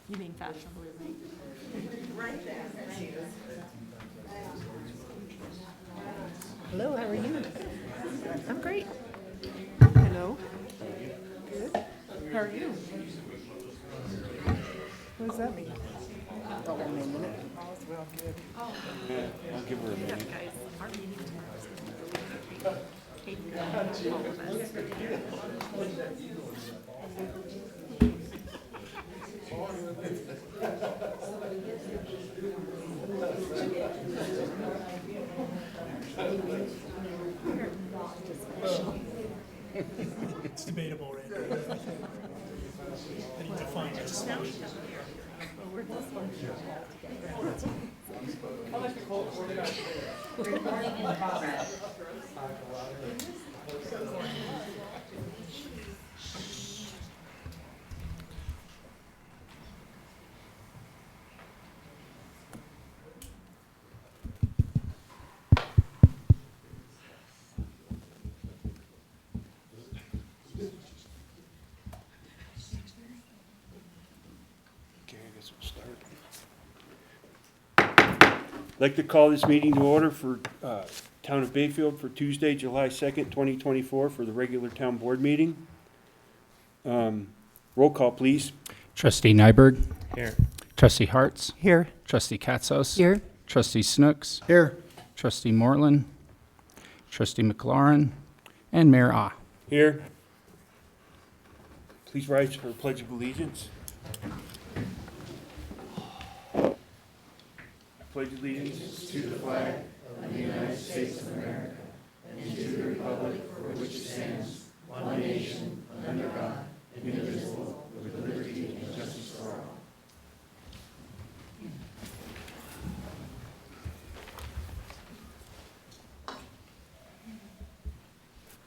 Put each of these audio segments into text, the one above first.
You being fashionable with me. Hello, how are you? I'm great. Hello. Good. How are you? What does that mean? Oh, wait a minute. All's well, good. I'll give her a minute. Guys, our meeting tomorrow is going to be really great. Kate and all of us. It's debatable right there. I need to find this. Recording in progress. Okay, I guess we'll start. I'd like to call this meeting to order for Town of Bayfield for Tuesday, July 2nd, 2024, for the regular town board meeting. Roll call, please. Trustee Nyberg. Here. Trustee Hartz. Here. Trustee Katzos. Here. Trustee Snooks. Here. Trustee Mortland. Trustee McLaurin. And Mayor Ah. Here. Please rise for the Pledge of Allegiance. I pledge allegiance to the flag of the United States of America and to the republic for which it stands, one nation, under God, indivisible, with liberty and justice for all.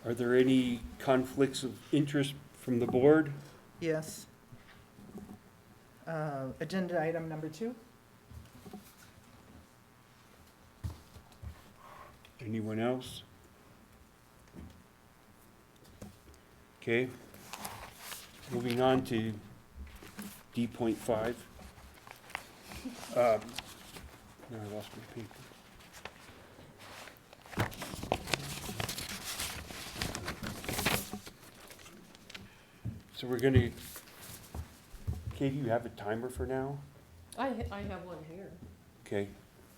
Are there any conflicts of interest from the board? Yes. Agenda item number 2. Anyone else? Okay. Moving on to D.5. No, I lost my paper. So we're gonna, Katie, you have a timer for now? I have one here. Okay.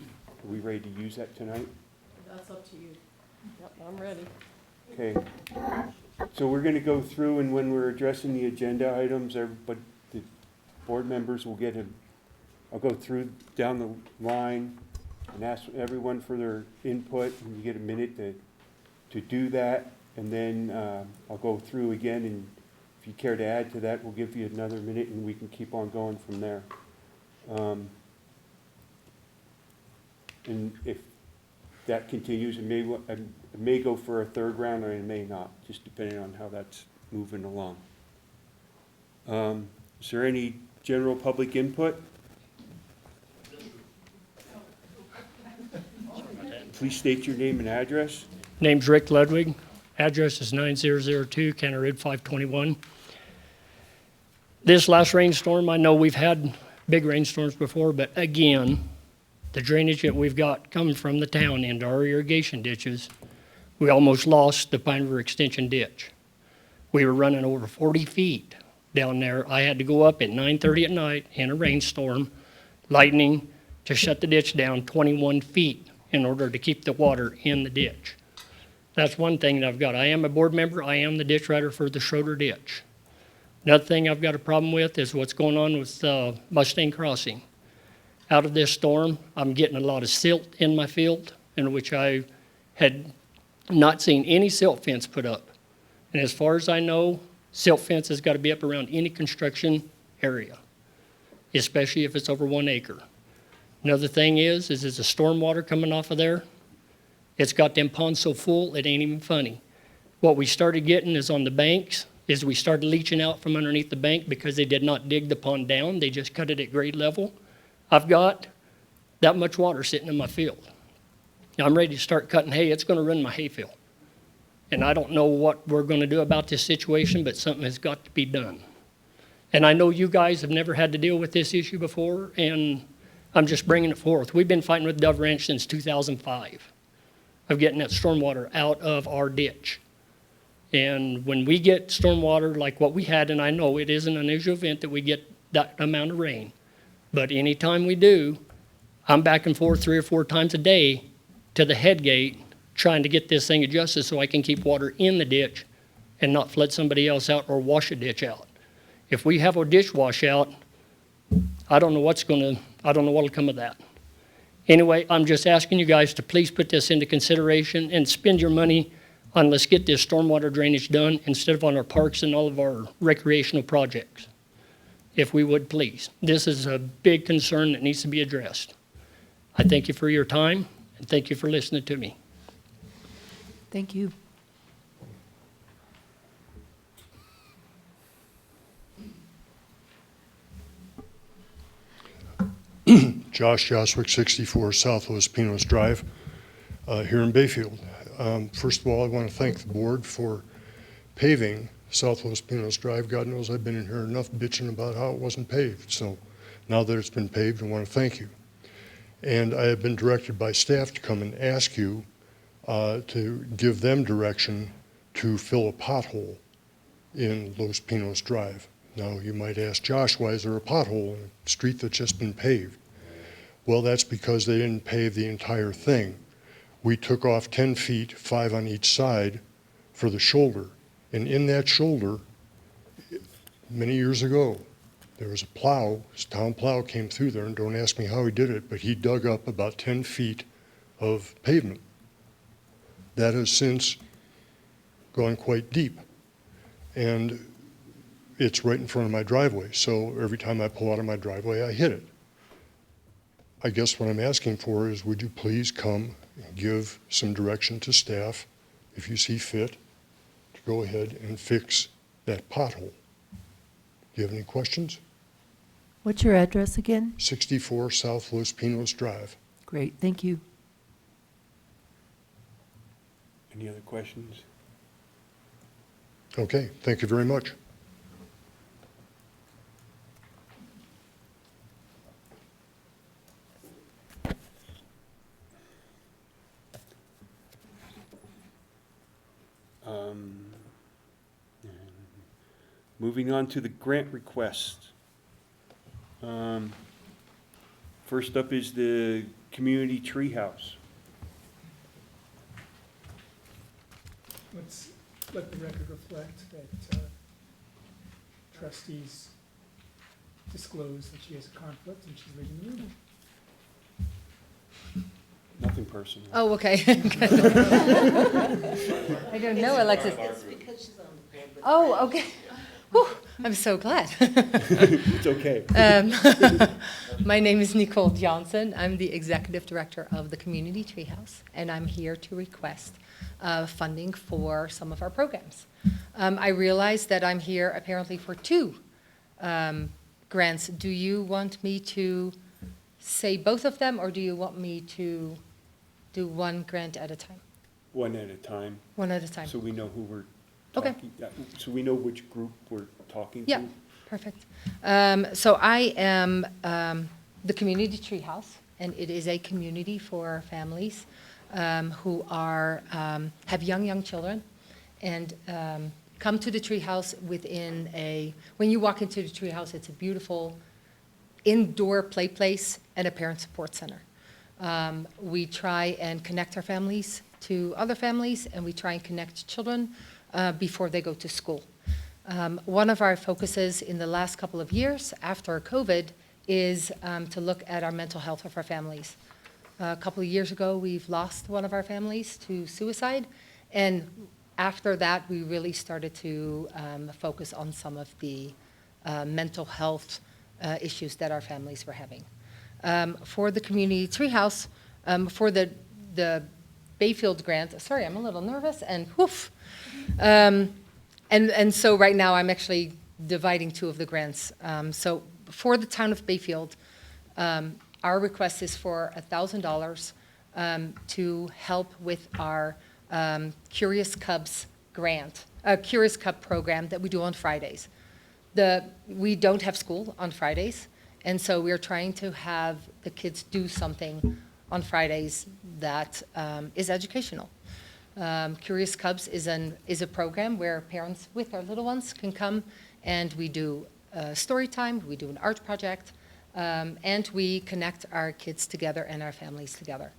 Are we ready to use that tonight? That's up to you. Yep, I'm ready. Okay, so we're gonna go through, and when we're addressing the agenda items, everybody, the board members will get I'll go through down the line and ask everyone for their input, and you get a minute to do that, and then, I'll go through again, and if you care to add to that, we'll give you another minute, and we can keep on going from there. And if that continues, it may go for a third round, or it may not, just depending on how that's moving along. Is there any general public input? Please state your name and address. Name's Rick Ludwig. Address is 9002 County Road 521. This last rainstorm, I know we've had big rainstorms before, but again, the drainage that we've got coming from the town into our irrigation ditches, we almost lost the Pine River Extension ditch. We were running over 40 feet down there. I had to go up at 9:30 at night in a rainstorm, lightning, to shut the ditch down 21 feet in order to keep the water in the ditch. That's one thing that I've got. I am a board member. I am the ditch writer for the Schroeder ditch. Another thing I've got a problem with is what's going on with Mustang Crossing. Out of this storm, I'm getting a lot of silt in my field, in which I had not seen any silt fence put up. And as far as I know, silt fence has got to be up around any construction area, especially if it's over 1 acre. Another thing is the storm water coming off of there. It's got them ponds so full, it ain't even funny. What we started getting is on the banks, is we started leaching out from underneath the bank because they did not dig the pond down. They just cut it at grade level. I've got that much water sitting in my field. Now I'm ready to start cutting hay. It's gonna run my hay field. And I don't know what we're gonna do about this situation, but something has got to be done. And I know you guys have never had to deal with this issue before, and I'm just bringing it forth. We've been fighting with Dove Ranch since 2005 of getting that stormwater out of our ditch. And when we get stormwater like what we had, and I know it is an unusual event that we get that amount of rain, but anytime we do, I'm back and forth 3 or 4 times a day to the head gate trying to get this thing adjusted so I can keep water in the ditch and not flood somebody else out or wash a ditch out. If we have a ditch washout, I don't know what'll come of that. Anyway, I'm just asking you guys to please put this into consideration and spend your money on let's get this stormwater drainage done instead of on our parks and all of our recreational projects. If we would, please. This is a big concern that needs to be addressed. I thank you for your time, and thank you for listening to me. Thank you. Josh Joswick, 64 South Los Pinos Drive, here in Bayfield. First of all, I want to thank the board for paving South Los Pinos Drive. God knows I've been in here enough bitching about how it wasn't paved. So now that it's been paved, I want to thank you. And I have been directed by staff to come and ask you to give them direction to fill a pothole in Los Pinos Drive. Now, you might ask, Josh, why is there a pothole in a street that's just been paved? Well, that's because they didn't pave the entire thing. We took off 10 feet, 5 on each side, for the shoulder. And in that shoulder, many years ago, there was a plow, his town plow came through there, and don't ask me how he did it, but he dug up about 10 feet of pavement. That has since gone quite deep. And it's right in front of my driveway, so every time I pull out of my driveway, I hit it. I guess what I'm asking for is, would you please come and give some direction to staff, if you see fit, to go ahead and fix that pothole? Do you have any questions? What's your address again? 64 South Los Pinos Drive. Great, thank you. Any other questions? Okay, thank you very much. Moving on to the grant request. First up is the community treehouse. Let's let the record reflect that trustees disclosed that she has a conflict and she's leaving the room. Nothing personal. Oh, okay. I don't know, Alexis. It's because she's on the board with Oh, okay. Whew, I'm so glad. It's okay. My name is Nicole Johnson. I'm the executive director of the Community Treehouse, and I'm here to request funding for some of our programs. I realize that I'm here apparently for 2 grants. Do you want me to say both of them, or do you want me to do one grant at a time? One at a time, One at a time. so we know who we're Okay. talking, so we know which group we're talking to. Yeah, perfect. So I am the Community Treehouse, and it is a community for families who are have young children, and come to the treehouse within when you walk into the treehouse, it's a beautiful indoor play place and a parent support center. We try and connect our families to other families, and we try and connect children before they go to school. One of our focuses in the last couple of years after COVID is to look at our mental health of our families. A couple of years ago, we've lost one of our families to suicide, and after that, we really started to focus on some of the mental health issues that our families were having. For the Community Treehouse, for the Bayfield grant, sorry, I'm a little nervous, and whoof. And so right now, I'm actually dividing 2 of the grants. So for the town of Bayfield, our request is for $1,000 to help with our Curious Cubs grant, Curious Cub program that we do on Fridays. We don't have school on Fridays, and so we're trying to have the kids do something on Fridays that is educational. Curious Cubs is a program where parents with their little ones can come, and we do story time, we do an art project, and we connect our kids together and our families together.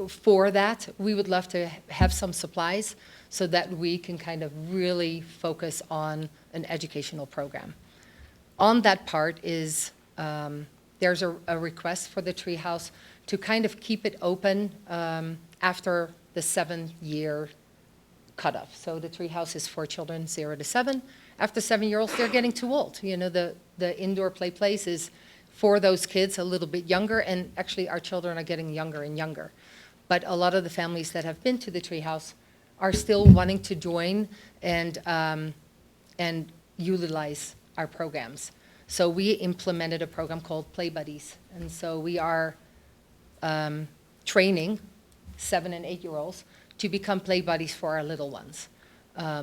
For that, we would love to have some supplies so that we can kind of really focus on an educational program. On that part is, there's a request for the Treehouse to kind of keep it open after the 7-year cutoff. So the Treehouse is for children 0 to 7. After 7-year-olds, they're getting too old. You know, the indoor play place is for those kids a little bit younger, and actually our children are getting younger and younger. But a lot of the families that have been to the Treehouse are still wanting to join and utilize our programs. So we implemented a program called Play Buddies. And so we are training 7 and 8-year-olds to become play buddies for our little ones.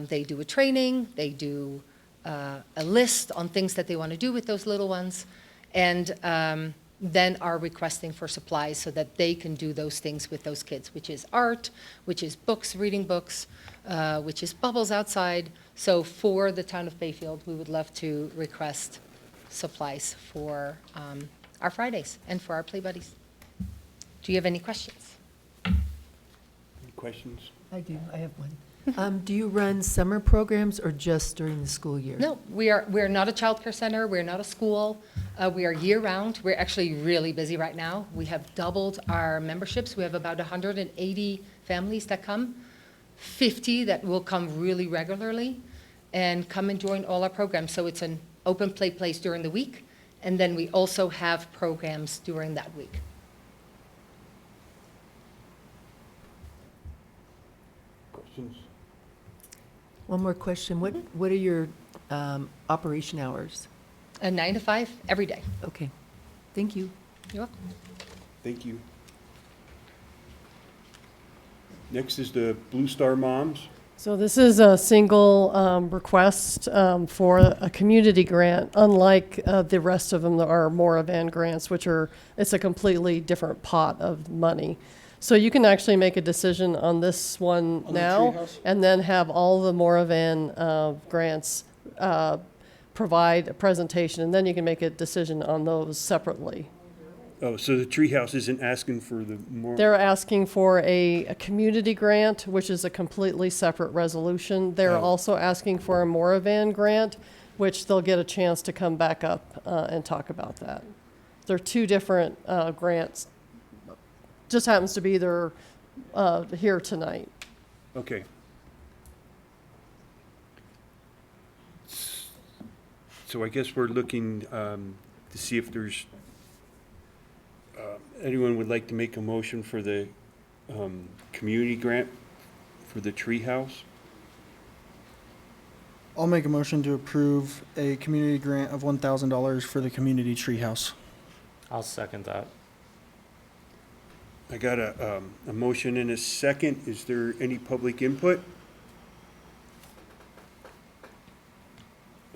They do a training, they do a list on things that they want to do with those little ones, and then are requesting for supplies so that they can do those things with those kids, which is art, which is books, reading books, which is bubbles outside. So for the town of Bayfield, we would love to request supplies for our Fridays and for our play buddies. Do you have any questions? Any questions? I do, I have one. Do you run summer programs or just during the school year? No, we're not a childcare center, we're not a school. We are year-round. We're actually really busy right now. We have doubled our memberships. We have about 180 families that come, 50 that will come really regularly and come and join all our programs. So it's an open play place during the week, and then we also have programs during that week. Questions? One more question. What are your operation hours? 9 to 5, every day. Okay, thank you. You're welcome. Thank you. Next is the Blue Star Moms. So this is a single request for a community grant, unlike the rest of them that are Moravan grants, it's a completely different pot of money. So you can actually make a decision on this one now, and then have all the Moravan grants provide a presentation, and then you can make a decision on those separately. Oh, so the Treehouse isn't asking for the more? They're asking for a community grant, which is a completely separate resolution. They're Oh. also asking for a Moravan grant, which they'll get a chance to come back up and talk about that. They're two different grants. Just happens to be they're here tonight. Okay. So I guess we're looking to see if there's, anyone would like to make a motion for the community grant for the Treehouse? I'll make a motion to approve a community grant of $1,000 for the community treehouse. I'll second that. I got a motion and a second. Is there any public input?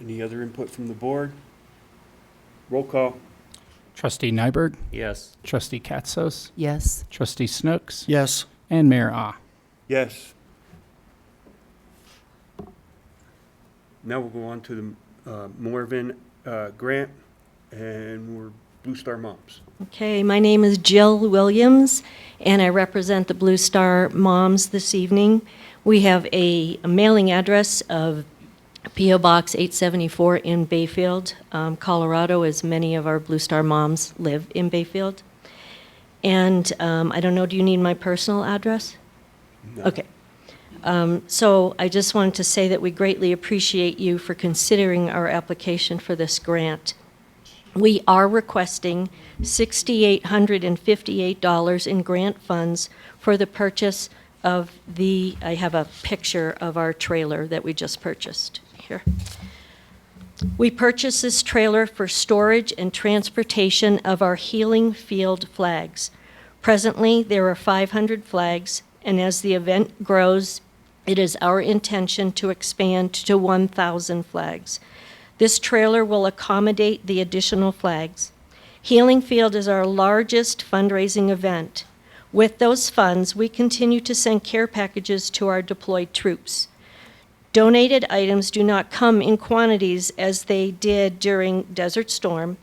Any other input from the board? Roll call. Trustee Nyberg, Yes. Trustee Katsos, Yes. Trustee Snooks, Yes. and Mayor Ah. Yes. Now we'll go on to the Moravan grant, and we're Blue Star Moms. Okay, my name is Jill Williams, and I represent the Blue Star Moms this evening. We have a mailing address of P.O. Box 874 in Bayfield, Colorado, as many of our Blue Star moms live in Bayfield. And I don't know, do you need my personal address? No. Okay. So I just wanted to say that we greatly appreciate you for considering our application for this grant. We are requesting $6,858 in grant funds for the purchase of I have a picture of our trailer that we just purchased here. We purchased this trailer for storage and transportation of our Healing Field flags. Presently, there are 500 flags, and as the event grows It is our intention to expand to 1,000 flags. This trailer will accommodate the additional flags. Healing Field is our largest fundraising event. With those funds, we continue to send care packages to our deployed troops. Donated items do not come in quantities as they did during Desert Storm,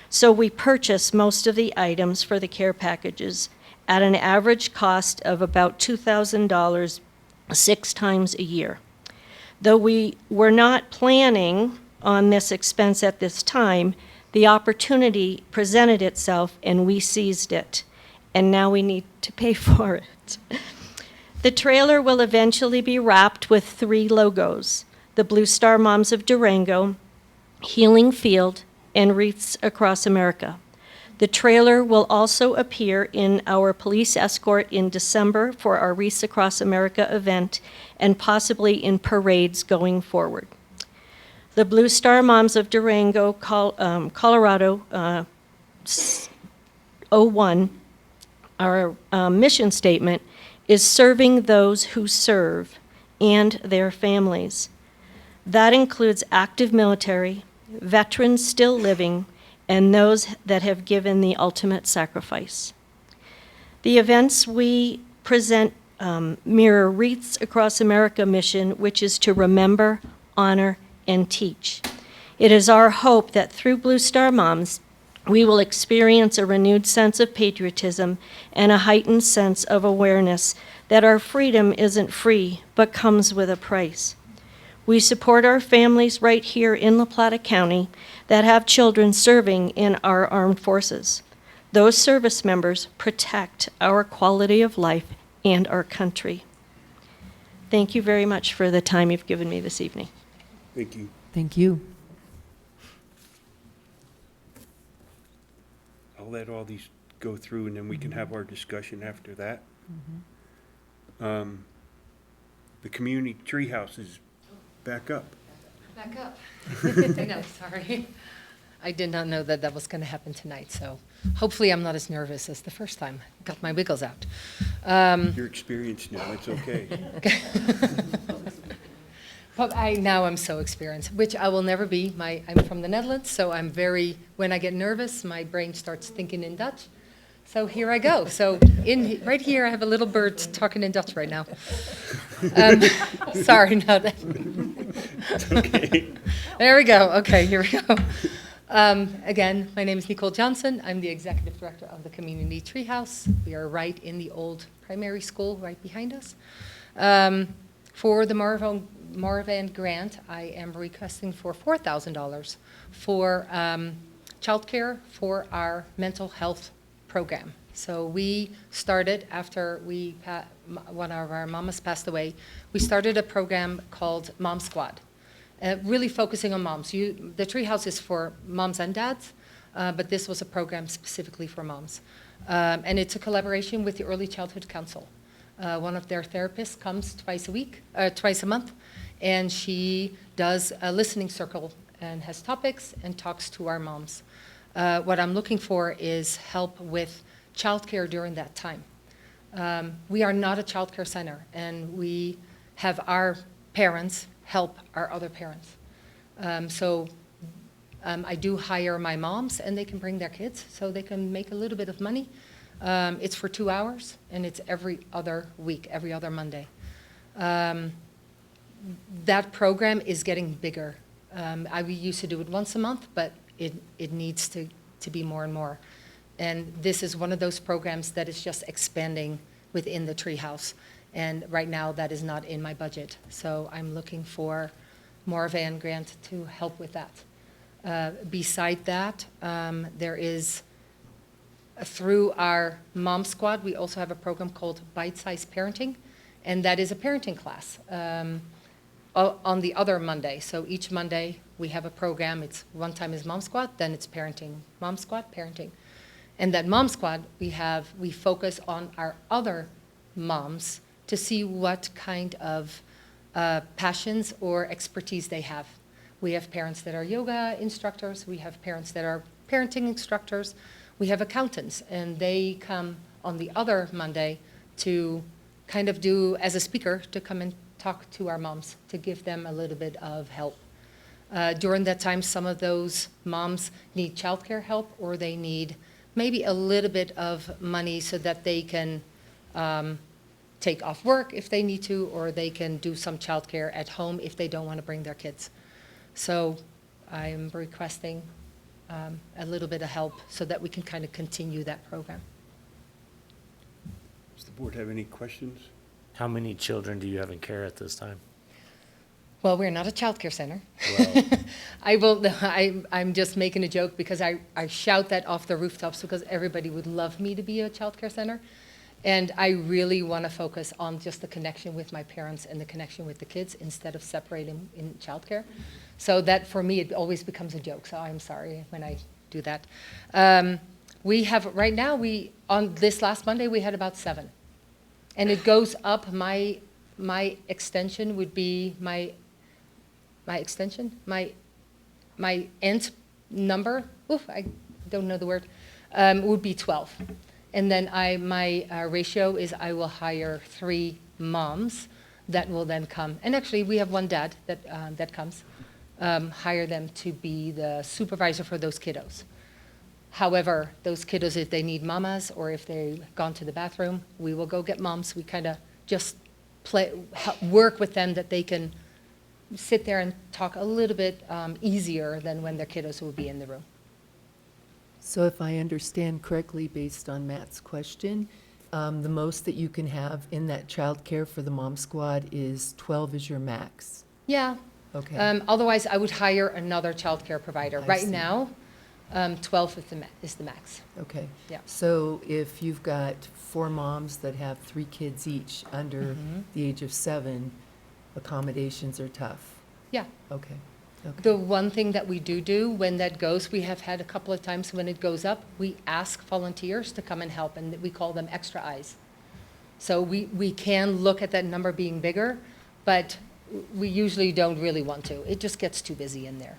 so we purchase most of the items for the care packages at an average cost of about $2,000 6 times a year. Though we were not planning on this expense at this time, the opportunity presented itself and we seized it, and now we need to pay for it. The trailer will eventually be wrapped with 3 logos: the Blue Star Moms of Durango, Healing Field, and Wreaths Across America. The trailer will also appear in our police escort in December for our Wreaths Across America event and possibly in parades going forward. The Blue Star Moms of Durango, Colorado 01, our mission statement is serving those who serve and their families. That includes active military, veterans still living, and those that have given the ultimate sacrifice. The events we present mirror Wreaths Across America mission, which is to remember, honor, and teach. It is our hope that through Blue Star Moms, we will experience a renewed sense of patriotism and a heightened sense of awareness that our freedom isn't free, but comes with a price. We support our families right here in La Plata County that have children serving in our armed forces. Those service members protect our quality of life and our country. Thank you very much for the time you've given me this evening. Thank you. Thank you. I'll let all these go through and then we can have our discussion after that. The community treehouse is back up. Back up. I know, sorry. I did not know that that was going to happen tonight, so hopefully I'm not as nervous as the first time. Got my wiggles out. You're experienced now, it's okay. Okay. But now I'm so experienced, which I will never be. I'm from the Netherlands, so when I get nervous, my brain starts thinking in Dutch. So here I go. So right here, I have a little bird talking in Dutch right now. Sorry, no. Okay. There we go. Okay, here we go. Again, my name is Nicole Johnson. I'm the executive director of the Community Treehouse. We are right in the old primary school right behind us. For the Marvan grant, I am requesting for $4,000 for childcare for our mental health program. So we started after one of our mamas passed away. We started a program called Mom Squad, really focusing on moms. The Treehouse is for moms and dads, but this was a program specifically for moms. And it's a collaboration with the Early Childhood Council. One of their therapists comes twice a month, and she does a listening circle and has topics and talks to our moms. What I'm looking for is help with childcare during that time. We are not a childcare center, and we have our parents help our other parents. I do hire my moms, and they can bring their kids, so they can make a little bit of money. It's for 2 hours, and it's every other week, every other Monday. That program is getting bigger. We used to do it once a month, but it needs to be more and more. And this is one of those programs that is just expanding within the Treehouse. And right now, that is not in my budget. So I'm looking for more van grant to help with that. Beside that, there is, through our Mom Squad, we also have a program called Bite-Sized Parenting, and that is a parenting class on the other Monday. So each Monday, we have a program. It's one time is Mom Squad, then it's parenting. Mom Squad, parenting. And that Mom Squad, we focus on our other moms to see what kind of passions or expertise they have. We have parents that are yoga instructors. We have parents that are parenting instructors. We have accountants, and they come on the other Monday to kind of do, as a speaker, to come and talk talk to our moms, to give them a little bit of help. During that time, some of those moms need childcare help, or they need maybe a little bit of money so that they can take off work if they need to, or they can do some childcare at home if they don't want to bring their kids. So I am requesting a little bit of help so that we can kind of continue that program. Does the board have any questions? How many children do you have in care at this time? Well, we're not a childcare center. Well, I'm just making a joke because I shout that off the rooftops because everybody would love me to be a childcare center. And I really want to focus on just the connection with my parents and the connection with the kids instead of separating in childcare. So that, for me, it always becomes a joke, so I'm sorry when I do that. We have, right now, on this last Monday, we had about 7. And it goes up, my extension would be, my end number, I don't know the word, would be 12. And then my ratio is I will hire 3 moms that will then come. And actually, we have one dad that comes. Hire them to be the supervisor for those kiddos. However, those kiddos, if they need mamas or if they've gone to the bathroom, we will go get moms. We kind of just work with them that they can sit there and talk a little bit easier than when their kiddos will be in the room. So if I understand correctly, based on Matt's question, the most that you can have in that childcare for the mom squad is 12 is your max? Yeah. Okay. Otherwise, I would hire another childcare provider. I Right see. now, 12 is the max. Okay. Yeah. So if you've got 4 moms that have 3 kids each under the age of 7, accommodations are tough? Yeah. Okay. Okay. The one thing that we do when that goes, we have had a couple of times when it goes up, we ask volunteers to come and help, and we call them extra eyes. So we can look at that number being bigger, but we usually don't really want to. It just gets too busy in there.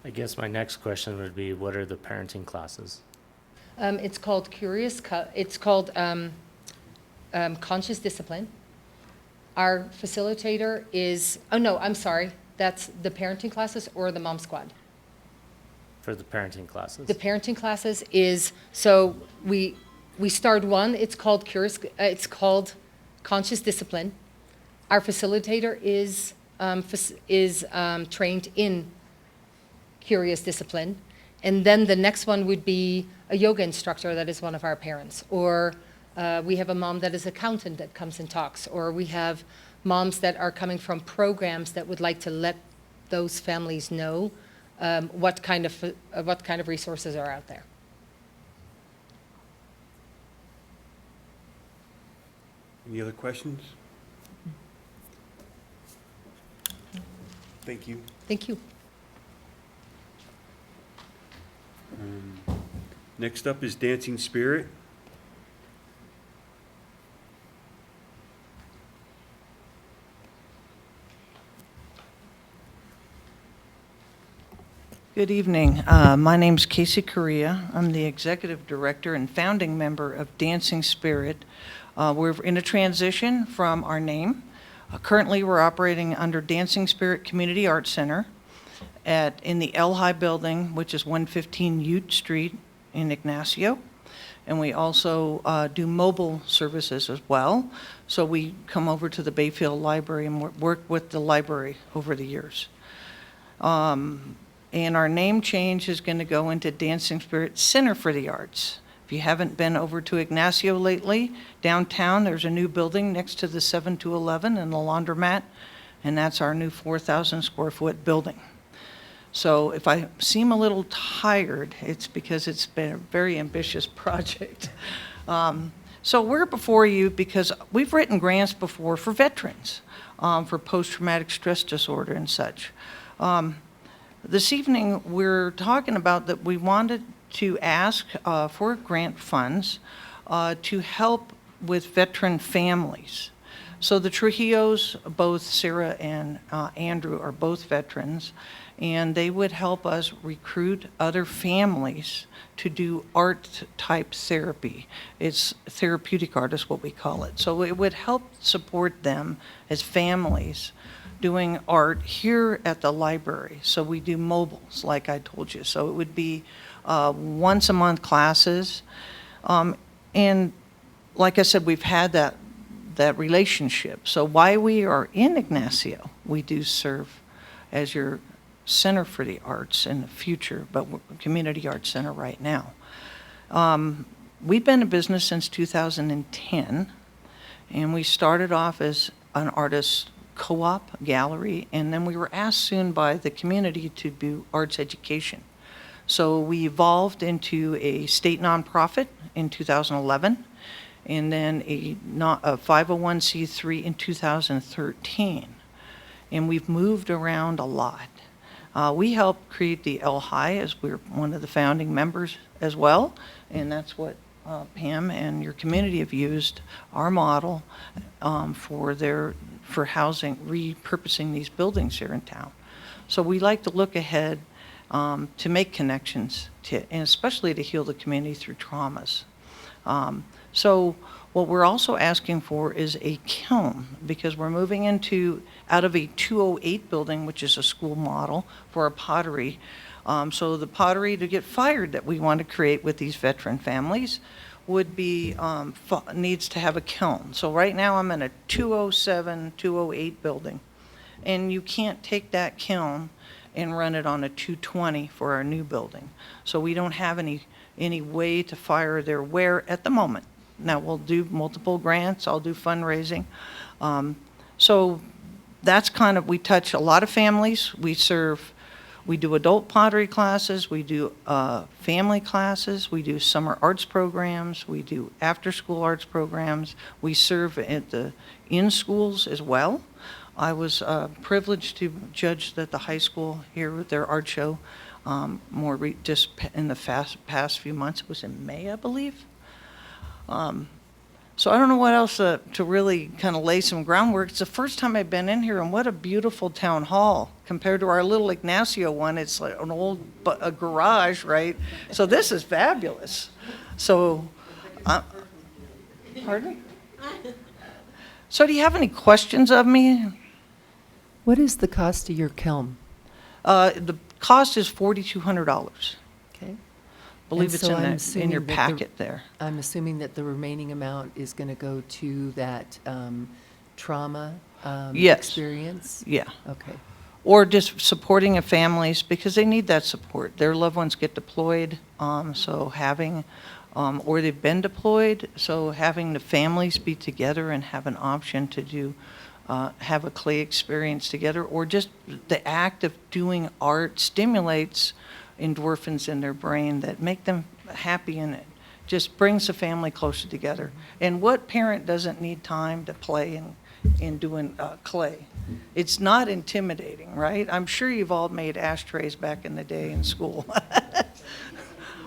I guess my next question would be, what are the parenting classes? It's called it's called Conscious Discipline. Our facilitator is, oh no, I'm sorry, that's the parenting classes or the mom squad. For the parenting classes? The parenting classes is, so we start one, it's called Conscious Discipline. Our facilitator is trained in Curious Discipline. And then the next one would be a yoga instructor that is one of our parents. Or we have a mom that is accountant that comes and talks. Or we have moms that are coming from programs that would like to let those families know what kind of resources are out there. Any other questions? Thank you. Thank you. Next up is Dancing Spirit. Good evening. My name's Casey Correa. I'm the executive director and founding member of Dancing Spirit. We're in a transition from our name. Currently, we're operating under Dancing Spirit Community Arts Center in the El High building, which is 115 Ute Street in Ignacio. And we also do mobile services as well. So we come over to the Bayfield Library and work with the library over the years. And our name change is going to go into Dancing Spirit Center for the Arts. If you haven't been over to Ignacio lately, downtown there's a new building next to the 7-Eleven and the laundromat, and that's our new 4,000 square foot building. So if I seem a little tired, it's because it's been a very ambitious project. So we're before you because we've written grants before for veterans, for post-traumatic stress disorder and such. This evening, we're talking about that we wanted to ask for grant funds to help with veteran families. So the Trujillos, both Sarah and Andrew, are both veterans, and they would help us recruit other families to do art-type therapy. It's therapeutic art is what we call it. So it would help support them as families doing art here at the library. So we do mobiles, like I told you. So it would be once a month classes. And like I said, we've had that relationship. So while we are in Ignacio, we do serve as your Center for the Arts in the future, but we're a Community Arts Center right now. We've been in business since 2010, and we started off as an artist co-op gallery, and then we were asked soon by the community to do arts education. So we evolved into a state nonprofit in 2011, and then a 501c3 in 2013. And we've moved around a lot. We helped create the El High, as we're one of the founding members as well, and that's what Pam and your community have used our model for housing, repurposing these buildings here in town. So we like to look ahead to make connections, and especially to heal the community through traumas. So what we're also asking for is a kiln, because we're moving out of a 208 building, which is a school model for our pottery. So the pottery to get fired that we want to create with these veteran families would be, needs to have a kiln. So right now I'm in a 207, 208 building, and you can't take that kiln and run it on a 220 for our new building. So we don't have any way to fire their ware at the moment. Now, we'll do multiple grants, I'll do fundraising. So that's we touch a lot of families. We do adult pottery classes, we do family classes, we do summer arts programs, we do after-school arts programs. We serve in schools as well. I was privileged to judge at the high school here with their art show just in the past few months. It was in May, I believe. So I don't know what else to really kind of lay some groundwork. It's the first time I've been in here, and what a beautiful town hall compared to our little Ignacio one. It's like an old a garage, right? So this is fabulous. So, pardon? So do you have any questions of me? What is the cost of your kiln? The cost is $4,200. Okay. Believe And it's so I'm in assuming your that the- packet there. I'm assuming that the remaining amount is going to go to that trauma Yes. experience? Yeah. Okay. Or just supporting of families, because they need that support. Their loved ones get deployed, so having, or they've been deployed, so having the families be together and have an option to do, have a clay experience together, or just the act of doing art stimulates endorphins in their brain that make them happy, and it just brings the family closer together. And what parent doesn't need time to play in doing clay? It's not intimidating, right? I'm sure you've all made ashtrays back in the day in school.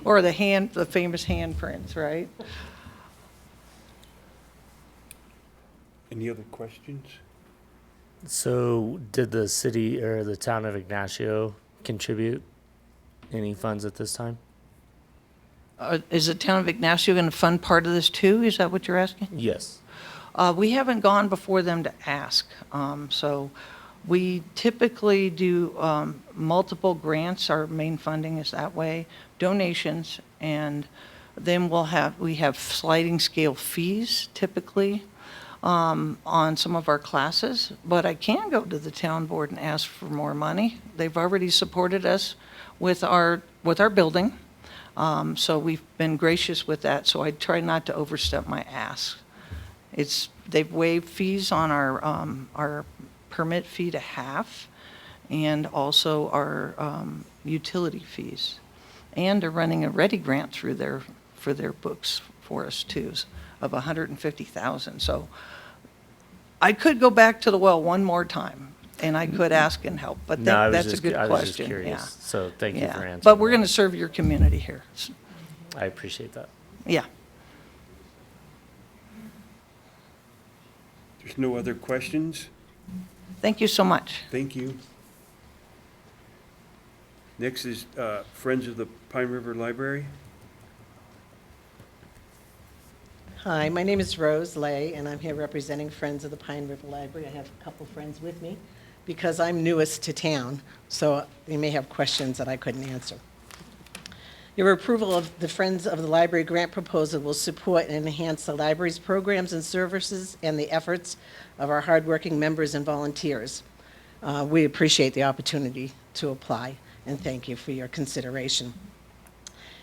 Or the famous handprints, right? Any other questions? So did the city or the town of Ignacio contribute any funds at this time? Is the town of Ignacio going to fund part of this too? Is that what you're asking? Yes. We haven't gone before them to ask. So we typically do multiple grants. Our main funding is that way, donations, and then we have sliding scale fees typically on some of our classes. But I can go to the town board and ask for more money. They've already supported us with our building. So we've been gracious with that. So I try not to overstep my ask. They've waived fees on our permit fee to half, and also our utility fees. And they're running a Ready grant for their books for us too, of $150,000. So I could go back to the well one more time, and I could ask and help, but that's a good question. I was just curious. Yeah. So thank you for answering. But we're that. going to serve your community here. I appreciate that. Yeah. There's no other questions? Thank you so much. Thank you. Next is Friends of the Pine River Library. Hi, my name is Rose Lay, and I'm here representing Friends of the Pine River Library. I have a couple friends with me because I'm newest to town, so they may have questions that I couldn't answer. Your approval of the Friends of the Library grant proposal will support and enhance the library's programs and services and the efforts of our hardworking members and volunteers. We appreciate the opportunity to apply, and thank you for your consideration.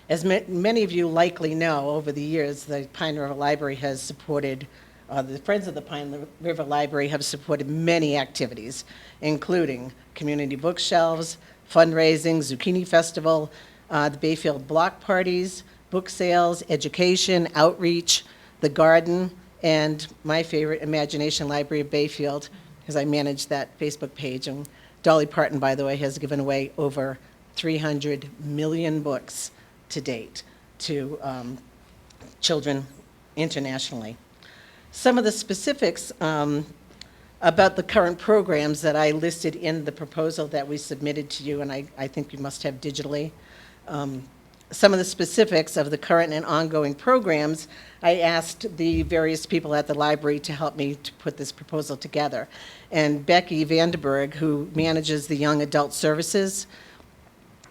As many of you likely know, over the years, the Pine River Library has supported, the Friends of the Pine River Library have supported many activities, including community bookshelves, fundraising, Zucchini Festival, the Bayfield block parties, book sales, education, outreach, the garden, and my favorite, Imagination Library of Bayfield, because I manage that Facebook page. And Dolly Parton, by the way, has given away over 300 million books to date to children internationally. Some of the specifics about the current programs that I listed in the proposal that we submitted to you, and I think you must have digitally. Some of the specifics of the current and ongoing programs, I asked the various people at the library to help me to put this proposal together. And Becky Vanderberg, who manages the Young Adult Services,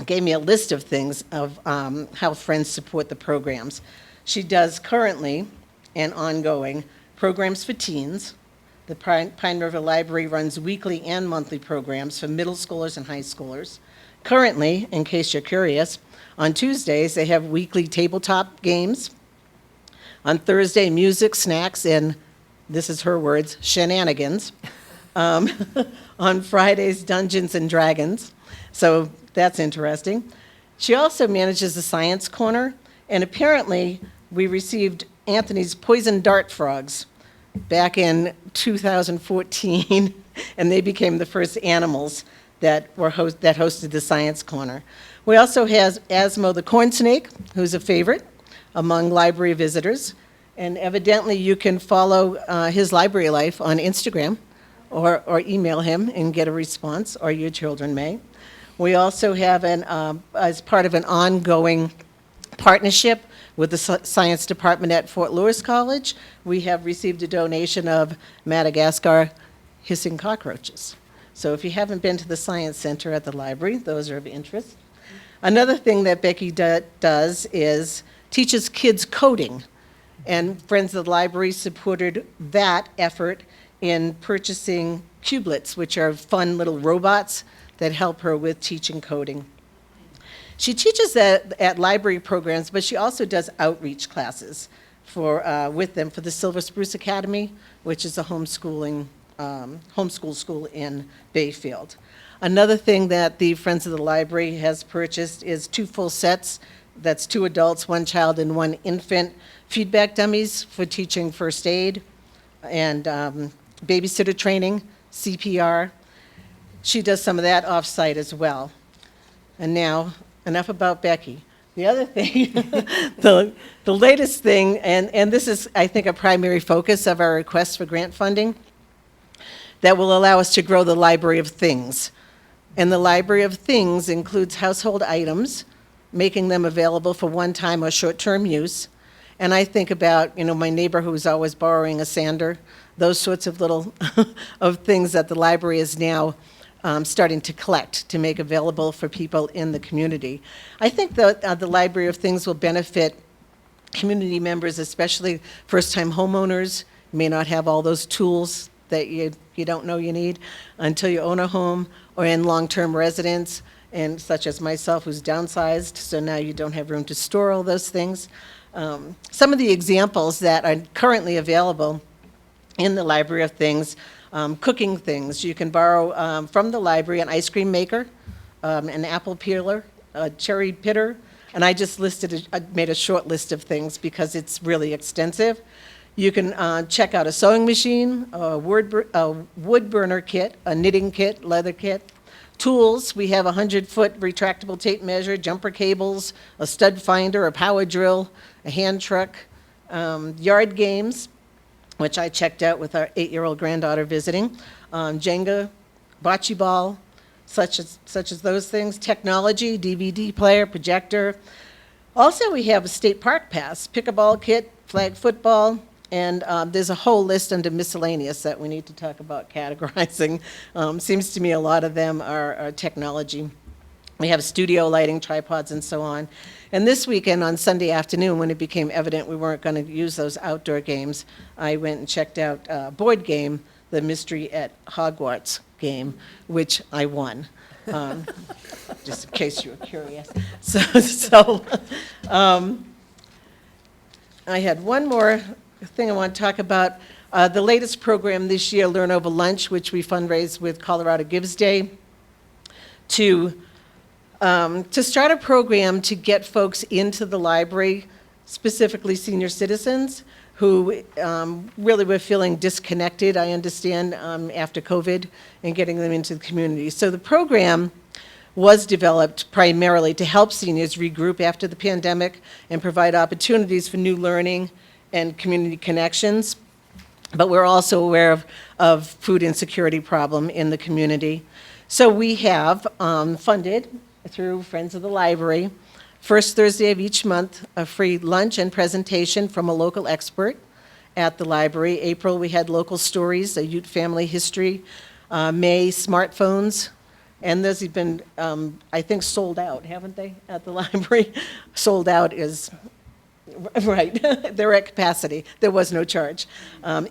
gave me a list of things of how Friends support the programs. She does currently and ongoing programs for teens. The Pine River Library runs weekly and monthly programs for middle schoolers and high schoolers. Currently, in case you're curious, on Tuesdays they have weekly tabletop games. On Thursday, music, snacks, and this is her words, shenanigans. On Fridays, Dungeons and Dragons. So that's interesting. She also manages the Science Corner, and apparently we received Anthony's poison dart frogs back in 2014, and they became the first animals that hosted the Science Corner. We also have Asmo the corn snake, who's a favorite among library visitors, and evidently you can follow his library life on Instagram or email him and get a response, or your children may. We also have, as part of an ongoing partnership with the Science Department at Fort Lewis College, we have received a donation of Madagascar hissing cockroaches. So if you haven't been to the Science Center at the library, those are of interest. Another thing that Becky does is teaches kids coding, and Friends of the Library supported that effort in purchasing Qblets, which are fun little robots that help her with teaching coding. She teaches at library programs, but she also does outreach classes with them for the Silver Spruce Academy, which is a homeschool school in Bayfield. Another thing that the Friends of the Library has purchased is 2 full sets. That's 2 adults, 1 child, and 1 infant feedback dummies for teaching first aid and babysitter training, CPR. She does some of that off-site as well. And now, enough about Becky. The other thing, the latest thing, and this is, I think, a primary focus of our request for grant funding, that will allow us to grow the Library of Things. And the Library of Things includes household items, making them available for one-time or short-term use. And I think about, my neighbor who's always borrowing a sander, those sorts of little of things that the library is now starting to collect to make available for people in the community. I think that the Library of Things will benefit community members, especially first-time homeowners. You may not have all those tools that you don't know you need until you own a home, or in long-term residents, and such as myself, who's downsized, so now you don't have room to store all those things. Some of the examples that are currently available in the Library of Things, cooking things. You can borrow from the library an ice cream maker, an apple peeler, a cherry pitter, and I just made a short list of things because it's really extensive. You can check out a sewing machine, a wood burner kit, a knitting kit, leather kit. Tools, we have a 100-foot retractable tape measure, jumper cables, a stud finder, a power drill, a hand truck. Yard games, which I checked out with our 8-year-old granddaughter visiting. Jenga, bocce ball, such as those things, technology, DVD player, projector. Also, we have a state park pass, pickleball kit, flag football, and there's a whole list under miscellaneous that we need to talk about categorizing. Seems to me a lot of them are technology. We have studio lighting, tripods, and so on. And this weekend, on Sunday afternoon, when it became evident we weren't going to use those outdoor games, I went and checked out a board game, the Mystery at Hogwarts game, which I won. Just in case you were curious. I had one more thing I want to talk about. The latest program this year, Learn Over Lunch, which we fundraise with Colorado Gives Day, to start a program to get folks into the library, specifically senior citizens, who really were feeling disconnected, I understand, after COVID, and getting them into the community. So the program was developed primarily to help seniors regroup after the pandemic and provide opportunities for new learning and community connections. But we're also aware of food insecurity problem in the community. So we have funded, through Friends of the Library, first Thursday of each month, a free lunch and presentation from a local expert at the library. April, we had local stories, a Ute family history. May, smartphones. And those have been, I think, sold out, haven't they, at the library? Sold out is, right, they're at capacity. There was no charge.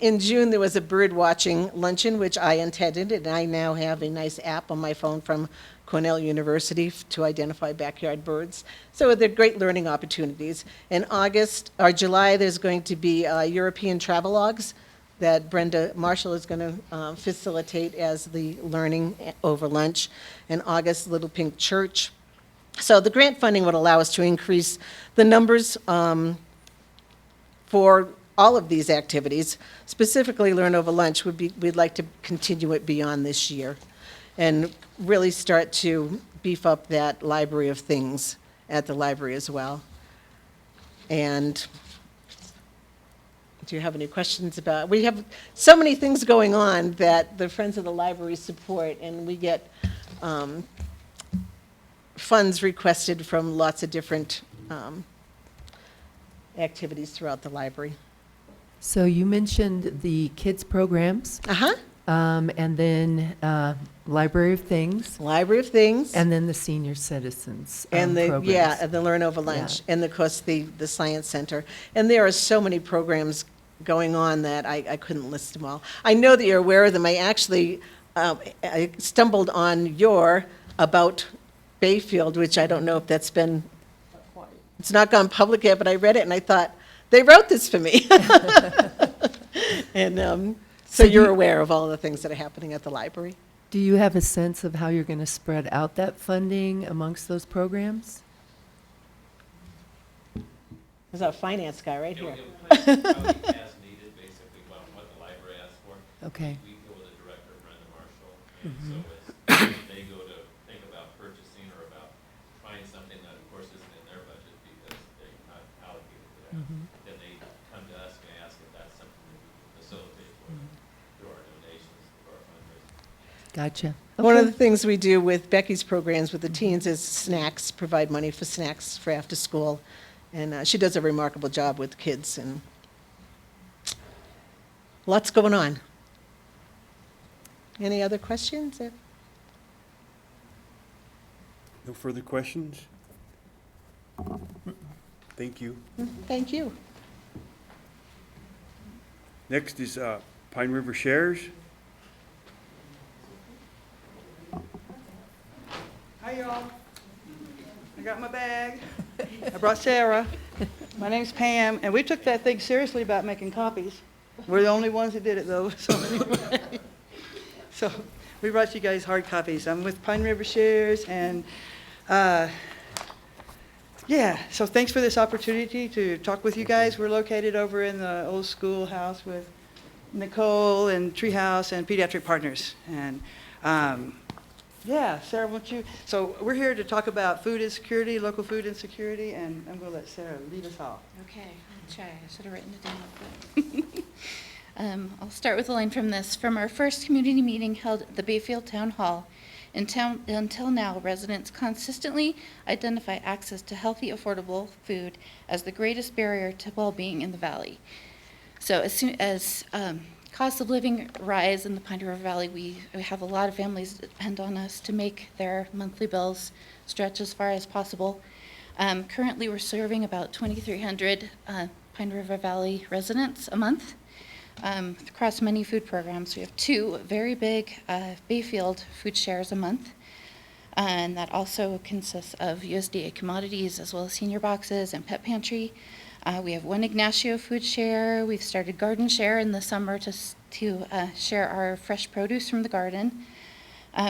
In June, there was a bird watching luncheon, which I attended, and I now have a nice app on my phone from Cornell University to identify backyard birds. So they're great learning opportunities. In July, there's going to be European travelogues that Brenda Marshall is going to facilitate as the learning over lunch. In August, Little Pink Church. So the grant funding would allow us to increase the numbers for all of these activities. Specifically, Learn Over Lunch, we'd like to continue it beyond this year and really start to beef up that library of things at the library as well. And do you have any questions about? We have so many things going on that the Friends of the Library support, and we get funds requested from lots of different activities throughout the library. So you mentioned the kids programs. Uh-huh. And then Library of Things. Library of Things. And then the senior citizens And programs. the Learn Over Lunch. Yeah. And of course, the Science Center. And there are so many programs going on that I couldn't list them all. I know that you're aware of them. I actually I stumbled on your About Bayfield, which I don't know if that's been, it's not gone public yet, but I read it and I thought, they wrote this for me. And so you're aware of all the things that are happening at the library? Do you have a sense of how you're going to spread out that funding amongst those programs? There's our finance guy right here. As needed, basically, what the library asks for. Okay. We go with the director, Brenda Marshall, and so as they go to think about purchasing or about trying something that, of course, isn't in their budget because they're not allocated to that, then they come to us and ask if that's something that we can facilitate for them through our donations, through our fundraising. Gotcha. One of Okay. the things we do with Becky's programs with the teens is snacks, provide money for snacks for after school. And she does a remarkable job with kids, and lots going on. Any other questions? No further questions? Thank you. Thank you. Next is Pine River Shares. Hi, y'all. I got my bag. I brought Sarah. My name's Pam, and we took that thing seriously about making copies. We're the only ones that did it, though. So we brought you guys hard copies. I'm with Pine River Shares, and yeah, so thanks for this opportunity to talk with you guys. We're located over in the old schoolhouse with Nicole and Treehouse and Pediatric Partners. And yeah, Sarah, won't you? So we're here to talk about food insecurity, local food insecurity, and I'm going to let Sarah lead us off. Okay, I'll try. I should have written it down. I'll start with a line from this. From our first community meeting held at the Bayfield Town Hall, until now, residents consistently identify access to healthy, affordable food as the greatest barrier to well-being in the valley. So as soon as costs of living rise in the Pine River Valley, we have a lot of families that depend on us to make their monthly bills stretch as far as possible. Currently, we're serving about 2,300 Pine River Valley residents a month across many food programs. We have two very big Bayfield food shares a month, and that also consists of USDA commodities as well as senior boxes and pet pantry. We have one Ignacio food share. We've started garden share in the summer to share our fresh produce from the garden.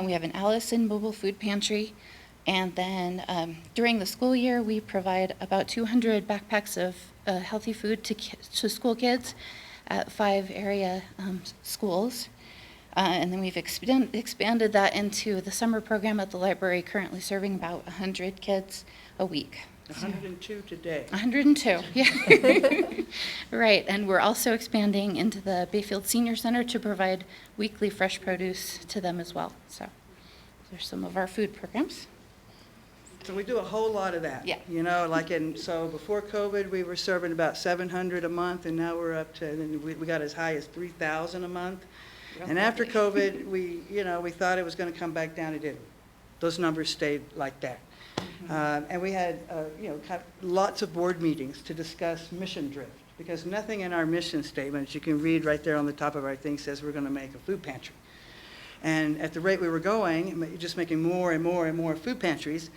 We have an Allison mobile food pantry. And then during the school year, we provide about 200 backpacks of healthy food to school kids at 5 area schools. And then we've expanded that into the summer program at the library, currently serving about 100 kids a week. 102 today. 102, yeah. Right, and we're also expanding into the Bayfield Senior Center to provide weekly fresh produce to them as well. So there's some of our food programs. So we do a whole lot of that. Yeah. You know, so before COVID, we were serving about 700 a month, and now we're up to, and we got as high as 3,000 a month. And after COVID, we thought it was going to come back down. It didn't. Those numbers stayed like that. And we had, lots of board meetings to discuss mission drift, because nothing in our mission statement, as you can read right there on the top of our thing, says we're going to make a food pantry. And at the rate we were going, just making more and more and more food pantries,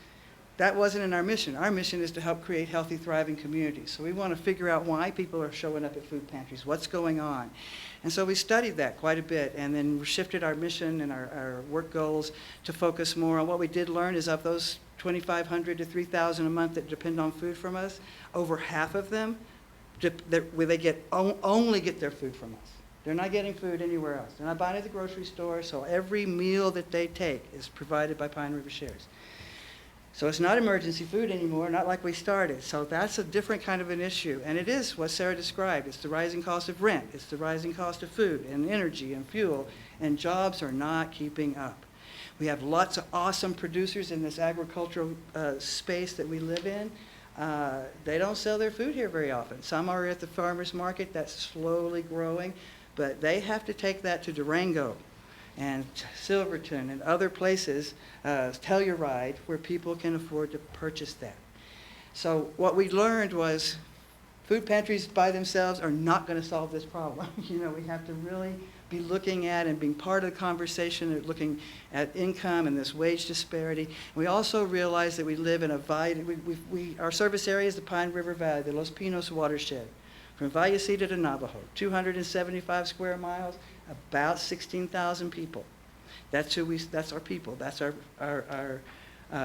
that wasn't in our mission. Our mission is to help create healthy, thriving communities. So we want to figure out why people are showing up at food pantries, what's going on. And so we studied that quite a bit, and then we shifted our mission and our work goals to focus more on what we did learn is of those 2,500 to 3,000 a month that depend on food from us, over half of them, only get their food from us. They're not getting food anywhere else. They're not buying at the grocery store, so every meal that they take is provided by Pine River Shares. So it's not emergency food anymore, not like we started. So that's a different kind of an issue. And it is what Sarah described. It's the rising cost of rent. It's the rising cost of food and energy and fuel. And jobs are not keeping up. We have lots of awesome producers in this agricultural space that we live in. They don't sell their food here very often. Some are at the farmer's market. That's slowly growing. But they have to take that to Durango and Silverton and other places, Telluride, where people can afford to purchase that. So what we learned was food pantries by themselves are not going to solve this problem. We have to really be looking at and being part of the conversation and looking at income and this wage disparity. We also realize that we live in our service area is the Pine River Valley, the Los Pinos watershed, from Vallecita to Navajo, 275 square miles, about 16,000 people. That's our people. That's our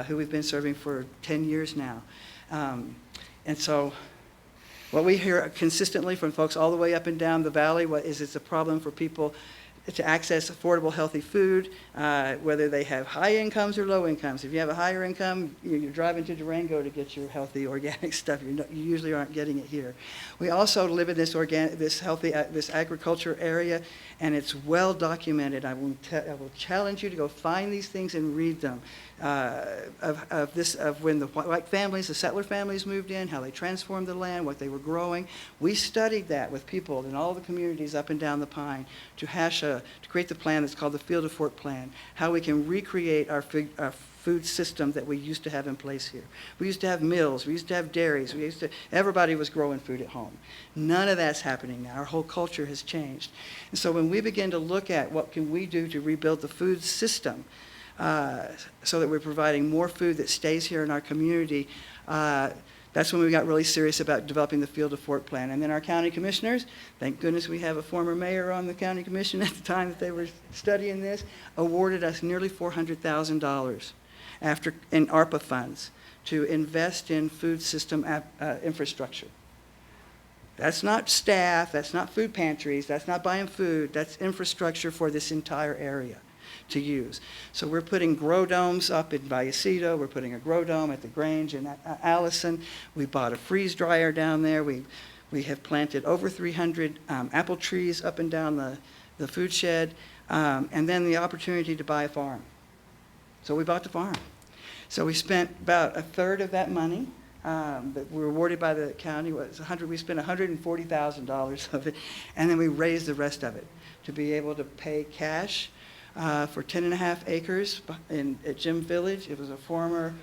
who we've been serving for 10 years now. And so what we hear consistently from folks all the way up and down the valley is it's a problem for people to access affordable, healthy food, whether they have high incomes or low incomes. If you have a higher income, you're driving to Durango to get your healthy, organic stuff. You usually aren't getting it here. We also live in this agriculture area, and it's well documented. I will challenge you to go find these things and read them. Of when the white families, the settler families moved in, how they transformed the land, what they were growing. We studied that with people in all the communities up and down the Pine to create the plan that's called the Field to Fork Plan, how we can recreate our food system that we used to have in place here. We used to have mills, we used to have dairies, everybody was growing food at home. None of that's happening now. Our whole culture has changed. And so when we begin to look at what can we do to rebuild the food system, so that we're providing more food that stays here in our community, that's when we got really serious about developing the Field to Fork Plan. And then our county commissioners, thank goodness we have a former mayor on the county commission at the time that they were studying this, awarded us nearly $400,000 in ARPA funds to invest in food system infrastructure. That's not staff, that's not food pantries, that's not buying food, that's infrastructure for this entire area to use. So we're putting grow domes up in Vallecita, we're putting a grow dome at the Grange in Allison, we bought a freeze dryer down there, we We have planted over 300 apple trees up and down the food shed, and then the opportunity to buy a farm. So we bought the farm. So we spent about a third of that money that we were awarded by the county. We spent $140,000 of it, and then we raised the rest of it to be able to pay cash for 10.5 acres at Jim Village. It was a former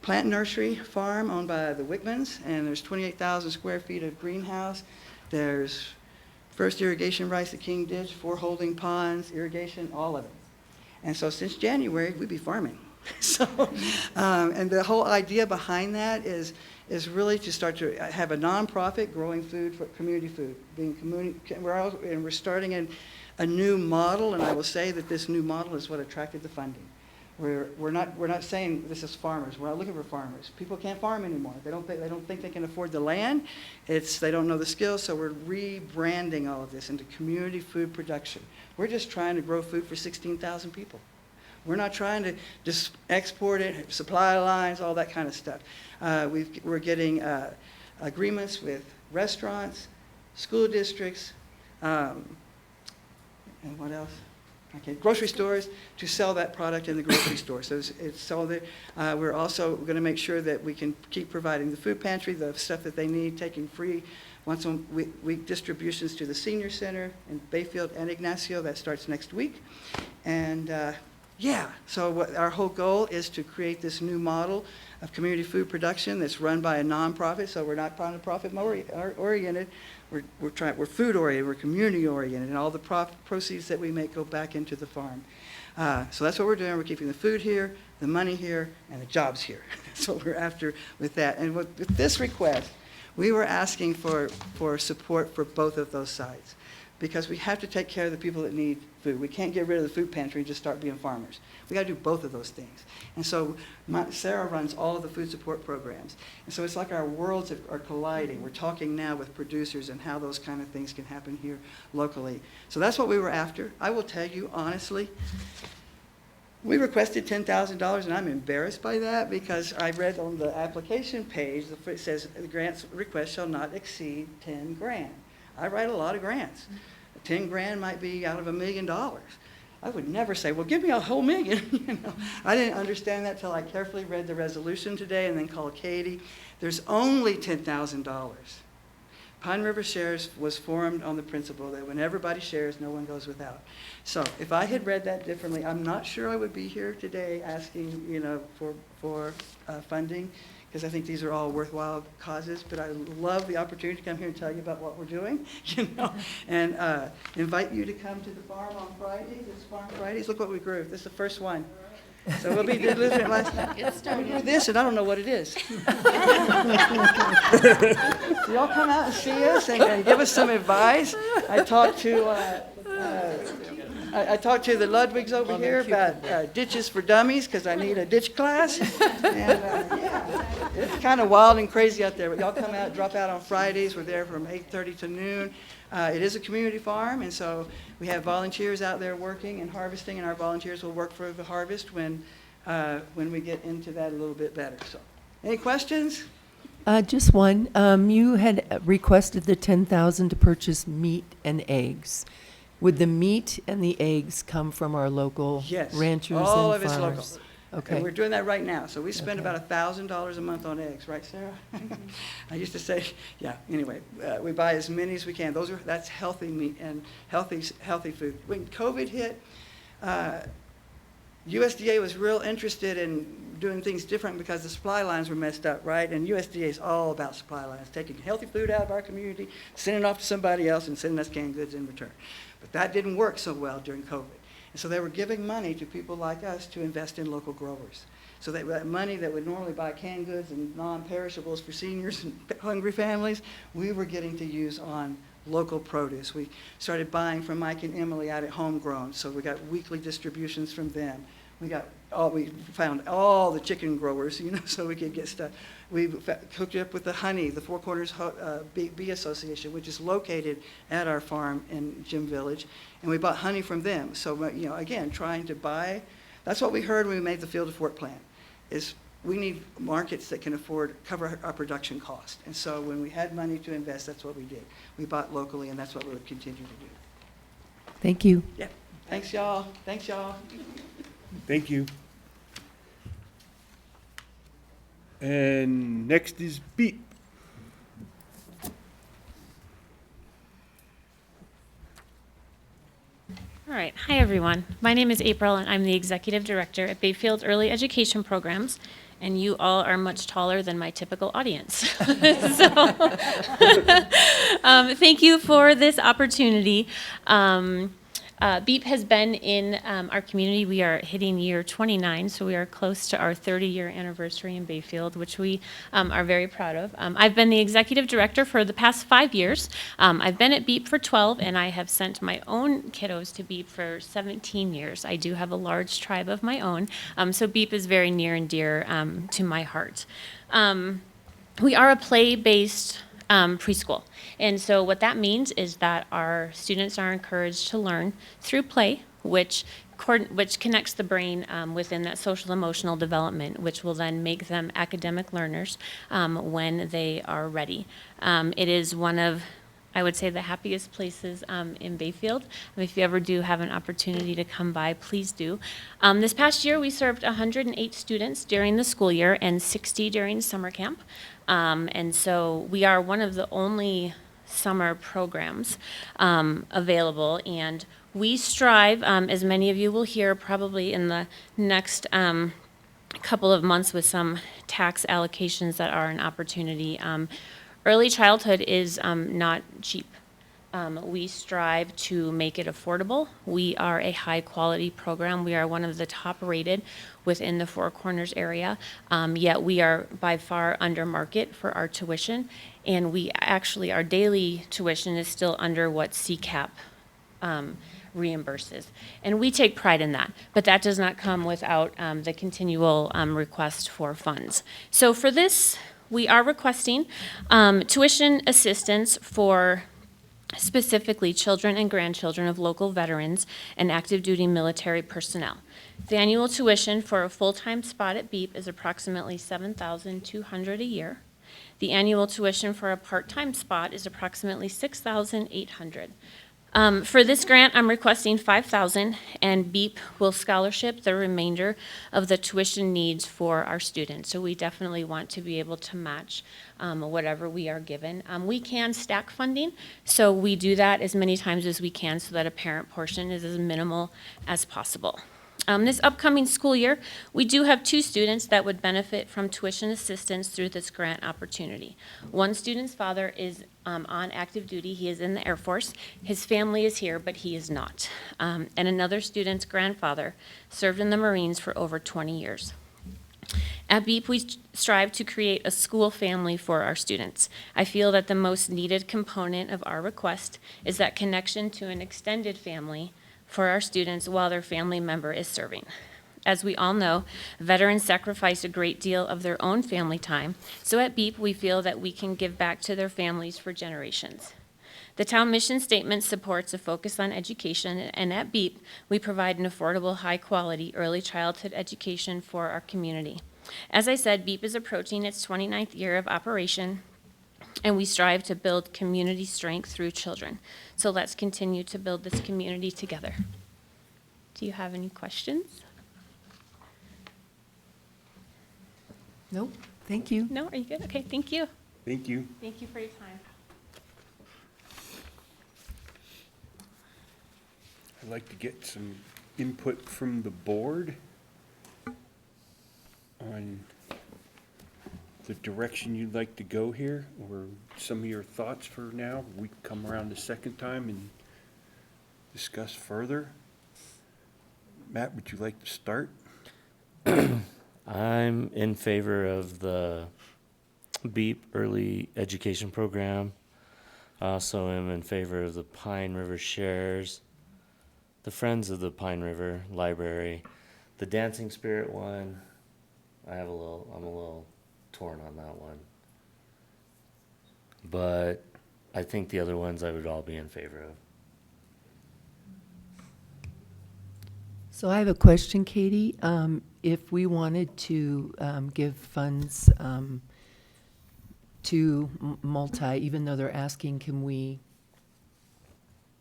plant nursery farm owned by the Wickmans, and there's 28,000 square feet of greenhouse. There's first irrigation rights at King Ditch, 4 holding ponds, irrigation, all of it. And so since January, we'd be farming. So, and the whole idea behind that is really to start to have a nonprofit growing food for community food. We're starting a new model, and I will say that this new model is what attracted the funding. We're not saying this is farmers. We're not looking for farmers. People can't farm anymore. They don't think they can afford the land. They don't know the skills. So we're rebranding all of this into community food production. We're just trying to grow food for 16,000 people. We're not trying to just export it, supply lines, all that kind of stuff. We're getting agreements with restaurants, school districts, and what else? Okay, grocery stores to sell that product in the grocery store. So it's sold there. We're also going to make sure that we can keep providing the food pantry, the stuff that they need, taking free once a week distributions to the senior center in Bayfield and Ignacio. That starts next week. And yeah, so our whole goal is to create this new model of community food production that's run by a nonprofit. So we're not nonprofit oriented. We're food oriented. We're community oriented, and all the proceeds that we make go back into the farm. So that's what we're doing. We're keeping the food here, the money here, and the jobs here. That's what we're after with that. And with this request, we were asking for support for both of those sides, because we have to take care of the people that need food. We can't get rid of the food pantry and just start being farmers. We got to do both of those things. And so Sarah runs all of the food support programs. And so it's like our worlds are colliding. We're talking now with producers and how those kind of things can happen here locally. So that's what we were after. I will tell you honestly, we requested $10,000, and I'm embarrassed by that, because I read on the application page, it says the grants request shall not exceed 10 grand. I write a lot of grants. 10 grand might be out of $1 million. I would never say, well, give me a whole million. You know, I didn't understand that till I carefully read the resolution today and then called Katie. There's only $10,000. Pine River Shares was formed on the principle that when everybody shares, no one goes without. So if I had read that differently, I'm not sure I would be here today asking, you know, for funding, because I think these are all worthwhile causes. But I love the opportunity to come here and tell you about what we're doing, you know, and invite you to come to the farm on Fridays. It's Farm Fridays. Look what we grew. This is the first one. So we'll be delivering it last night. We grew this, and I don't know what it is. So y'all come out and see us and give us some advice. I talked to the Ludwigs over here about ditches for dummies, because I need a ditch class. And yeah, it's kind of wild and crazy out there. But y'all come out, drop out on Fridays. We're there from 8:30 to noon. It is a community farm, and so we have volunteers out there working and harvesting, and our volunteers will work for the harvest when we get into that a little bit better. So, any questions? Just one. You had requested the $10,000 to purchase meat and eggs. Would the meat and the eggs come from our local ranchers and farmers? All of it's local. Okay. And we're doing that right now. So we spend about $1,000 a month on eggs, right, Sarah? I used to say, yeah. Anyway, we buy as many as we can. That's healthy meat and healthy food. When COVID hit, USDA was real interested in doing things different because the supply lines were messed up, right? And USDA is all about supply lines, taking healthy food out of our community, sending it off to somebody else, and sending us canned goods in return. But that didn't work so well during COVID. And so they were giving money to people like us to invest in local growers. So that money that would normally buy canned goods and non-perishables for seniors and hungry families, we were getting to use on local produce. We started buying from Mike and Emily out at Homegrown, so we got weekly distributions from them. We found all the chicken growers, you know, so we could get stuff. We hooked up with the honey, the Four Corners Bee Association, which is located at our farm in Jim Village, and we bought honey from them. So, you know, again, trying to buy. That's what we heard when we made the Field to Fork plan, is we need markets that can cover our production cost. And so when we had money to invest, that's what we did. We bought locally, and that's what we would continue to do. Thank you. Yeah, thanks, y'all. Thanks, y'all. Thank you. And next is Beep. All right. Hi, everyone. My name is April, and I'm the Executive Director at Bayfield Early Education Programs, and you all are much taller than my typical audience. So, thank you for this opportunity. BEEP has been in our community. We are hitting year 29, so we are close to our 30-year anniversary in Bayfield, which we are very proud of. I've been the executive director for the past 5 years. I've been at BEEP for 12, and I have sent my own kiddos to BEEP for 17 years. I do have a large tribe of my own, so BEEP is very near and dear to my heart. We are a play-based preschool. And so what that means is that our students are encouraged to learn through play, which connects the brain within that social emotional development, which will then make them academic learners when they are ready. It is one of, I would say, the happiest places in Bayfield. If you ever do have an opportunity to come by, please do. This past year, we served 108 students during the school year and 60 during summer camp. And so we are one of the only summer programs available, and we strive, as many of you will hear probably in the next couple of months with some tax allocations that are an opportunity. Early childhood is not cheap. We strive to make it affordable. We are a high quality program. We are one of the top rated within the Four Corners area, yet we are by far under market for our tuition, and we actually, our daily tuition is still under what CCAP reimburses. And we take pride in that, but that does not come without the continual request for funds. So for this, we are requesting tuition assistance for specifically children and grandchildren of local veterans and active duty military personnel. The annual tuition for a full-time spot at BEEP is approximately $7,200 a year. The annual tuition for a part-time spot is approximately $6,800. For this grant, I'm requesting $5,000, and BEEP will scholarship the remainder of the tuition needs for our students. So we definitely want to be able to match whatever we are given. We can stack funding, so we do that as many times as we can so that a parent portion is as minimal as possible. This upcoming school year, we do have 2 students that would benefit from tuition assistance through this grant opportunity. One student's father is on active duty. He is in the Air Force. His family is here, but he is not. And another student's grandfather served in the Marines for over 20 years. At BEEP, we strive to create a school family for our students. I feel that the most needed component of our request is that connection to an extended family for our students while their family member is serving. As we all know, veterans sacrifice a great deal of their own family time, so at BEEP we feel that we can give back to their families for generations. The town mission statement supports a focus on education, and at BEEP we provide an affordable, high-quality early childhood education for our community. As I said, BEEP is approaching its 29th year of operation, and we strive to build community strength through children. So let's continue to build this community together. Do you have any questions? Nope. Thank you. No? Are you good? Okay, thank you. Thank you. Thank you for your time. I'd like to get some input from the board on the direction you'd like to go here, or some of your thoughts for now. We can come around the second time and discuss further. Matt, would you like to start? I'm in favor of the BEEP early education program. I also am in favor of the Pine River Shares, the Friends of the Pine River Library, the Dancing Spirit one. I'm a little torn on that one. But I think the other ones I would all be in favor of. So I have a question, Katie. If we wanted to give funds to multi, even though they're asking, can we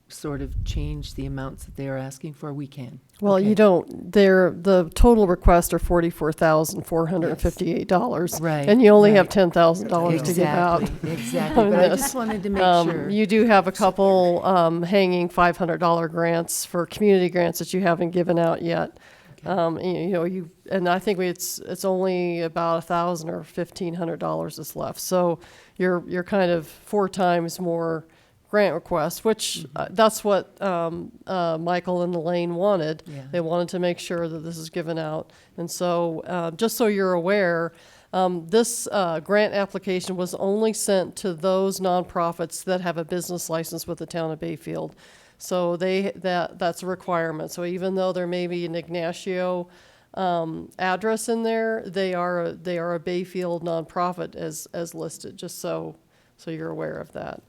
sort of change the amounts that they are asking for? We can. Well, Okay. you don't, the total requests are $44,458. Right, And you only have right. $10,000 to give out. Exactly, on but I this. just wanted to make sure. You do have a couple hanging $500 grants for community grants that you haven't given out yet. And I think it's only about $1,000 or $1,500 is left. So you're kind of 4 times more grant requests, which that's what Michael and Elaine wanted. Yeah. They wanted to make sure that this is given out. And so just so you're aware, this grant application was only sent to those nonprofits that have a business license with the town of Bayfield. So that's a requirement. So even though there may be an Ignacio address in there, they are a Bayfield nonprofit as listed, just so you're aware of that.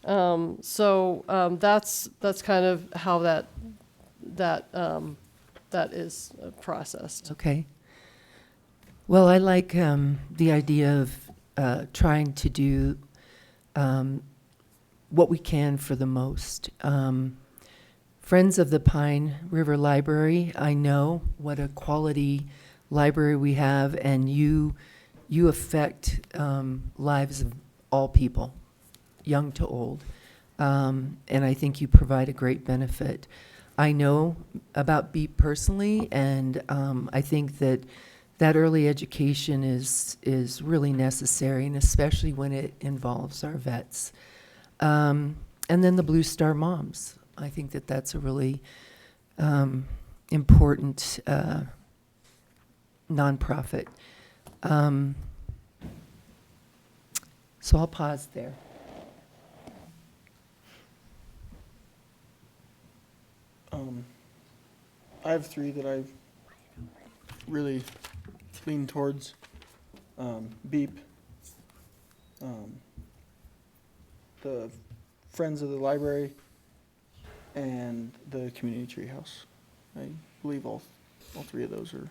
That's kind of how that is processed. Okay. Well, I like the idea of trying to do what we can for the most. Friends of the Pine River Library, I know what a quality library we have, and you affect lives of all people, young to old. And I think you provide a great benefit. I know about BEEP personally, and I think that early education is really necessary, and especially when it involves our vets. And then the Blue Star Moms. I think that's a really important nonprofit. So I'll pause there. I have 3 that I've really leaned towards. BEEP, the Friends of the Library, and the Community Treehouse. I believe all 3 of those are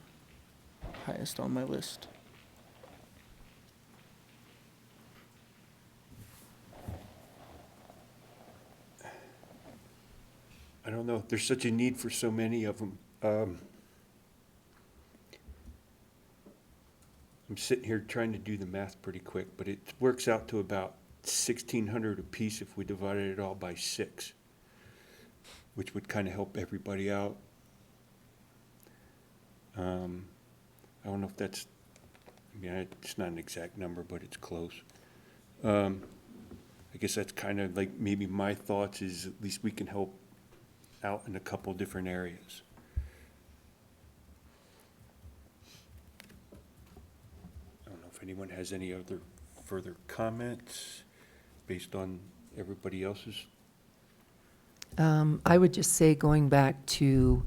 highest on my list. I don't know, there's such a need for so many of them. I'm sitting here trying to do the math pretty quick, but it works out to about 1,600 apiece if we divided it all by 6, which would kind of help everybody out. I don't know if that's, it's not an exact number, but it's close. I guess that's kind of like maybe my thoughts is at least we can help out in a couple different areas. I don't know if anyone has any other further comments based on everybody else's. I would just say, going back to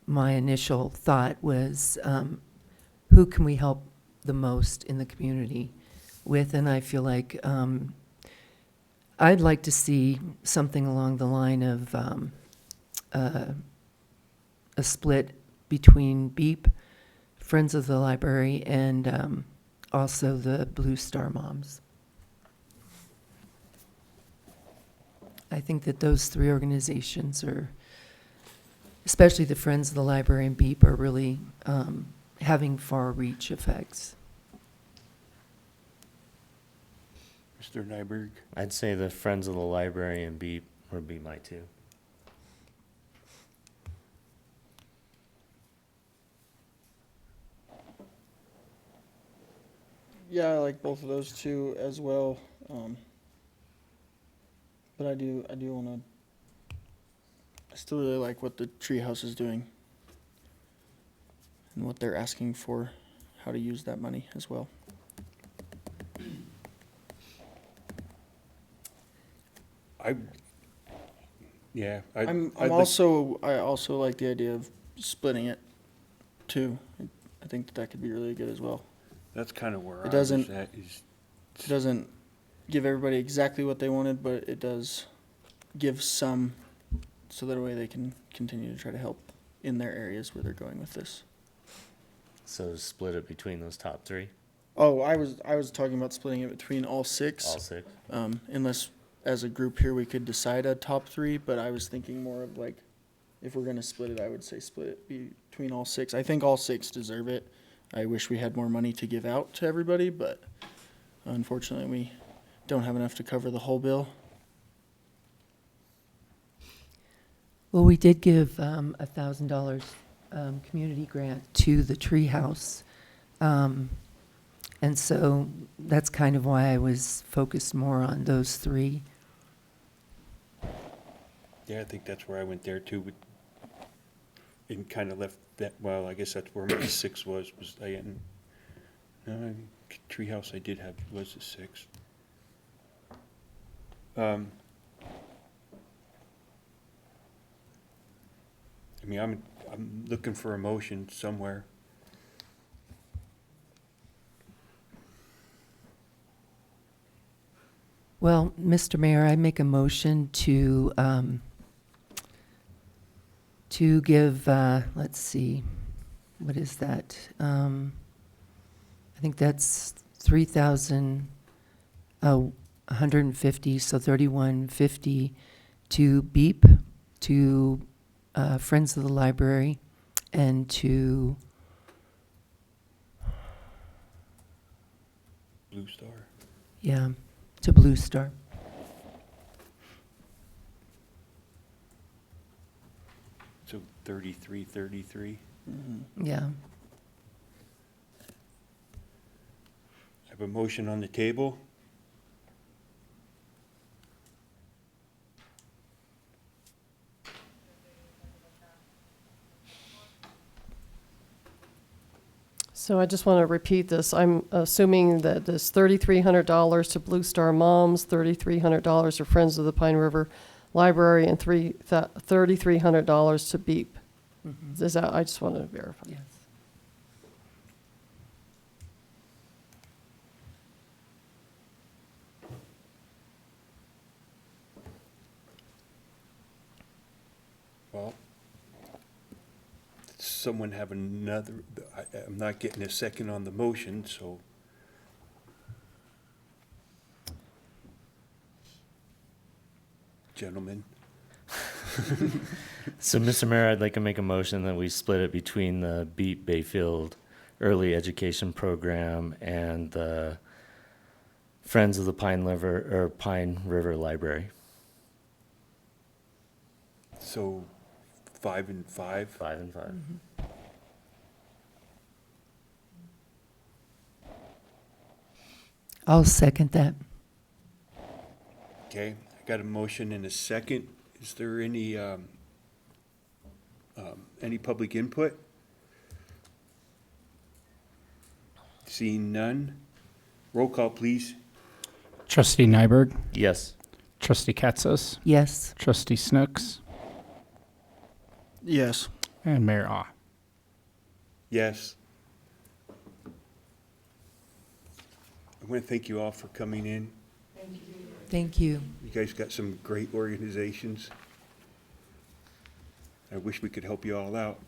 my initial thought was, who can we help the most in the community with? And I feel like I'd like to see something along the line of a split between BEEP, Friends of the Library, and also the Blue Star Moms. I think that those 3 organizations are, especially the Friends of the Library and BEEP, are really having far-reach effects. Mr. Nyberg? I'd say the Friends of the Library and BEEP would be my 2. Yeah, I like both of those 2 as well. But I do want to. I still really like what the Treehouse is doing and what they're asking for, how to use that money as well. I also like the idea of splitting it too. I think that could be really good as well. That's kind of where It I was doesn't- at. It doesn't give everybody exactly what they wanted, but it does give some, so that way they can continue to try to help in their areas where they're going with this. So split it between those top three? Oh, I was talking about splitting it between all six. All six? Unless as a group here we could decide a top three, but I was thinking more of like, if we're gonna split it, I would say split it between all six. I think all six deserve it. I wish we had more money to give out to everybody, but unfortunately we don't have enough to cover the whole bill. Well, we did give $1,000 community grant to the treehouse. And so that's kind of why I was focused more on those three. Yeah, I think that's where I went there too, and kind of left that, well, I guess that's where my 6 was Diane. No, treehouse I did have was a 6. I mean, I'm looking for a motion somewhere. Well, Mr. Mayor, I make a motion to give, let's see, what is that? I think that's 3,150, so 3,150 to BEEP, to Friends of the Library, and to Blue Star. yeah, to Blue Star. So 33. Yeah. I have a motion on the table. So I just want to repeat this. I'm assuming that this $3,300 to Blue Star Moms, $3,300 to Friends of the Pine River Library, and $3,300 to BEEP. Is that, I just want to verify. Yes. Well, someone have another, I'm not getting a second on the motion, so. Gentlemen. So, Mr. Mayor, I'd like to make a motion that we split it between the BEEP Bayfield Early Education Program and the Friends of the Pine River Library. So 5 and 5? 5 and 5. I'll second that. Okay, I got a motion and a second. Is there any public input? Seeing none. Roll call, please. Trustee Nyberg, Yes. Trustee Katsas, Yes. Trustee Snooks, Yes. and Mayor Ah. Yes. I want to thank you all for coming in. Thank you. You guys got some great organizations. I wish we could help you all out.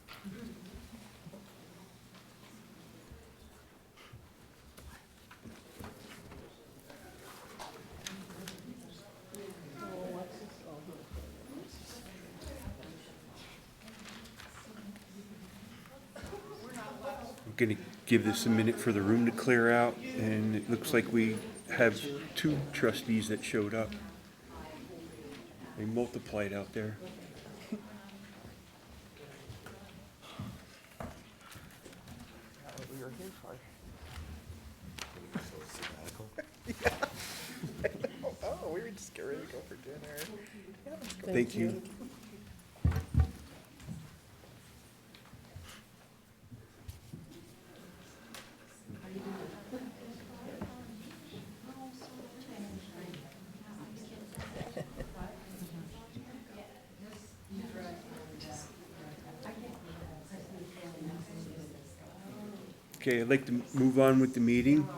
I'm going to give this a minute for the room to clear out, and it looks like we have 2 trustees that showed up. They multiplied out there. We were here for. Oh, we were just getting ready to go for dinner. Yeah, let's go. Thank you. Okay, I'd like to move on with the meeting.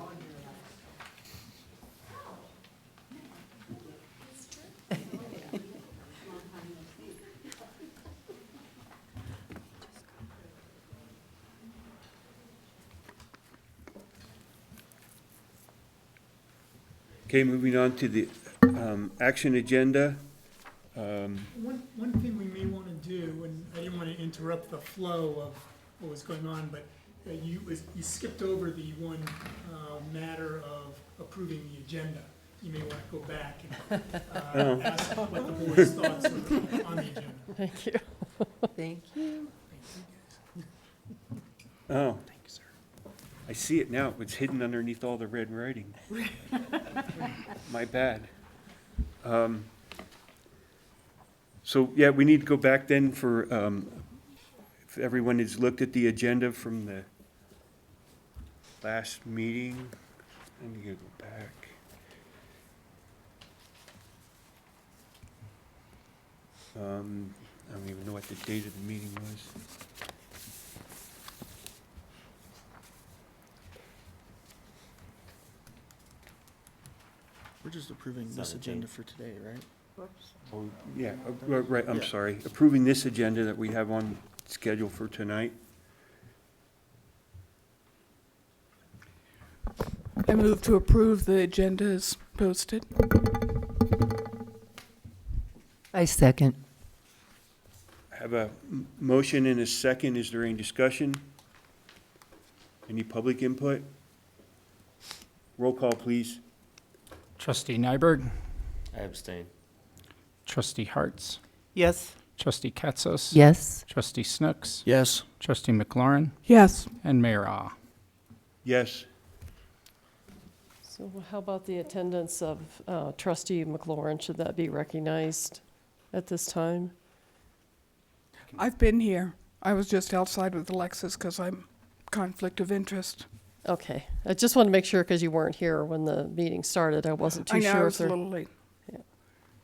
Okay, moving on to the action agenda. One thing we may want to do, and I didn't want to interrupt the flow of what was going on, but you skipped over the one matter of approving the agenda. You may want to go back and ask what the board's thoughts were on the agenda. Thank you. Thank you. Oh. Thank you, sir. I see it now. It's hidden underneath all the red writing. My bad. So, yeah, we need to go back then for, if everyone has looked at the agenda from the last meeting. I need to go back. I don't even know what the date of the meeting was. We're just approving this agenda for today, right? Oh, yeah, right, I'm Yeah. sorry. Approving this agenda that we have on schedule for tonight. I move to approve the agenda as posted. I second. I have a motion and a second. Is there any discussion? Any public input? Roll call, please. Trustee Nyberg, I abstain. Trustee Hartz, Yes. Trustee Katzos. Yes. Trustee Snooks. Yes. Trustee McLaurin, Yes. and Mayor Ah. Yes. So how about the attendance of trustee McLaurin? Should that be recognized at this time? I've been here. I was just outside with Alexis because I'm conflict of interest. Okay, I just want to make sure because you weren't here when the meeting started. I wasn't too I know, sure I if was a there. little late.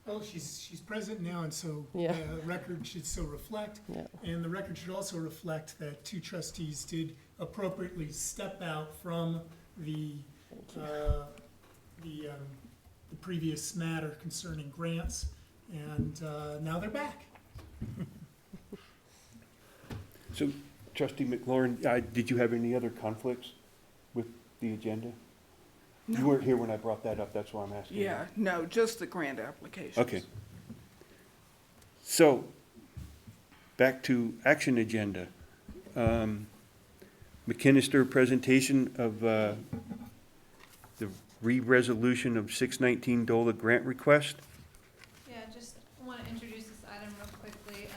Oh, she's present now, and so Yeah. the record should so reflect. Yeah. And the record should also reflect that two trustees did appropriately step out from the previous matter concerning grants, and now they're back. So, Trustee McLaurin, did you have any other conflicts with the agenda? You No. weren't here when I brought that up, that's why I'm asking. Yeah, no, just the grant applications. Okay. So, back to action agenda. McKinnister presentation of the re-resolution of 619 DOLA grant request. Yeah, just want to introduce this item real quickly.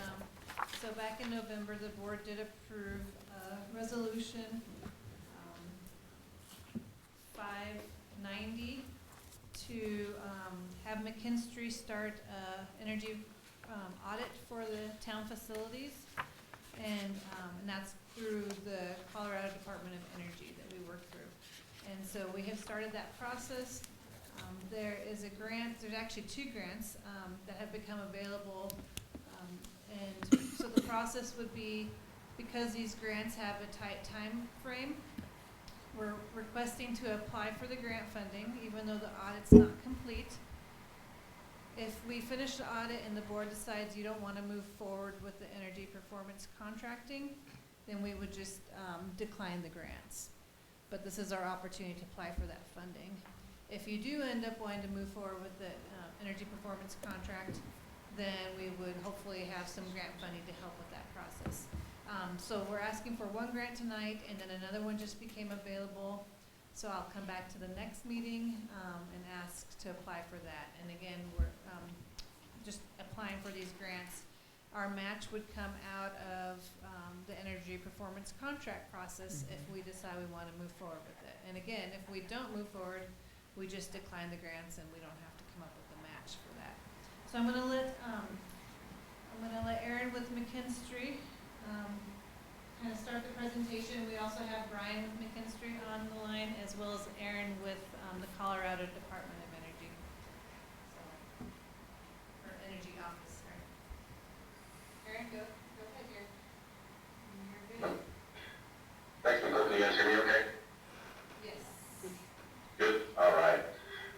So back in November, the board did approve a resolution 590 to have McKinstry start energy audit for the town facilities. And that's through the Colorado Department of Energy that we work through. And so we have started that process. There is a grant, there's actually two grants that have become available. And so the process would be, because these grants have a tight time frame, we're requesting to apply for the grant funding, even though the audit's not complete. If we finish the audit and the board decides you don't want to move forward with the energy performance contracting, then we would just decline the grants. But this is our opportunity to apply for that funding. If you do end up wanting to move forward with the energy performance contract, then we would hopefully have some grant funding to help with that process. So we're asking for one grant tonight, and then another one just became available. So I'll come back to the next meeting and ask to apply for that. And again, we're just applying for these grants. Our match would come out of the energy performance contract process if we decide we want to move forward with it. And again, if we don't move forward, we just decline the grants and we don't have to come up with a match for that. So I'm gonna let Erin with McKinstry kind of start the presentation. We also have Brian with McKinstry on the line, as well as Erin with the Colorado Department of Energy. So, or Energy Office, sorry. Erin, go ahead here. You're good. Thanks, Nicole. Can you guys hear me okay? Yes. Good, all right.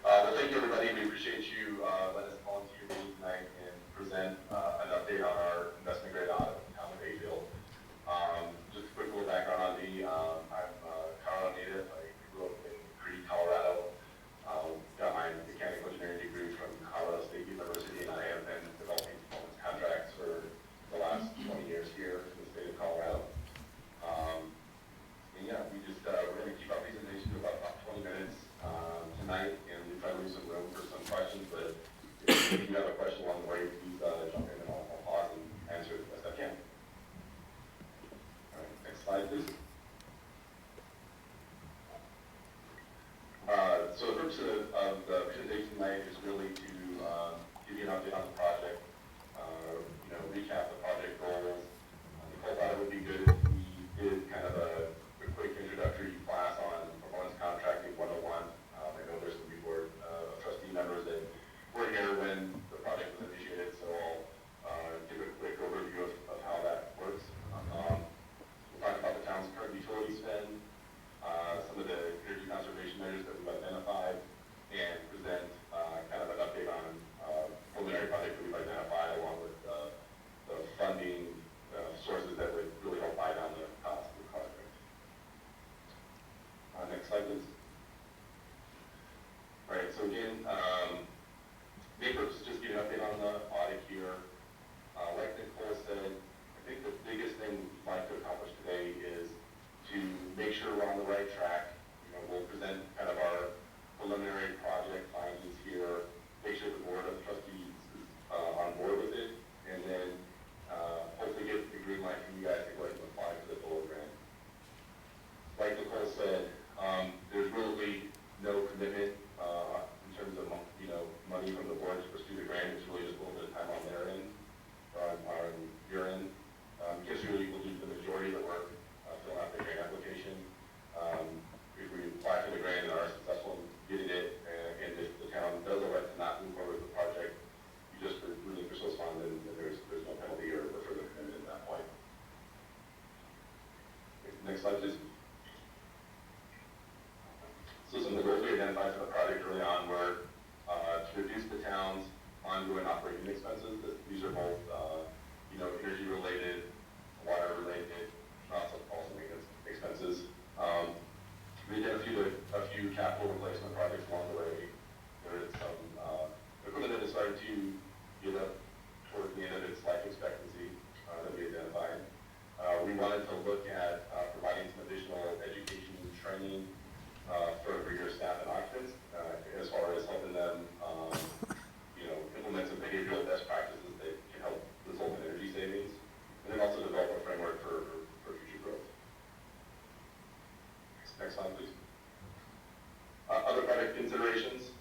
Well, thank you, everybody. We appreciate you letting us call into your meeting tonight and present an update on our investment grade audit of the town of Bayfield. Just a quick little background on me. I'm a Colorado native. I grew up in Crete, Colorado. tonight, and we try to leave some room for some questions, but if you have a question along the way, please jump in and I'll pause and answer it as best I can. All right, next slide, please. So the purpose of the presentation tonight is really to give you an update on the project, recap the project goals. Nicole thought it would be good if we did kind of a quick introductory class on performance contracting 101. I know there's some board trustee members that were here when the project was initiated, so I'll give a quick overview of how that works. We'll talk about the town's current utility spend, some of the energy conservation measures that we've identified, and present kind of an update on preliminary projects that we've identified, along with the funding sources that would really help buy down the cost of the project. Next slide, please. All right, so again, main purpose is just getting an update on the audit here. Like Nicole said, I think the biggest thing we'd like to accomplish today is to make sure we're on the right track. We'll present kind of our preliminary project findings here, make sure the board of trustees is on board with it, and then hopefully get the green light from you guys to go ahead and apply for the full grant. Like Nicole said, there's really no commitment in terms of money from the board to pursue the grant. It's really just a little bit of time on their end, on your end. Because really we'll do the majority of the work, fill out the grant application. If we apply for the grant and are successful in getting it, and if the town does elect to not move forward with the project, you just relinquish those funds, and there's no penalty or further commitment at that point. Next slide, please. So some of the goals we identified for the project early on were to reduce the town's ongoing operating expenses. These are both, energy related, water related, also maintenance expenses. We did a few capital replacement projects along the way. There is some equipment that is starting to get up towards the end of its life expectancy that we identified. We wanted to look at providing some additional education and training for your staff and occupants as far as helping them implement some behavioral best practices that can help result in energy savings, and then also develop a framework for future growth. Next slide, please. Other project considerations.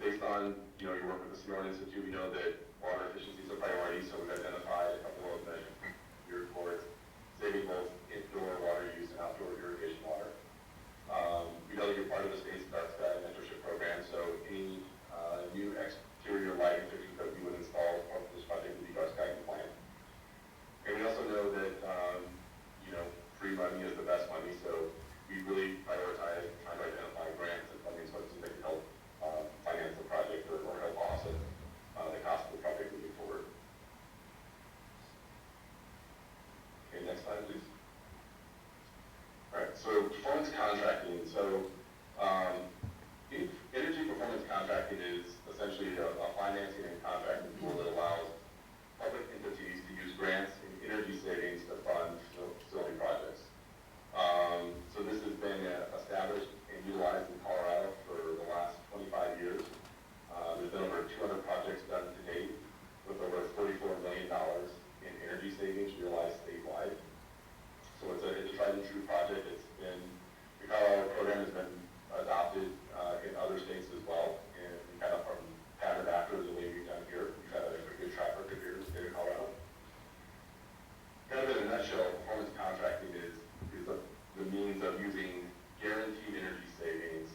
Based on your work with the Sierra Institute, we know that water efficiency is a priority, so we've identified a couple of measures geared towards saving both indoor water use and outdoor irrigation water. We know that you're part of the state's Dark Sky mentorship program, so any new exterior lighting fixtures that we would install as part of this project would be Dark Sky compliant. And we also know that free money is the best money, so we really prioritize trying to identify grants and funding sources that can help finance the project or help offset the cost of the project moving forward. Okay, next slide, please. All right, so performance contracting. So energy performance contracting is essentially a financing and contracting tool that allows public entities to use grants and energy savings to fund facility projects. So this has been established and utilized in Colorado for the last 25 years. There's been over 200 projects done to date with over $44 million in energy savings realized statewide. So it's a tried and true project. The Colorado program has been adopted in other states as well, and kind of from patterned after the way we've done here. We've had a good track record here in the state of Colorado. Kind of in a nutshell, performance contracting is the means of using guaranteed energy savings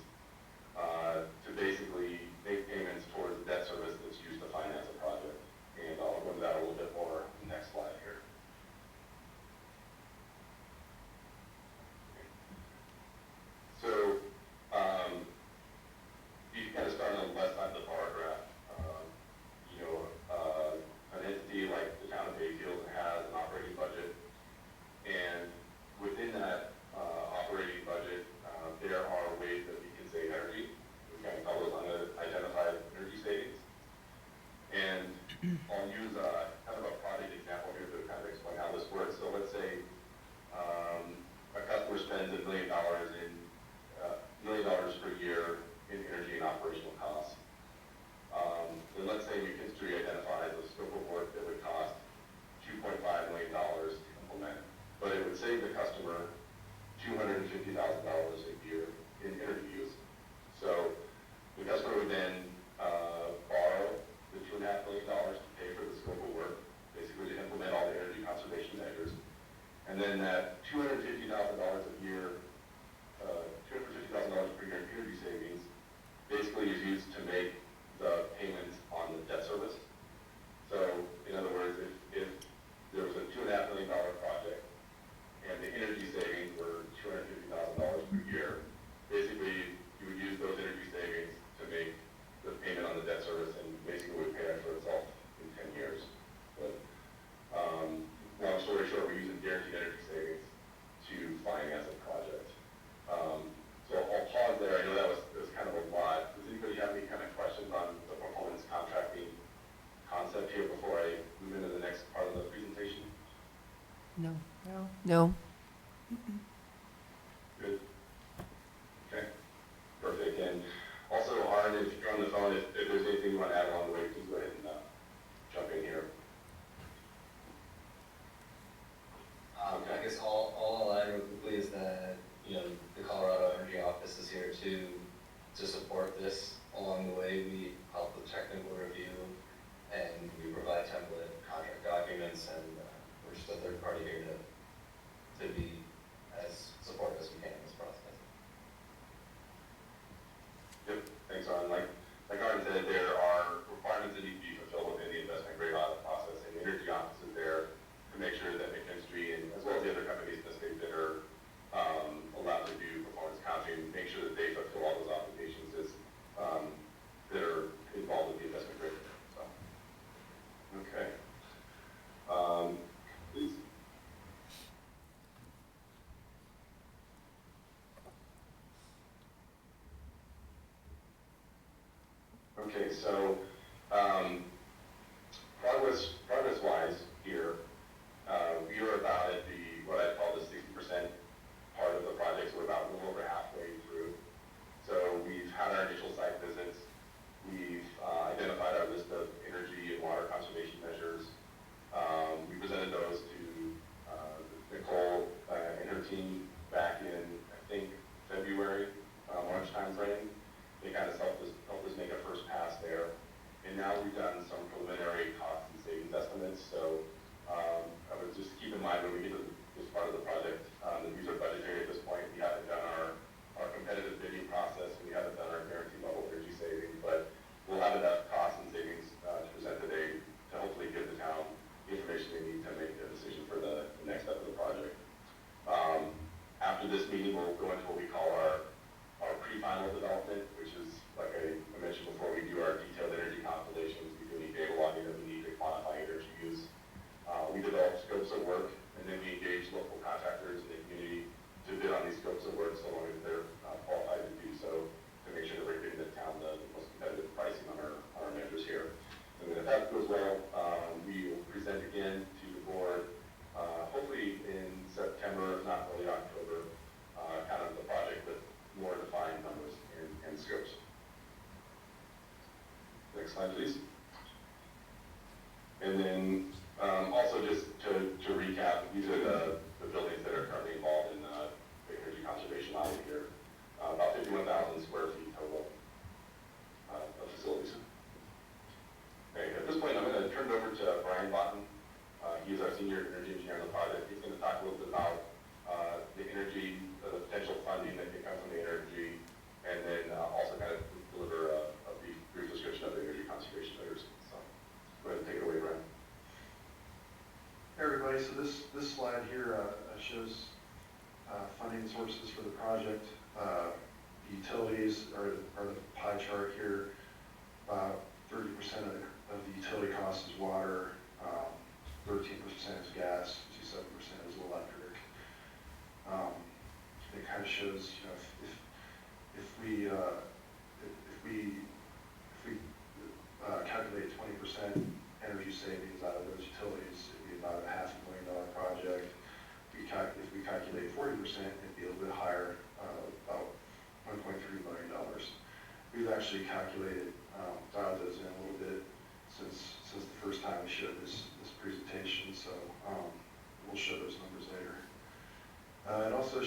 to basically make payments towards the debt service that's used to finance a project. And I'll go into that a little bit more in the next slide here. So you kind of start on the left side of the bar graph. An entity like the town of Bayfield has an operating budget, and within that operating budget, $1 million per year in energy and operational costs. Then let's say McKinstry identifies a scope of work that would cost $2.5 million to implement, but it would save the customer $250,000 a year in energy use. So the customer would then borrow the $2.5 million to pay for the scope of work, basically to implement all the energy conservation measures. And then that $250,000 a year, $250,000 per year in energy savings basically is used to make the payments on the debt service. So in other words, if there was a $2.5 million project and the energy savings were $250,000 per year, basically you would use those energy savings to make the payment on the debt service, and basically would pay for itself in 10 years. But long story short, we're using guaranteed energy savings to finance a project. So I'll pause there. I know that was kind of a lot. Does anybody have any kind of questions on the performance contracting concept here before I move into the next part of the presentation? No. No. No. Good. Okay. Perfect. And also, Arn, if you're on the phone, if there's anything you want to add along the way, please go ahead and jump in here. I guess all I'll add real quickly is that, you know, the Colorado Energy Office is here to support this. Along the way, we help with technical review, and we provide template contract documents, and we're just a third party here to be as supportive as we can in this process. Yep. Thanks, Arn. Like Arn said, there are requirements that need to be fulfilled within the investment grade audit process, and the Energy Office is there to make sure that McKinstry, and as well as the other companies in the state that are allowed to do performance accounting, make sure that they fulfill all those obligations that are involved with the investment grade. So, okay. Please. Okay, so progress-wise here, we are about at what I call the 60% part of the project, so we're about a little over halfway through. So we've had our initial site visits. We've identified our list of energy and water conservation measures. We presented those to Nicole and her team back in, I think, February, March timeframe. They kind of helped us make a first pass there. And now we've done some preliminary cost and savings estimates. So I would just keep in mind when we get to this part of the project, that these are budgetary at this point. We haven't done our competitive bidding process, and we haven't done our guaranteed level energy savings, but we'll have enough cost and savings to present today to hopefully give the town the information they need to make a decision for the next step of the project. After this meeting, we'll go into what we call our pre-final development, which is, like I mentioned before, we do our detailed energy calculations. We do any data logging that we need to quantify energy use. We develop scopes of work, and then we engage local contractors in the community to bid on these scopes of work so long as they're qualified to do so, to make sure that we're giving the town the most competitive pricing on our measures here. And then if that goes well, we will present again to the board, hopefully in September, if not early October, kind of the project with more defined numbers and scopes. Next slide, please. And then also just to recap, these are the buildings that are currently involved in the energy conservation audit here. About 51,000 square feet total of facilities. Okay, at this point, I'm going to turn it over to Brian Botten. He's our senior energy engineer on the project. He's going to talk a little bit about the energy, the potential funding that can come from the energy, and then also kind of deliver a brief description of the energy conservation measures. So go ahead and take it away, Brian. Hey everybody, so this slide here shows funding sources for the project. Utilities are the pie chart here. 30% of the utility cost is water, 13% is gas, 7% is electric. It kind of shows, you know, if we calculate 20% energy savings out of those utilities, it'd be about a $500,000 project. If we calculate 40% it'd be a little bit higher, about $1.3 million. We've actually calculated, dialed those in a little bit since the first time we showed this presentation, so we'll show those numbers later. It also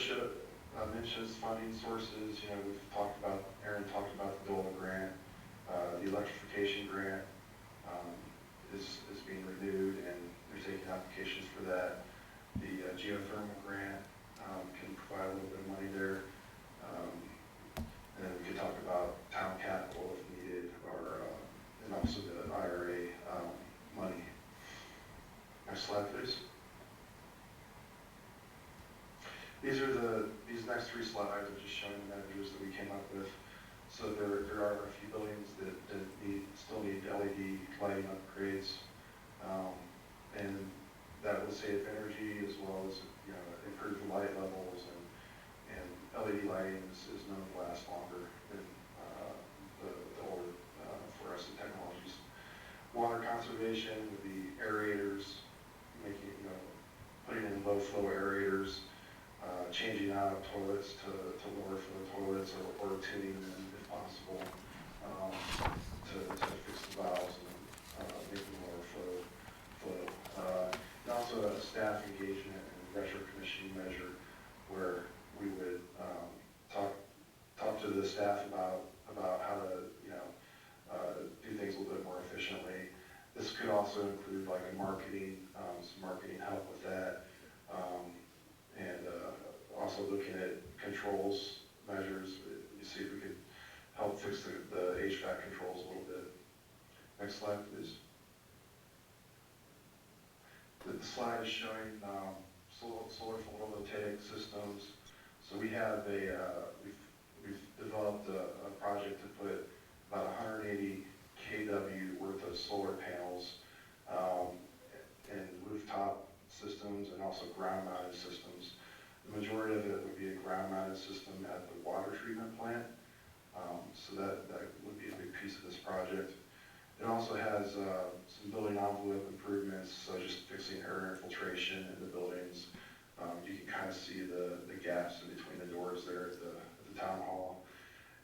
mentions funding sources. You know, Aaron talked about the DOLA grant, the electrification grant is being renewed, and they're taking applications for that. The geothermal grant can provide a little bit of money there. And then we could talk about town capital if needed, and also the IRA money. Next slide, please. These next three slides are just showing the measures that we came up with. So there are a few buildings that still need LED lighting upgrades, and that will save energy as well as improve the light levels, and LED lighting is known to last longer than the older fluorescent technologies. Water conservation would be aerators, putting in low flow aerators, changing out toilets to lower flow toilets, or tuning them if possible, to fix the valves and make them lower flow. And also a staff engagement and retro commissioning measure where we would talk to the staff about how to do things a little bit more efficiently. This could also include like some marketing help with that, and also looking at controls measures. You see if we could help fix the HVAC controls a little bit. Next slide, please. The slide is showing solar photovoltaic systems. So we have we've developed a project to put about 180 kW worth of solar panels in rooftop systems and also ground-mounted systems. The majority of it would be a ground-mounted system at the water treatment plant. So that would be a big piece of this project. It also has some building envelope improvements, so just fixing air infiltration in the buildings. You can kind of see the gaps in between the doors there at the town hall.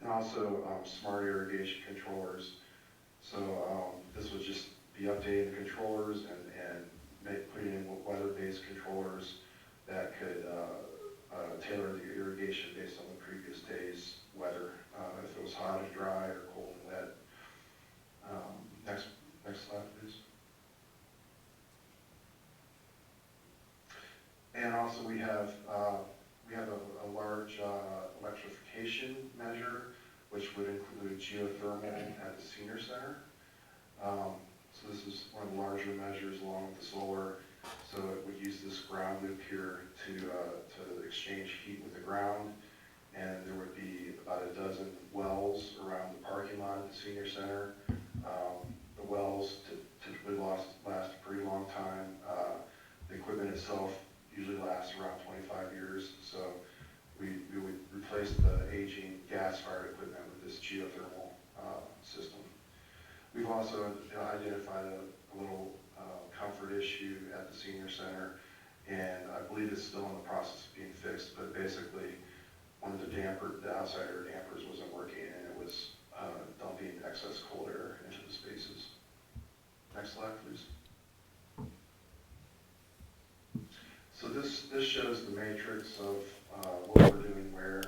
And also smart irrigation controllers. So this would just be updating the controllers and putting in weather-based controllers that could tailor the irrigation based on the previous day's weather, if it was hot and dry or cold and wet. Next slide, please. And also we have a large electrification measure, which would include geothermal at the senior center. So this is one of the larger measures along with the solar. So it would use this ground loop here to exchange heat with the ground. And there would be about a dozen wells around the parking lot at the senior center. The wells typically last a pretty long time. The equipment itself usually lasts around 25 years. So we would replace the aging gas-fired equipment with this geothermal system. We've also identified a little comfort issue at the senior center, and I believe it's still in the process of being fixed, but basically one of the outside air dampers wasn't working, and it was dumping excess cold air into the spaces. Next slide, please. So this shows the matrix of what we're doing where.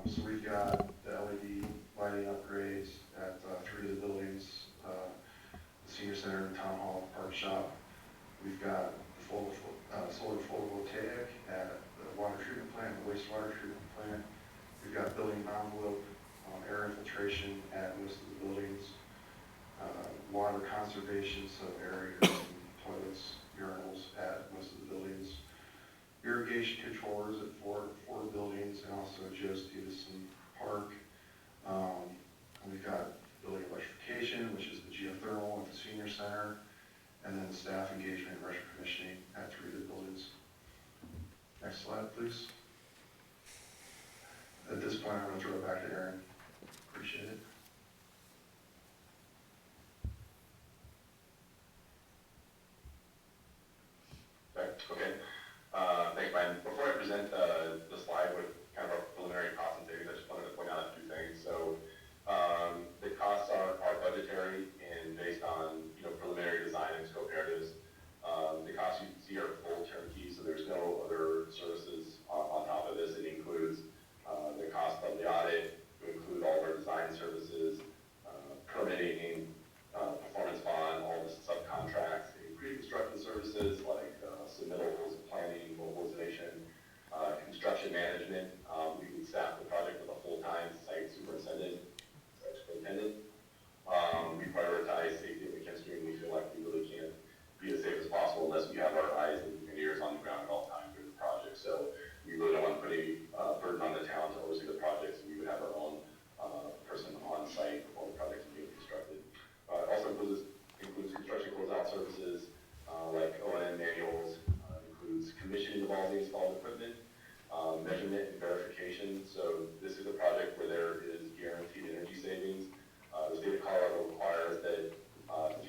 So we've got the LED lighting upgrades at 3 of the buildings, the senior center, the town hall, park shop. We've got the solar photovoltaic at the water treatment plant, the wastewater treatment plant. We've got building envelope, air infiltration at most of the buildings, water conservation, so aerators and toilets, urinals at most of the buildings, irrigation controllers at four buildings, and also Joe Stevenson Park. And we've got building electrification, which is the geothermal at the senior center, and then the staff engagement and retro commissioning at 3 of the buildings. Next slide, please. At this point, I'm going to throw it back to Aaron. Appreciate it. Okay. Thanks, Brian. Before I present management. We can staff the project with a full-time site superintendent. We prioritize safety at McKinstry, and we feel like we really can't be as safe as possible unless we have our eyes and ears on the ground at all times during the project. So we really don't want to put any burden on the town to oversee the project, so we would have our own person on site while the project is being constructed. It also includes construction closeout services like O&M manuals, includes commissioning of all the installed equipment, measurement and verification. So this is a project where there is guaranteed energy savings. The state of Colorado requires that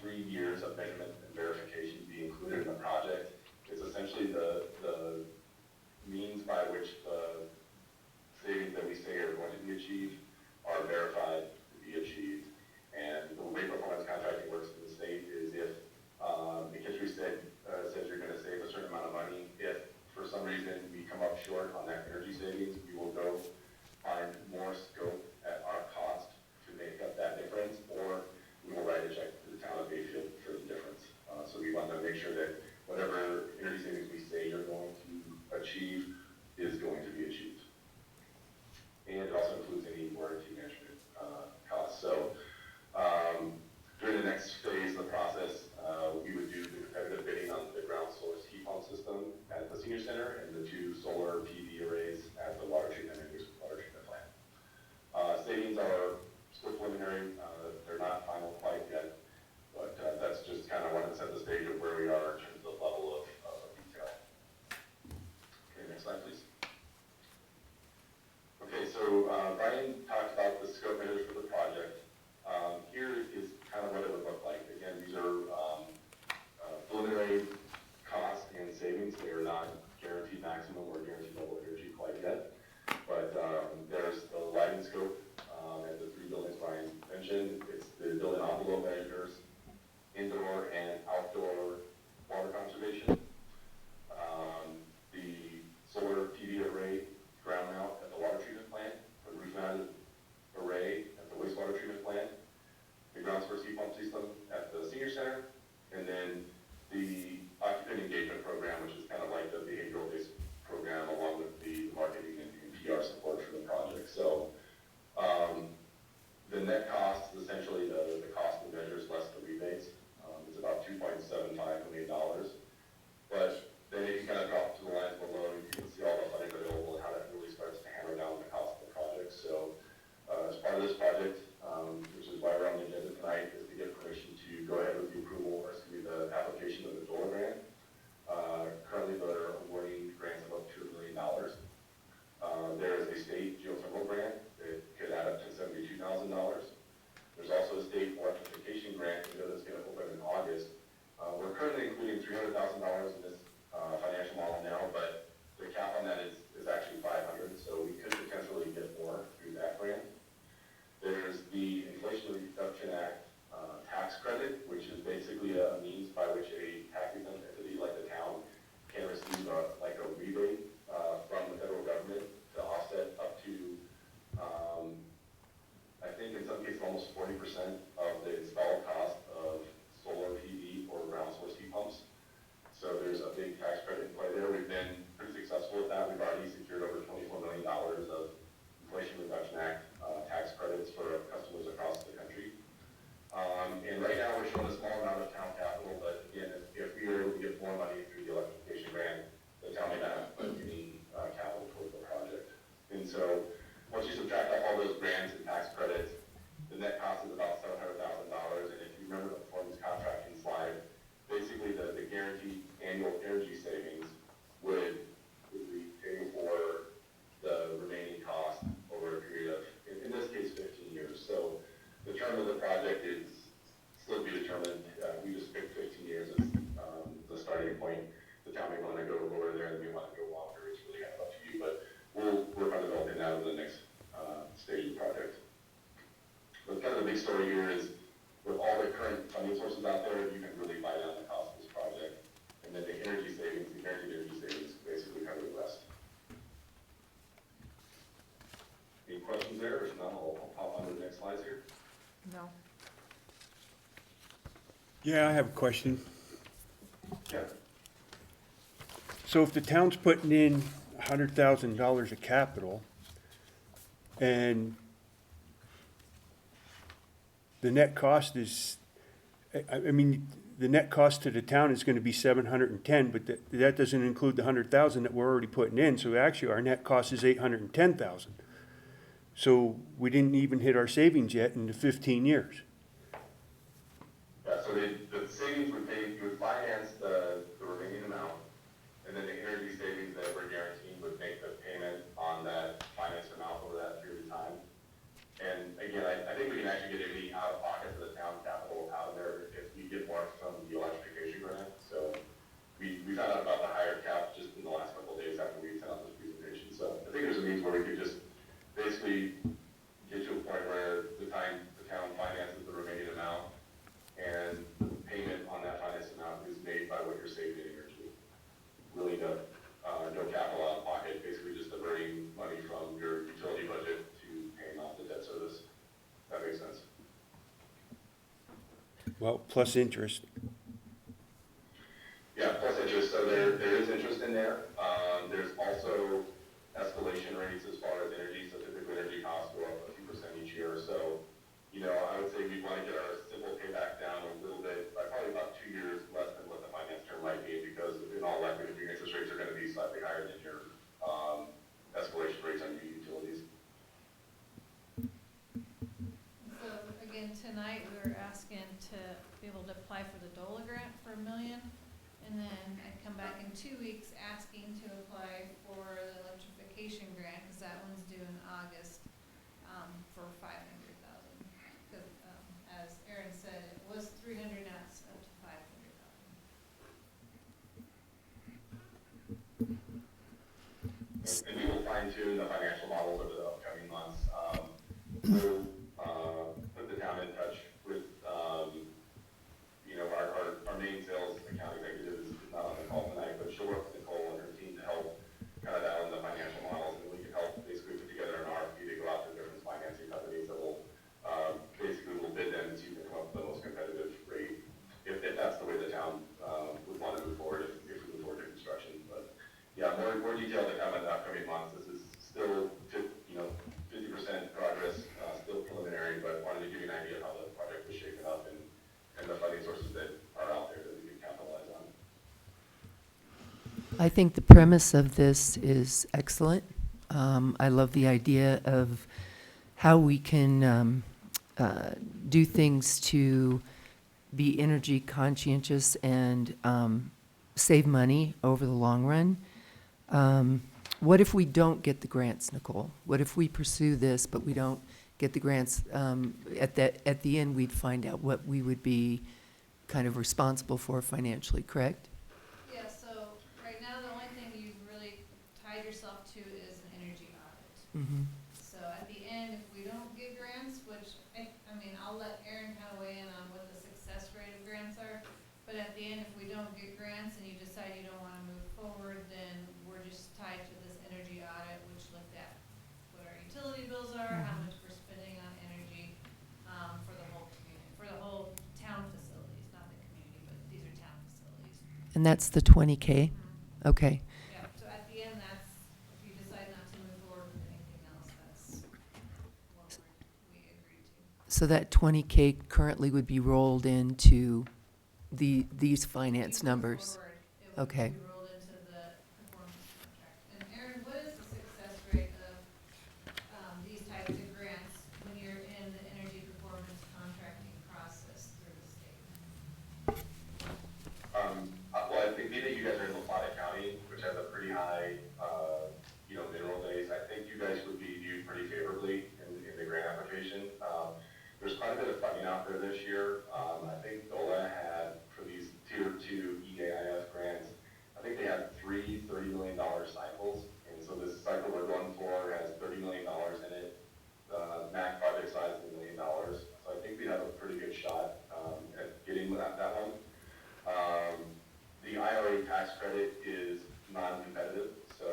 3 years of measurement and verification be included in the project. It's essentially the means by which the savings that we say are going to be achieved are verified to be achieved. And the way performance contracting works in the state is if McKinstry says you're going to save a certain amount of money, if for some reason we come up short on that energy savings, we will go find more scope at our cost to make up that difference, or we will write a check to the town of Bayfield for the difference. So we want to make sure that whatever energy savings we say you're going to achieve is going to be achieved. And it also includes any warranty management costs. So during the next phase of the process, we would do the competitive bidding on the ground source heat pump system at the senior center and the 2 solar PV arrays at the water treatment and wastewater treatment plant. Savings are still preliminary. They're not final quite yet, but that's just kind of wanted to set the stage of where we are in terms of the level of detail. Okay, next slide, please. Okay, so Brian talked about the scope measures for the project. Here is kind of what it would look like. Again, these are preliminary costs and savings. They are not guaranteed maximum or guaranteed level energy quite yet, but there's the lighting scope at the 3 buildings Brian mentioned. It's the building envelope measures, indoor and outdoor water conservation, the solar PV array ground mount at the water treatment plant, the roof mounted array at the wastewater treatment plant, the ground source heat pump system at the senior center, and then the occupant engagement program, which is kind of like the behavioral based program along with the marketing and PR support for the project. So the net cost is essentially the cost of the measures less the rebates. It's about $2.75 million. But then if you kind of drop to the lines below, you can see all the funding available and how that really starts to hammer down the cost of the project. So as part of this project, which is why we're on the agenda tonight, is to get permission to go ahead with the approval, or excuse me, the application of the DOLA grant. Currently, they're awarding grants of up to $1 million. There is a state geothermal grant that could add up to $72,000. There's also a state electrification grant that's going to open in August. We're currently including $300,000 in this financial model now, but the cap on that is actually $500,000, so we could potentially get more through that grant. There's the Inflation Reduction Act tax credit, which is basically a means by which a tax exempt entity like the town can receive a rebate from the federal government to offset up to, I think in some cases, almost 40% of the installed cost of solar PV or ground source heat pumps. So there's a big tax credit in play there. We've been pretty successful with that. We've already secured over $24 million of Inflation Reduction Act tax credits for customers across the country. And right now we're showing a small amount of town capital, but again, if we are able to get more money through the electrification grant, the town may not have to put any capital towards the project. And so once you subtract off all those grants and tax credits, the net cost is about $700,000. And if you remember the performance contracting slide, basically the guaranteed annual energy savings would pay for the remaining cost over a period of, in this case, 15 years. So the term of the project is still to be determined. We just picked 15 years as the starting point. The town may want to go lower there, and we want to go longer. It's really kind of up to you, but we'll work on developing that over the next stage of the project. But kind of the big story here is, with all the current funding sources out there, you can really buy down the cost of this project. And then the energy savings, the guaranteed energy savings, basically cover the rest. Any questions there? If not, I'll pop on to the next slides here. No. Yeah, I have a question. Yeah. So if the town's putting in $100,000 of capital, and the net cost is, I mean, the net cost to the town is gonna be 710, but that doesn't include the 100,000 that we're already putting in, so actually our net cost is 810,000. So we didn't even hit our savings yet in the 15 years. Yeah, so the savings would pay, you would finance the remaining amount, and then the energy savings that we're guaranteeing would make the payment on that finance amount over that period of time. And again, I think we can actually get any out of pocket for the town capital out of there if we get more from the electrification grant. So we found out about the higher cap just in the last couple of days after we sent out this presentation. So I think there's a means where we could just basically get to a point where the town finances the remaining amount, and the payment on that finance amount is made by what you're saving in energy. Really no capital out of pocket, basically just diverting money from your utility budget to paying off the debt service. That makes sense. Well, plus interest. Yeah, plus interest, so there is interest in there. There's also escalation rates as far as energy, so typically energy costs go up a few percent each year. So, you know, I would say we want to get our simple payback down a little bit, by probably about 2 years less than what the finance term might be, because in all likelihood, your interest rates are going to be slightly higher than your escalation rates on your utilities. So again, tonight, we were asking to be able to apply for the DOLA grant for $1 million. And then I'd come back in 2 weeks asking to apply for the electrification grant, because that one's due in August, for $500,000. Because, as Aaron said, it was 300, now it's up to 500,000. And we will fine tune the financial models over the upcoming months. We'll put the town in touch with, you know, our main sales account executive is not on the call tonight, but she'll work with Nicole and her team to help kind of dial in the financial models, and we can help basically put together an RFP to go out to different financing companies that will basically we'll bid them and see if they come up with the most competitive rate, if that's the way the town would want to move forward, if we move forward to construction. But yeah, more detail to come in the upcoming months. This is still 50% progress, still preliminary, but wanted to give you an idea of how the project was shaping up and the funding sources that are out there that we can capitalize on. I think the premise of this is excellent. I love the idea of how we can do things to be energy conscientious and save money over the long run. What if we don't get the grants, Nicole? What if we pursue this, but we don't get the grants? At the end, we'd find out what we would be kind of responsible for financially, correct? Yeah, so right now, the only thing you've really tied yourself to is an energy audit. Mm-hmm. So at the end, if we don't get grants, which, I mean, I'll let Aaron kind of weigh in on what the success rate of grants are, but at the end, if we don't get grants and you decide you don't want to move forward, then we're just tied to this energy audit, which looked at what our utility bills are, how much we're spending on energy, for the whole community, for the whole town facilities, not the community, but these are town facilities. And that's the 20K? Okay. Yeah, so at the end, that's, if you decide not to move forward with anything else, that's what we agreed to. So that 20K currently would be rolled into these finance numbers? Okay. It would be rolled into the performance contract. And Aaron, what is the success rate of these types of grants when you're in the energy performance contracting process through the state? Well, I think being that you guys are in LaPlata County, which has a pretty high, mineral base, I think you guys would be viewed pretty favorably in the grant application. There's quite a bit of funding out there this year. I think DOLA had, for these Tier 2 EAIF grants, I think they had $3 million cycles. And so this cycle we're going for has $30 million in it. The MAC project size is $1 million. So I think we have a pretty good shot at getting that one. The IRA tax credit is non-competitive. So,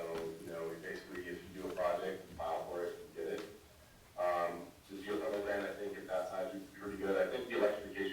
basically if you do a project, you file for it, you get it. The geothermal grant, I think at that size would be pretty good. I think the electrification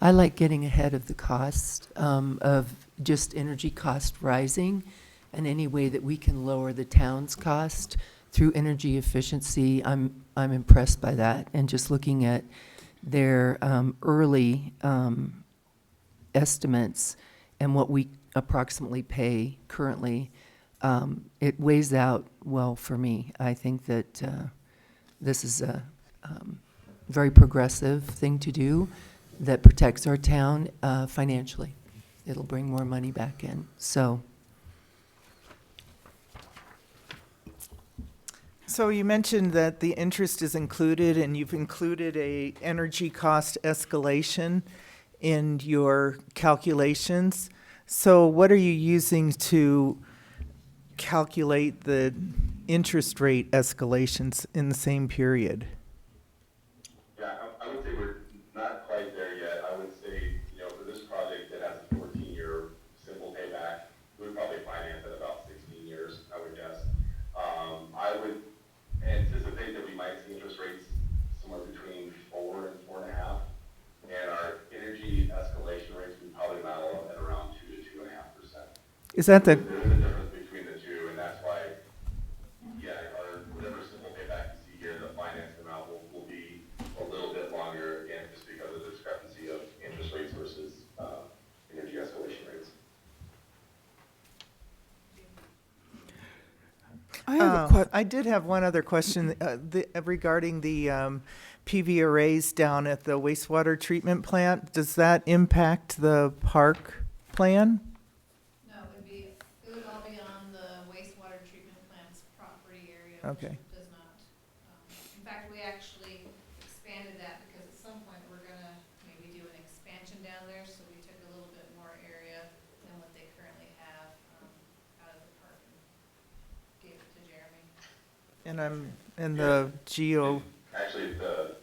I like getting ahead of the cost of just energy cost rising, and any way that we can lower the town's cost through energy efficiency, I'm impressed by that. And just looking at their early estimates and what we approximately pay currently, it weighs out well for me. I think that this is a very progressive thing to do that protects our town financially. It'll bring more money back in. So you mentioned that the interest is included, and you've included a energy cost escalation in your calculations. So what are you using to calculate the interest rate escalations in the same period? Yeah, I would say we're not quite there yet. I would say, for this project that has a 14-year simple payback, we would probably finance it about 16 years, I would guess. I would anticipate that we might see interest rates somewhere between 4 and 4.5, and our energy escalation rates would probably model at around 2 to 2.5%. Is that the There is a difference between the two, and that's why, our whatever simple payback you see here, the financed amount will be a little bit longer, again, just because of the discrepancy of interest rates versus energy escalation rates. I did have one other question regarding the PV arrays down at the wastewater treatment plant. Does that impact the park plan? No, it would all be on the wastewater treatment plant's property area, Okay. which does not. In fact, we actually expanded that because at some point we're gonna maybe do an expansion down there, so we took a little bit more area than what they currently have out of the park and gave it to Jeremy. And the geo. Actually, the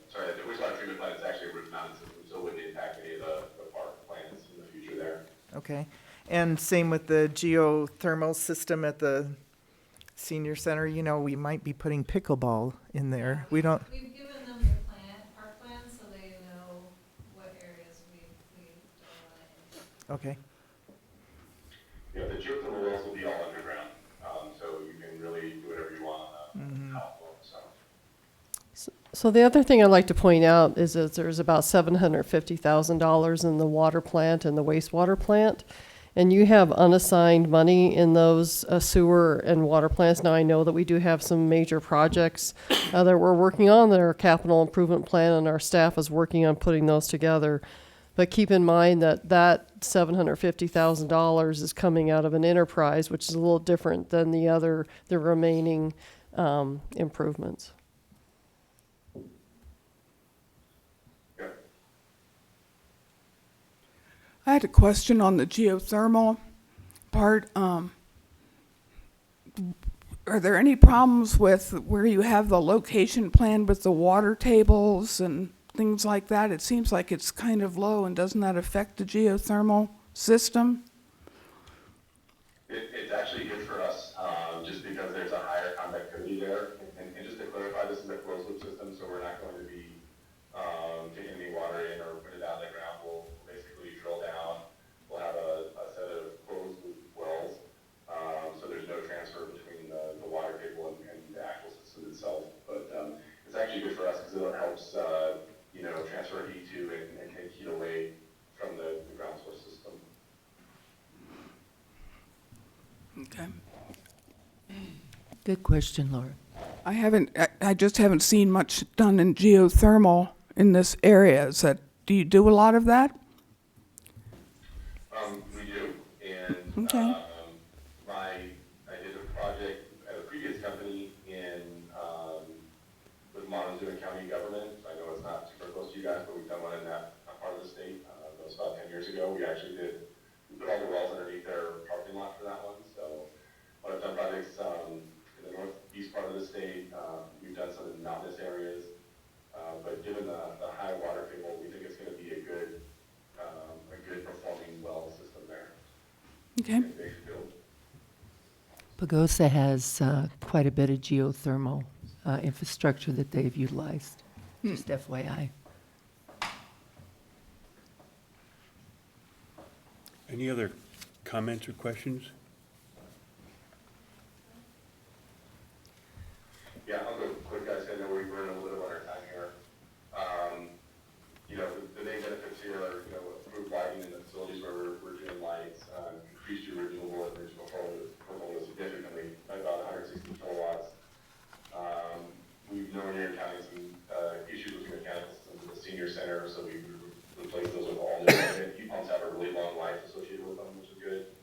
wastewater treatment plant is actually a roof-mounted system, so it wouldn't impact any of the park plans in the future there. Okay. And same with the geothermal system at the senior center. We might be putting pickleball in there. We don't. We've given them the park plan, so they know what areas we don't want to. Okay. Yeah, the geothermal wells will be all underground, so you can really do whatever you want on the top floor, So the other thing I'd like to point out is that there's about $750,000 in the water plant and the wastewater plant. And you have unassigned money in those sewer and water plants. Now, I know that we do have some major projects that we're working on that are capital improvement plan, and our staff is working on putting those together. But keep in mind that that $750,000 is coming out of an enterprise, which is a little different than the remaining improvements. I had a question on the geothermal part. Are there any problems with where you have the location plan with the water tables and things like that? It seems like it's kind of low, and doesn't that affect the geothermal system? It's actually good for us, just because there's a higher conductivity there. And just to clarify, this is a closed loop system, so we're not going to be taking any water in or put it out of the ground. We'll basically drill down. We'll have a set of closed loop wells, so there's no transfer between the water table and the actual system itself. But it's actually good for us because it helps transfer heat to and take heat away from the ground source system. Okay. Good question, Laura. I just haven't seen much done in geothermal in this area. Do you do a lot of that? We do, and Okay. I did a project at a previous company with Montezuma County government. I know it's not super close to you guys, but we've done one in that part of the state. That was about 10 years ago. We put all the wells underneath their parking lot for that one. So I've done projects in the northeast part of the state. We've done some in mountainous areas. But given the high water table, we think it's going to be a good performing well system there. Okay. Pagosa has quite a bit of geothermal infrastructure that they've utilized. Just FYI. Any other comments or questions? Yeah, I'll go quick, guys. I know we're running a little under time here. You know, the main benefits here are, you know, improved lighting in the facilities where we're doing lights, increased your renewable energy portfolio significantly by about 160 kilowatts. We've known you're encountering some issues with your mechanical systems in the senior center, so we replaced those with all new equipment. Heat pumps have a really long life associated with them, which is good.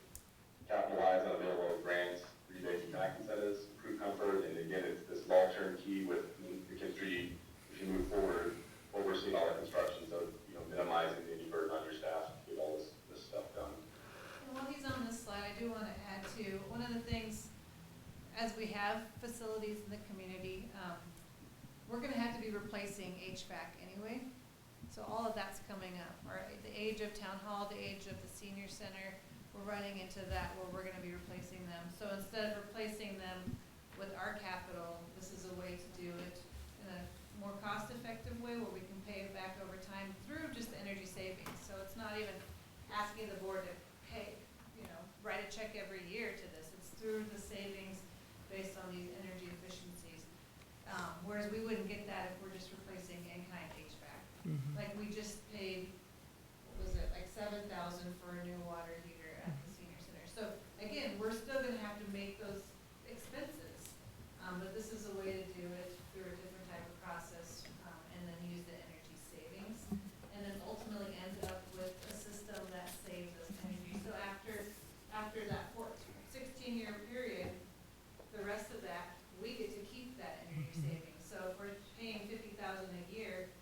Capitalize on available grants, rebates, and tax incentives, improve comfort, and again, it's this long turnkey with McKinstry. If you move forward, overseeing all the construction, so you know, minimizing any burden on your staff to get all this stuff done. And while he's on this slide, I do want to add to, one of the things, as we have facilities in the community, we're going to have to be replacing HVAC anyway. So all of that's coming up. The age of town hall, the age of the senior center, we're running into that where we're going to be replacing them. So instead of replacing them with our capital, this is a way to do it in a more cost-effective way where we can pay it back over time through just the energy savings. So it's not even asking the board to pay, you know, write a check every year to this. It's through the savings based on these energy efficiencies. Whereas we wouldn't get that if we're just replacing in-kind HVAC. Like we just paid, what was it, like $7,000 for a new water heater at the senior center. So again, we're still going to have to make those expenses, but this is a way to do it through a different type of process, and then use the energy savings, and then ultimately end up with a system that saves us energy. So after that 16-year period, the rest of that, we get to keep that energy savings. So if we're paying $50,000 a year,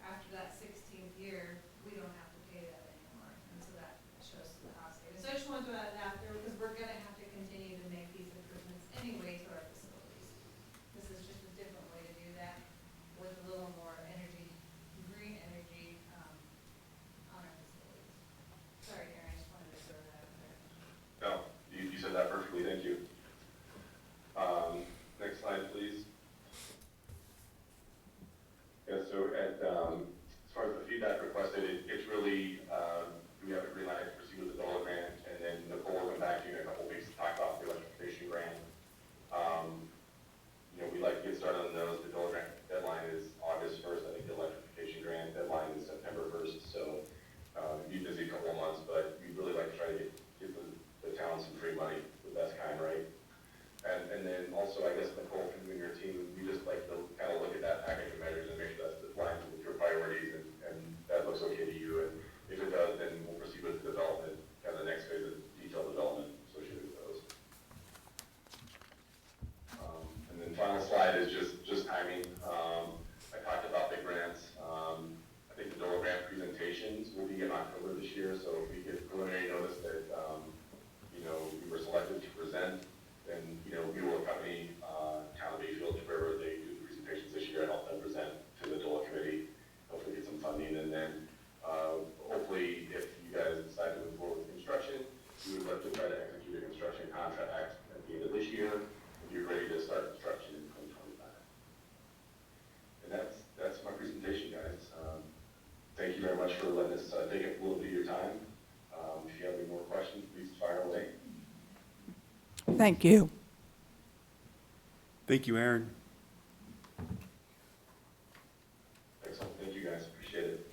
after that 16th year, we don't have to pay that anymore. And so that shows the cost savings. So I just wanted to add that there because we're going to have to continue to make these improvements anyway to our facilities. This is just a different way to do that with a little more energy, green energy on our facilities. Sorry, Aaron, I just wanted to throw that out there. No, you said that perfectly. Thank you. Next slide, please. Yeah, so as far as the feedback requested, it's really, we have a green light to proceed with the DOLA grant, and then Nicole will come back to you in a couple of weeks to talk about the electrification grant. You know, we like to get started on those. The DOLA grant deadline is August 1st. I think the electrification grant deadline is September 1st, so be busy a couple of months, but we'd really like to try to get the town some free money, the best kind, right? And then also, I guess, Nicole, from you and your team, we just like to kind of look at that package of measures and make sure that's aligned with your priorities and that looks okay to you. And if it does, then we'll proceed with the development, kind of the next phase of detailed development associated with those. And then final slide is just timing. I talked about the grants. I think the DOLA grant presentations will be in October this year, so if we get preliminary notice that, you know, we were selected to present, then, you know, we will accompany town of Bayfield to wherever they do the presentations this year and help them present to the DOLA committee, hopefully get some funding, and then hopefully if you guys decide to move forward with construction, we would love to try to execute a construction contract at the end of this year, and be ready to start construction in 2025. And that's my presentation, guys. Thank you very much for letting us take up a little bit of your time. If you have any more questions, please fire away. Thank you. Thank you, Aaron. Excellent. Thank you, guys. Appreciate it.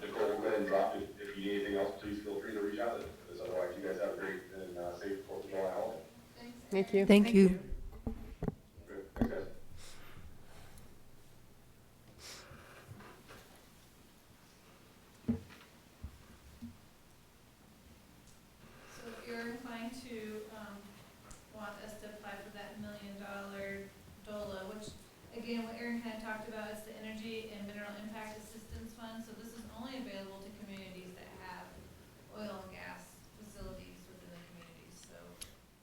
Nicole, we'll go ahead and drop it. If you need anything else, please feel free to reach out. Because otherwise, you guys have a great and safe 4th of July holiday. Thank you. Thank you. Great. Thanks, guys. So you're inclined to want us to apply for that $1 million DOLA, which again, what Aaron kind of talked about is the Energy and Mineral Impact Assistance Fund. So this is only available to communities that have oil and gas facilities within the communities. So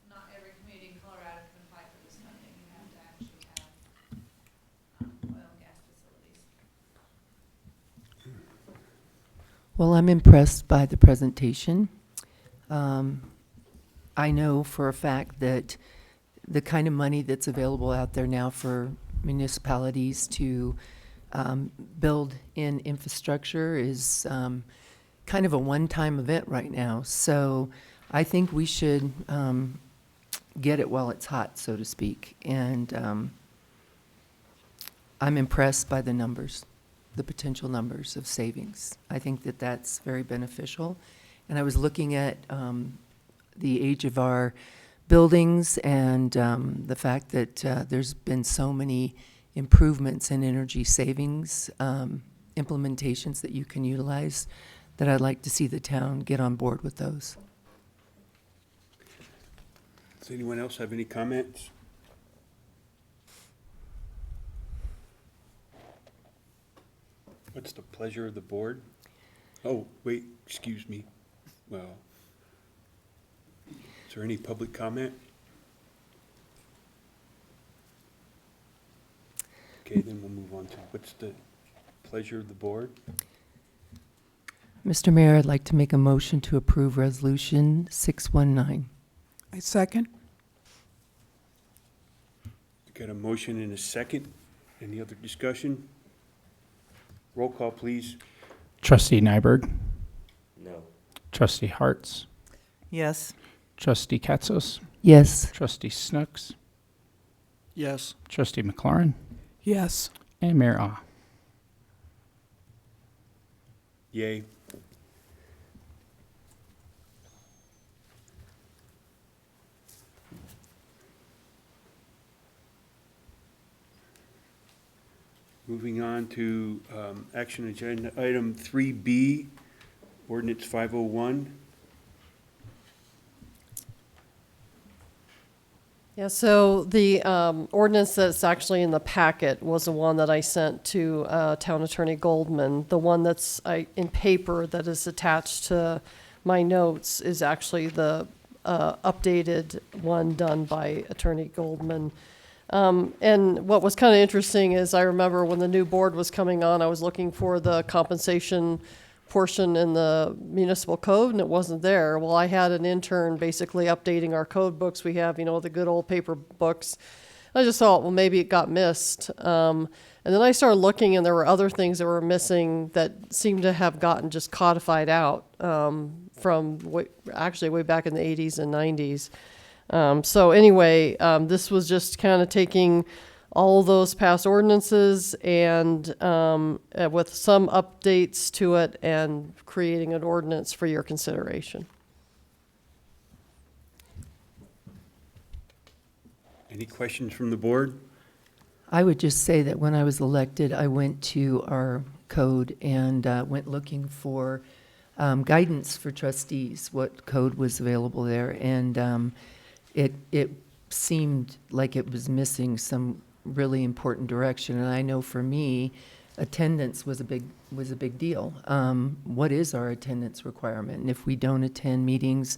not every community in Colorado can apply for this funding. You have to actually have oil and gas facilities. Well, I'm impressed by the presentation. I know for a fact that the kind of money that's available out there now for municipalities to build in infrastructure is kind of a one-time event right now. So I think we should get it while it's hot, so to speak. And I'm impressed by the numbers, the potential numbers of savings. I think that that's very beneficial. And I was looking at the age of our buildings and the fact that there's been so many improvements in energy savings implementations that you can utilize, that I'd like to see the town get on board with those. Does anyone else have any comments? What's the pleasure of the board? Oh, wait, excuse me. Well, is there any public comment? Okay, then we'll move on to what's the pleasure of the board? Mr. Mayor, I'd like to make a motion to approve Resolution 619. I second. Got a motion and a second. Any other discussion? Roll call, please. Trustee Nyberg, No. Trustee Hartz, Yes. Trustee Katzos, Yes. Trustee Snooks, Yes. Trustee McLaurin, Yes. and Mayor Ah. Yay. Moving on to action agenda item 3B, ordinance 501. Yeah, so the ordinance that's actually in the packet was the one that I sent to Town Attorney Goldman. The one that's in paper that is attached to my notes is actually the updated one done by Attorney Goldman. And what was kind of interesting is I remember when the new board was coming on, I was looking for the compensation portion in the municipal code, and it wasn't there. Well, I had an intern basically updating our code books. We have, the good old paper books. I just thought, well, maybe it got missed. And then I started looking, and there were other things that were missing that seemed to have gotten just codified out from way back in the 80s and 90s. So anyway, this was just kind of taking all of those past ordinances and with some updates to it and creating an ordinance for your consideration. Any questions from the board? I would just say that when I was elected, I went to our code and went looking for guidance for trustees, what code was available there. And it seemed like it was missing some really important direction. And I know for me, attendance was a big deal. What is our attendance requirement? And if we don't attend meetings,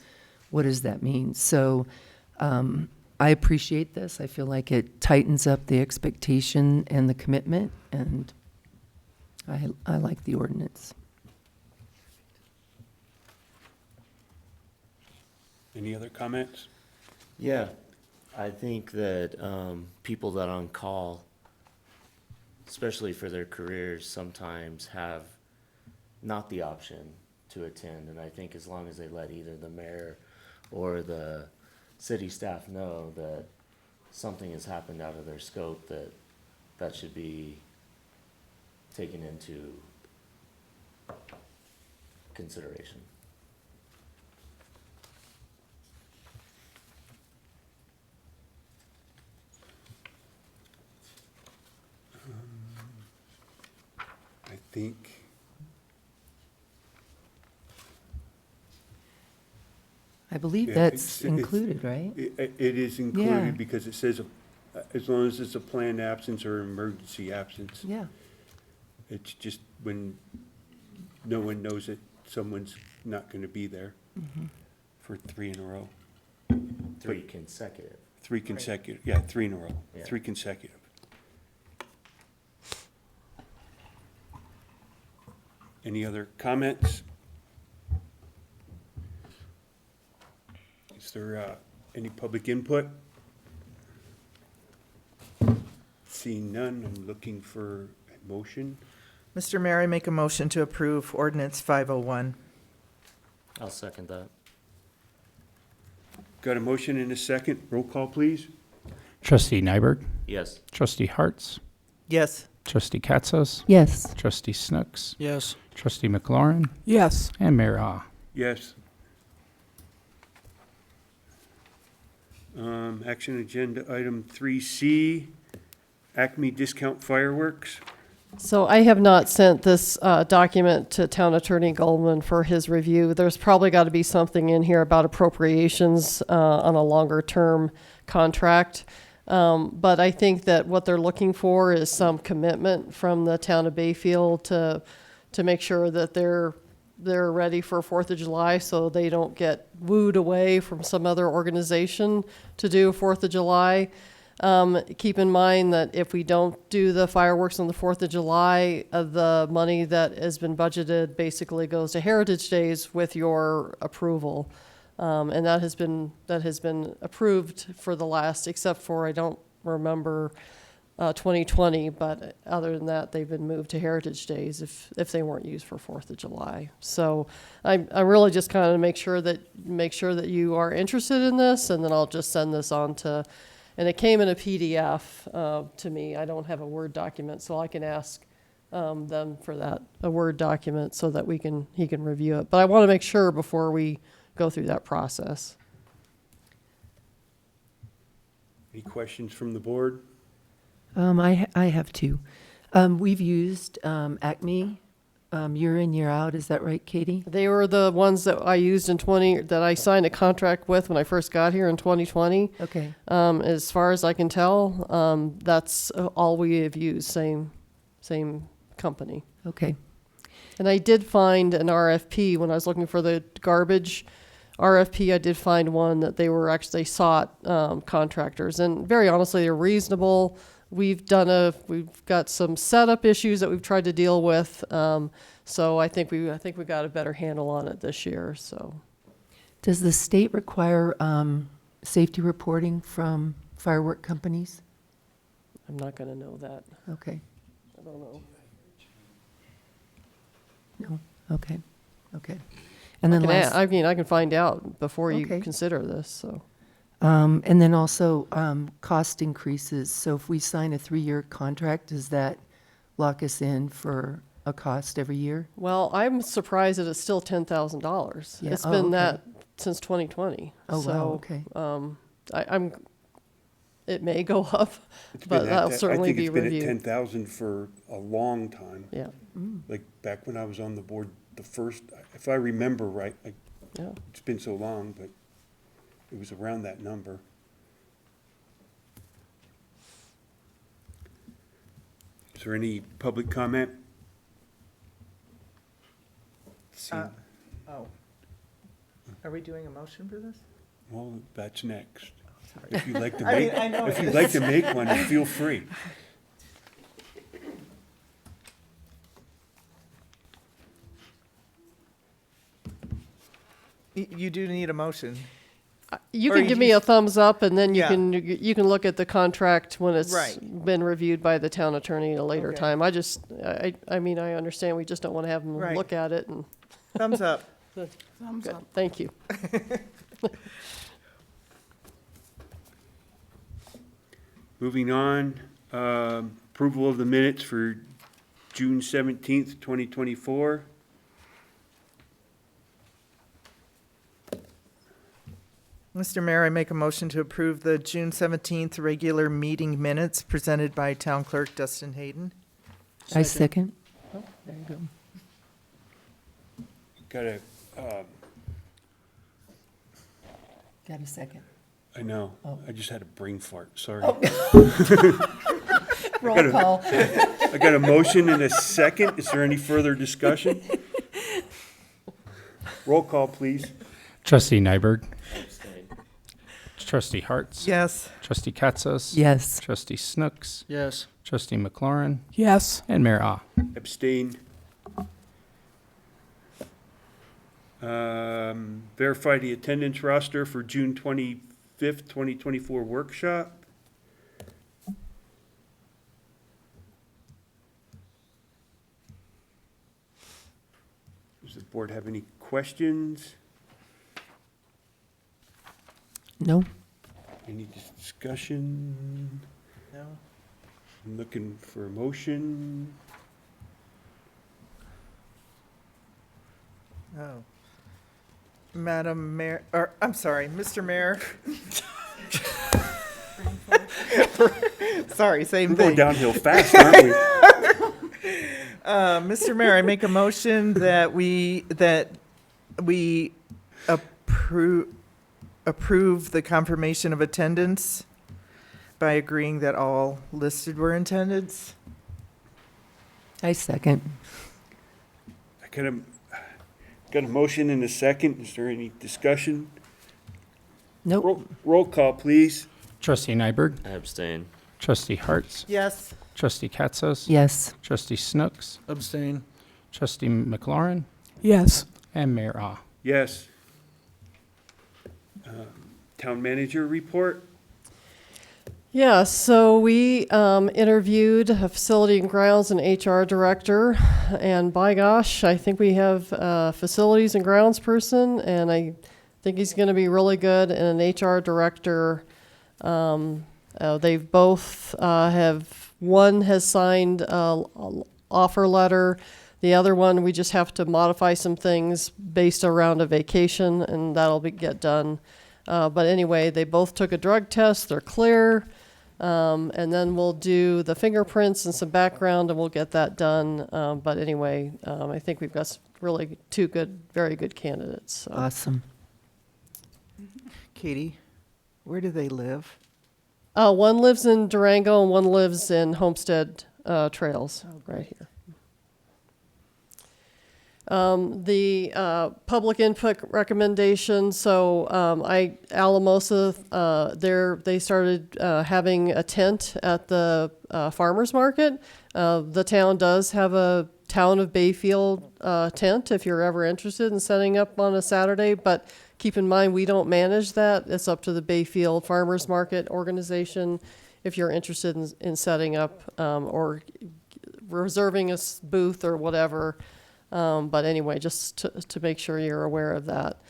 what does that mean? So I appreciate this. I feel like it tightens up the expectation and the commitment, and I like the ordinance. Any other comments? Yeah, I think that people that on call, especially for their careers, sometimes have not the option to attend. And I think as long as they let either the mayor or the city staff know that something has happened out of their scope, that should be taken into consideration. I think I believe yeah, that's it's- included, right? It is Yeah. included because it says, as long as it's a planned absence or emergency absence. Yeah. It's just when no one knows that someone's not going to be there for 3 in a row. Three consecutive. 3 consecutive, yeah, 3 in a row, Yeah. 3 consecutive. Any other comments? Is there any public input? Seeing none, I'm looking for a Motion? Mr. Mayor, I make a motion to approve ordinance 501. I'll second that. Got a motion and a second. Roll call, please. Trustee Nyberg, Yes. Trustee Hartz, Yes. Trustee Katzos, Yes. Trustee Snooks, Yes. Trustee McLaurin, Yes. and Mayor Ah. Yes. Action agenda item 3C, Acme Discount Fireworks. So I have not sent this document to Town Attorney Goldman for his review. There's probably got to be something in here about appropriations on a longer term contract. But I think that what they're looking for is some commitment from the town of Bayfield to make sure that they're ready for 4th of July so they don't get wooed away from some other organization to do 4th of July. Keep in mind that if we don't do the fireworks on the 4th of July, the money that has been budgeted basically goes to Heritage Days with your approval. And that has been approved for the last, except for, I don't remember 2020, but other than that, they've been moved to Heritage Days if they weren't used for 4th of July. So I really just kind of make sure that you are interested in this, and then I'll just send this on to, and it came in a PDF to me. I don't have a Word document, so I can ask them for that, a Word document, so that he can review it. But I want to make sure before we go through that process. Any questions from the board? I have two. We've used Acme year in, year out. Is that right, Katie? They were the ones that I used that I signed a contract with when I first got here in 2020. Okay. As far as I can tell, that's all we have used, same company. Okay. And I did find an RFP when I was looking for the garbage RFP. I did find one that they sought contractors, and very honestly, they're reasonable. We've got some setup issues that we've tried to deal with. So I think we got a better handle on it this year. So, Does the state require safety reporting from firework companies? I'm not going to know that. Okay. I don't know. No. Okay. Okay. And then I can find out before you Okay. consider this. So. And then also cost increases. So if we sign a 3-year contract, does that lock us in for a cost every year? Well, I'm surprised that it's still $10,000. Yeah. It's Oh, been okay. that since 2020. Oh, so, wow, okay. It may go up, It's but been that'll certainly be I think it's reviewed. been at 10,000 for a long time. Yeah. Like back when I was on the board, the first, if I remember right, Yeah. it's been so long, but it was around that number. Is there any public comment? Are we doing a motion for this? Well, that's next. If you'd like to I mean, make, I know if it you'd is. like to make one, feel free. You do need a motion. You Or can you give me a just- thumbs up, and then Yeah. you can look at the contract when it's Right. been reviewed by the town attorney at a later Okay. time. I mean, I understand. We just don't want to have them Right. look at it and. Thumbs up. Thumbs Good. up. Thank you. Moving on, approval of the minutes for June 17th, 2024. Mr. Mayor, I make a motion to approve the June 17th regular meeting minutes presented by Town Clerk Dustin Hayden. I second. Oh, there you go. Got a, Got a second. I know, Oh. I just had a brain fart, sorry. Roll call. I got a motion and a second. Is there any further discussion? Roll call, please. Trustee Nyberg, Trustee Hartz, Yes. Trustee Katzos, Yes. Trustee Snooks, Yes. Trustee McLaurin, Yes. and Mayor Ah. Abstain. Verify the attendance roster for June 25th, 2024 workshop. board have any questions? No? Any discussion? No? I'm looking for a motion. Oh. Madam Mayor, or, I'm sorry, Mr. Mayor. Sorry, same We're thing. going downhill fast, aren't we? Mr. Mayor, I make a motion that we approve the confirmation of attendance by agreeing that all listed were in attendance. I second. I got a motion and a second. Is there any discussion? Nope. Roll call, please. Trustee Nyberg, I abstain. Trustee Harts, Yes. Trustee Katzos, Yes. Trustee Snooks, Abstain. Trustee McLaurin, Yes. and Mayor Ah. Yes. Town manager report? Yeah, so we interviewed a facility and grounds and HR director, and by gosh, I think we have a facilities and grounds person, and I think he's going to be really good, and an HR director. They've both one has signed a offer letter. The other one, we just have to modify some things based around a vacation, and that'll get done. But anyway, they both took a drug test. They're clear. And then we'll do the fingerprints and some background, and we'll get that done. But anyway, I think we've got really two very good candidates. So. Awesome. Katie, where do they live? One lives in Durango and one lives in Homestead Trails, right here. The public input recommendation, so Alamosa, they started having a tent at the farmer's market. The town does have a Town of Bayfield tent if you're ever interested in setting up on a Saturday, but keep in mind we don't manage that. It's up to the Bayfield Farmers Market organization if you're interested in setting up or reserving a booth or whatever. But anyway, just to make sure you're aware of that.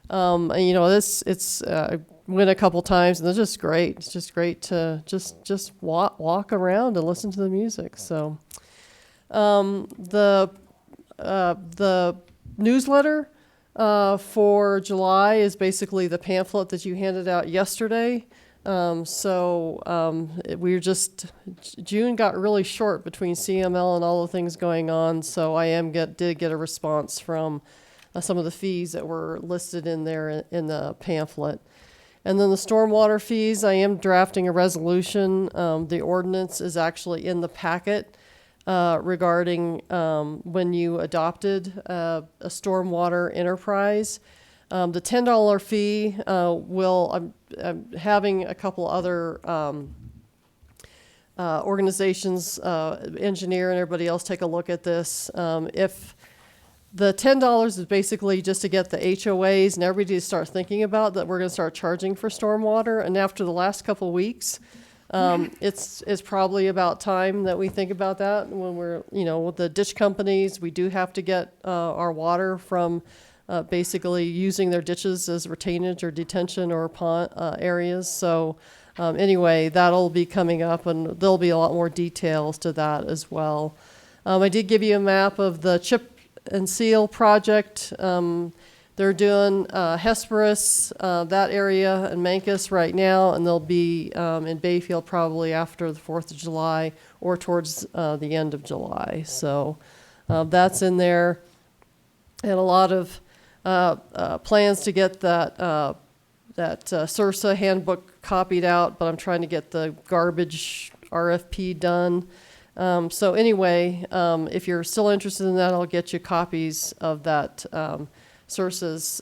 And I went a couple times and it's just great. It's just great to just walk around and listen to the music. So, the newsletter, for July is basically the pamphlet that you handed out yesterday. June got really short between CML and all the things going on, so I did get a response from some of the fees that were listed in there in the pamphlet. And then the stormwater fees, I am drafting a resolution. The ordinance is actually in the packet regarding when you adopted a stormwater enterprise. The $10 fee I'm having a couple other organizations, engineer and everybody else take a look at this. If the $10 is basically just to get the HOAs and everybody to start thinking about that we're going to start charging for stormwater, and after the last couple weeks, it's probably about time that we think about that. When we're, with the ditch companies, we do have to get our water from basically using their ditches as retainage or detention or pond areas. So anyway, that'll be coming up, and there'll be a lot more details to that as well. I did give you a map of the chip and seal project. They're doing Hesperus, that area, and Mancus right now, and they'll be in Bayfield probably after the 4th of July or towards the end of July. So that's in there. And a lot of plans to get that SURSA handbook copied out, but I'm trying to get the garbage RFP done. So anyway, if you're still interested in that, I'll get you copies of that SURSA's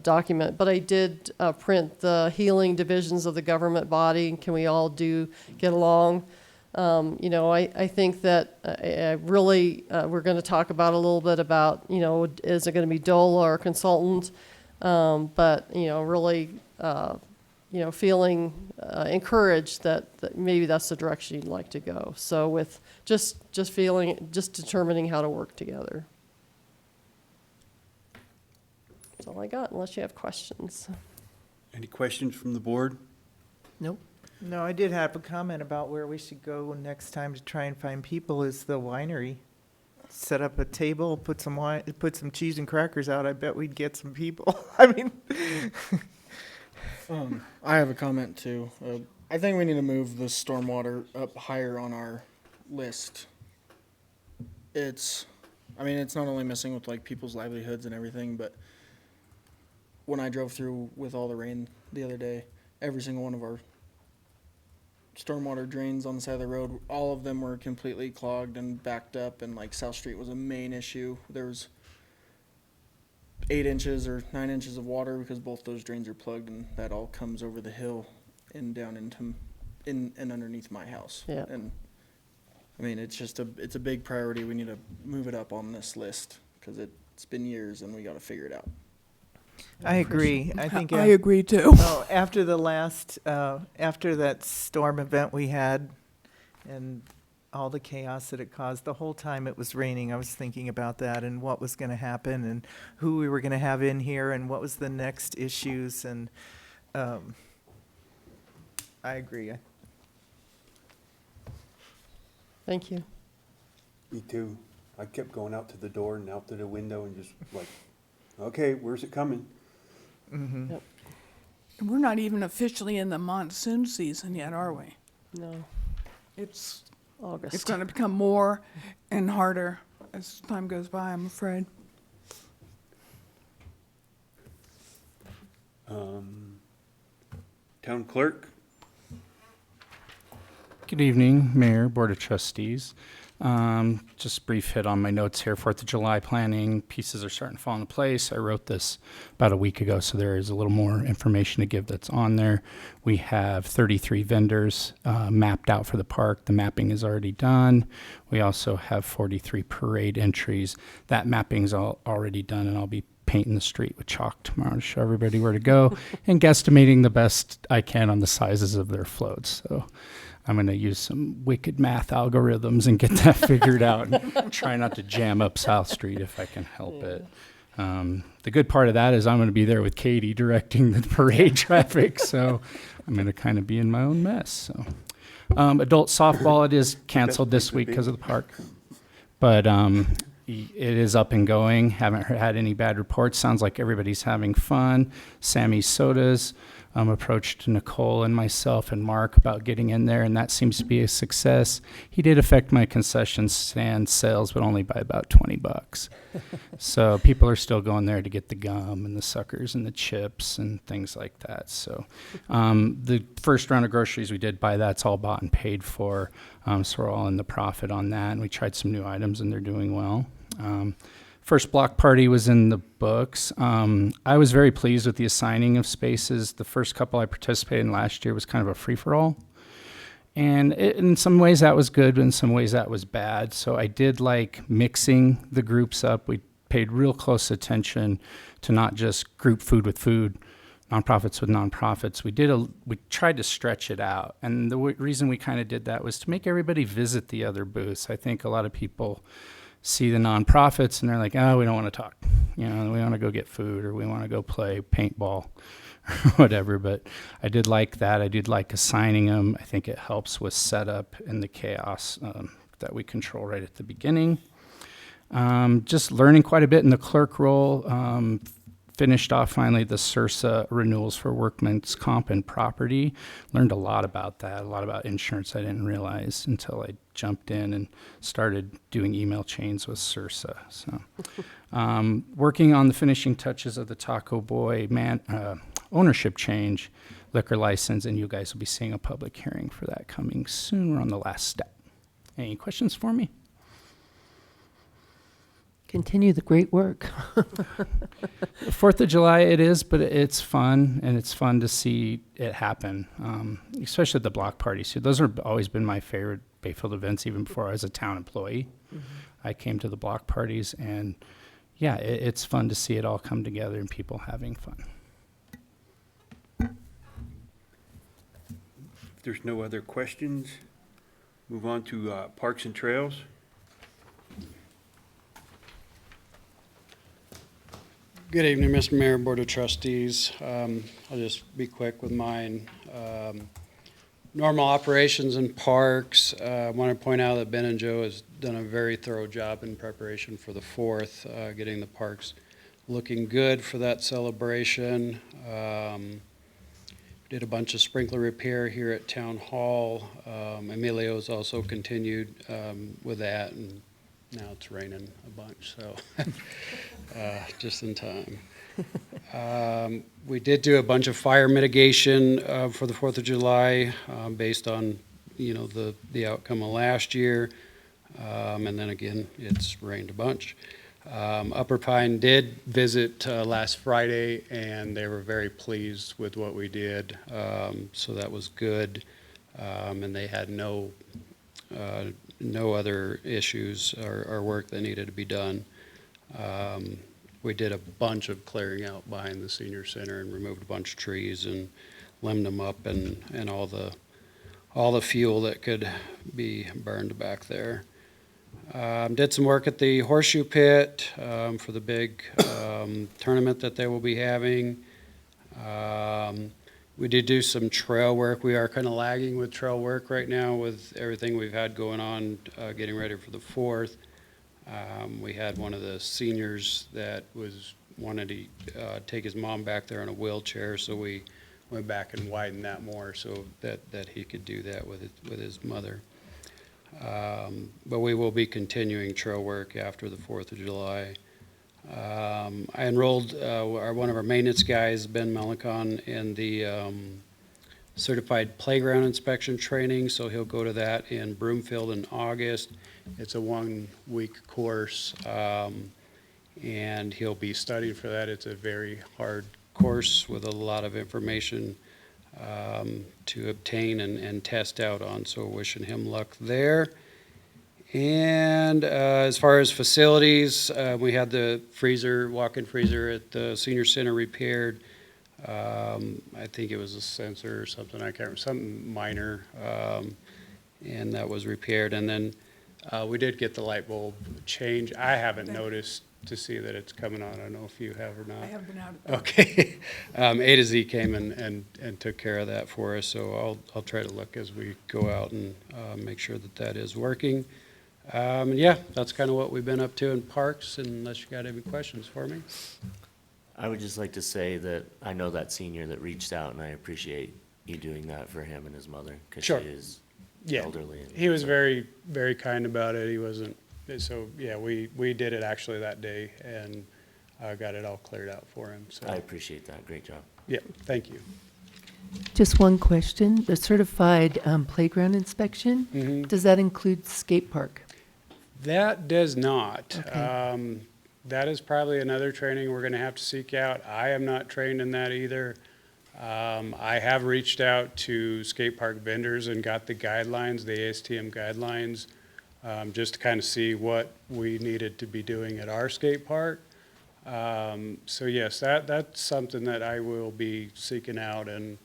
document. But I did print the healing divisions of the government body. Can we all get along? I think that we're going to talk about a little bit about, is it going to be DOLA or consultant? But, really, feeling encouraged that maybe that's the direction you'd like to go. So with just determining how to work together. That's all I got, unless you have questions. Any questions from the board? Nope. No, I did have a comment about where we should go next time to try and find people is the winery. Set up a table, put some wine, put some cheese and crackers out. I bet we'd get some people. I mean, I have a comment too. I think we need to move the stormwater up higher on our list. It's not only messing with like people's livelihoods and everything, but when I drove through with all the rain the other day, every single one of our stormwater drains on the side of the road, all of them were completely clogged and backed up, and like South Street was a main issue. There was 8 inches or 9 inches of water because both those drains are plugged, and that all comes over the hill and down into and underneath my house. Yeah. And I mean, it's a big priority. We need to move it up on this list because it's been years and we got to figure it out. I agree. I think I agree too. Well, after the last, after that storm event we had and all the chaos that it caused, the whole time it was raining, I was thinking about that and what was going to happen and who we were going to have in here and what was the next issues. And I agree. Thank you. Me too. I kept going out to the door and out to the window and just like, okay, where's it coming? Mm-hmm. Yep. And we're not even officially in the monsoon season yet, are we? No, It's August. It's going to become more and harder as time goes by, I'm afraid. Town clerk? Good evening, Mayor, Board of Trustees. Just a brief hit on my notes here. 4th of July planning, pieces are starting to fall into place. I wrote this about a week ago, so there is a little more information to give that's on there. We have 33 vendors mapped out for the park. The mapping is already done. We also have 43 parade entries. That mapping's already done, and I'll be painting the street with chalk tomorrow to show everybody where to go and guesstimating the best I can on the sizes of their floats. So I'm going to use some wicked math algorithms and get that figured out and try not to jam up South Street if I can help it. The good part of that is I'm going to be there with Katie directing the parade traffic, so I'm going to kind of be in my own mess. So, adult softball, it is canceled this week because of the park, but it is up and going. Haven't had any bad reports. Sounds like everybody's having fun. Sammy's Sodas approached Nicole and myself and Mark about getting in there, and that seems to be a success. He did affect my concession stand sales, but only by about $20. So people are still going there to get the gum and the suckers and the chips and things like that. So the first round of groceries we did buy, that's all bought and paid for. So we're all in the profit on that, and we tried some new items, and they're doing well. First block party was in the books. I was very pleased with the assigning of spaces. The first couple I participated in last year was kind of a free-for-all. And in some ways that was good, but in some ways that was bad. So I did like mixing the groups up. We paid real close attention to not just group food with food, nonprofits with nonprofits. We tried to stretch it out. And the reason we kind of did that was to make everybody visit the other booths. I think a lot of people see the nonprofits and they're like, oh, we don't want to talk. We want to go get food or we want to go play paintball or whatever. But I did like that. I did like assigning them. I think it helps with setup and the chaos that we control right at the beginning. Just learning quite a bit in the clerk role. Finished off finally the CIRSA renewals for workman's comp and property. Learned a lot about that, a lot about insurance I didn't realize until I jumped in and started doing email chains with CIRSA. So, working on the finishing touches of the Taco Boy ownership change, liquor license, and you guys will be seeing a public hearing for that coming soon. We're on the last step. Any questions for me? Continue the great work. 4th of July it is, but it's fun, and it's fun to see it happen, especially at the block parties. So those have always been my favorite Bayfield events, even before I was a town employee. Mm-hmm. I came to the block parties, and yeah, it's fun to see it all come together and people having fun. If there's no other questions, move on to Parks and Trails. Good evening, Mr. Mayor, Board of Trustees. I'll just be quick with mine. Normal operations in parks. I want to point out that Ben and Joe has done a very thorough job in preparation for the 4th, getting the parks looking good for that celebration. Did a bunch of sprinkler repair here at Town Hall. Emilio's also continued with that, and now it's raining a bunch, so just in time. We did do a bunch of fire mitigation for the 4th of July based on, the outcome of last year. And then again, it's rained a bunch. Upper Pine did visit last Friday, and they were very pleased with what we did. So that was good. And they had no other issues or work that needed to be done. We did a bunch of clearing out behind the senior center and removed a bunch of trees and limbed them up and all the fuel that could be burned back there. Did some work at the Horseshoe Pit for the big tournament that they will be having. We did do some trail work. We are kind of lagging with trail work right now with everything we've had going on, getting ready for the 4th. We had one of the seniors that wanted to take his mom back there in a wheelchair, so we went back and widened that more so that he could do that with his mother. But we will be continuing trail work after the 4th of July. I enrolled one of our maintenance guys, Ben Melicon, in the certified playground inspection training, so he'll go to that in Broomfield in August. It's a 1-week course, and he'll be studying for that. It's a very hard course with a lot of information to obtain and test out on, so wishing him luck there. And as far as facilities, we had the walk-in freezer at the senior center repaired. I think it was a sensor or something, I can't remember, something minor, and that was repaired. And then we did get the light bulb change. I haven't noticed to see that it's coming on. I don't know if you have or not. I have been out. Okay. A to Z came and took care of that for us, so I'll try to look as we go out and make sure that is working. Yeah, that's kind of what we've been up to in parks, unless you got any questions for me. I would just like to say that I know that senior that reached out, and I appreciate you doing that for him and his mother, because Sure. she is Yeah, elderly. he was very, very kind about it. He wasn't, so yeah, we did it actually that day and got it all cleared out for him, so. I appreciate that. Great job. Yeah, thank you. Just one question. The certified playground inspection, does that include skate park? That does not. Okay. That is probably another training we're going to have to seek out. I am not trained in that either. I have reached out to skate park vendors and got the guidelines, the ASTM guidelines, just to kind of see what we needed to be doing at our skate park. So yes, that's something that I will be seeking out, and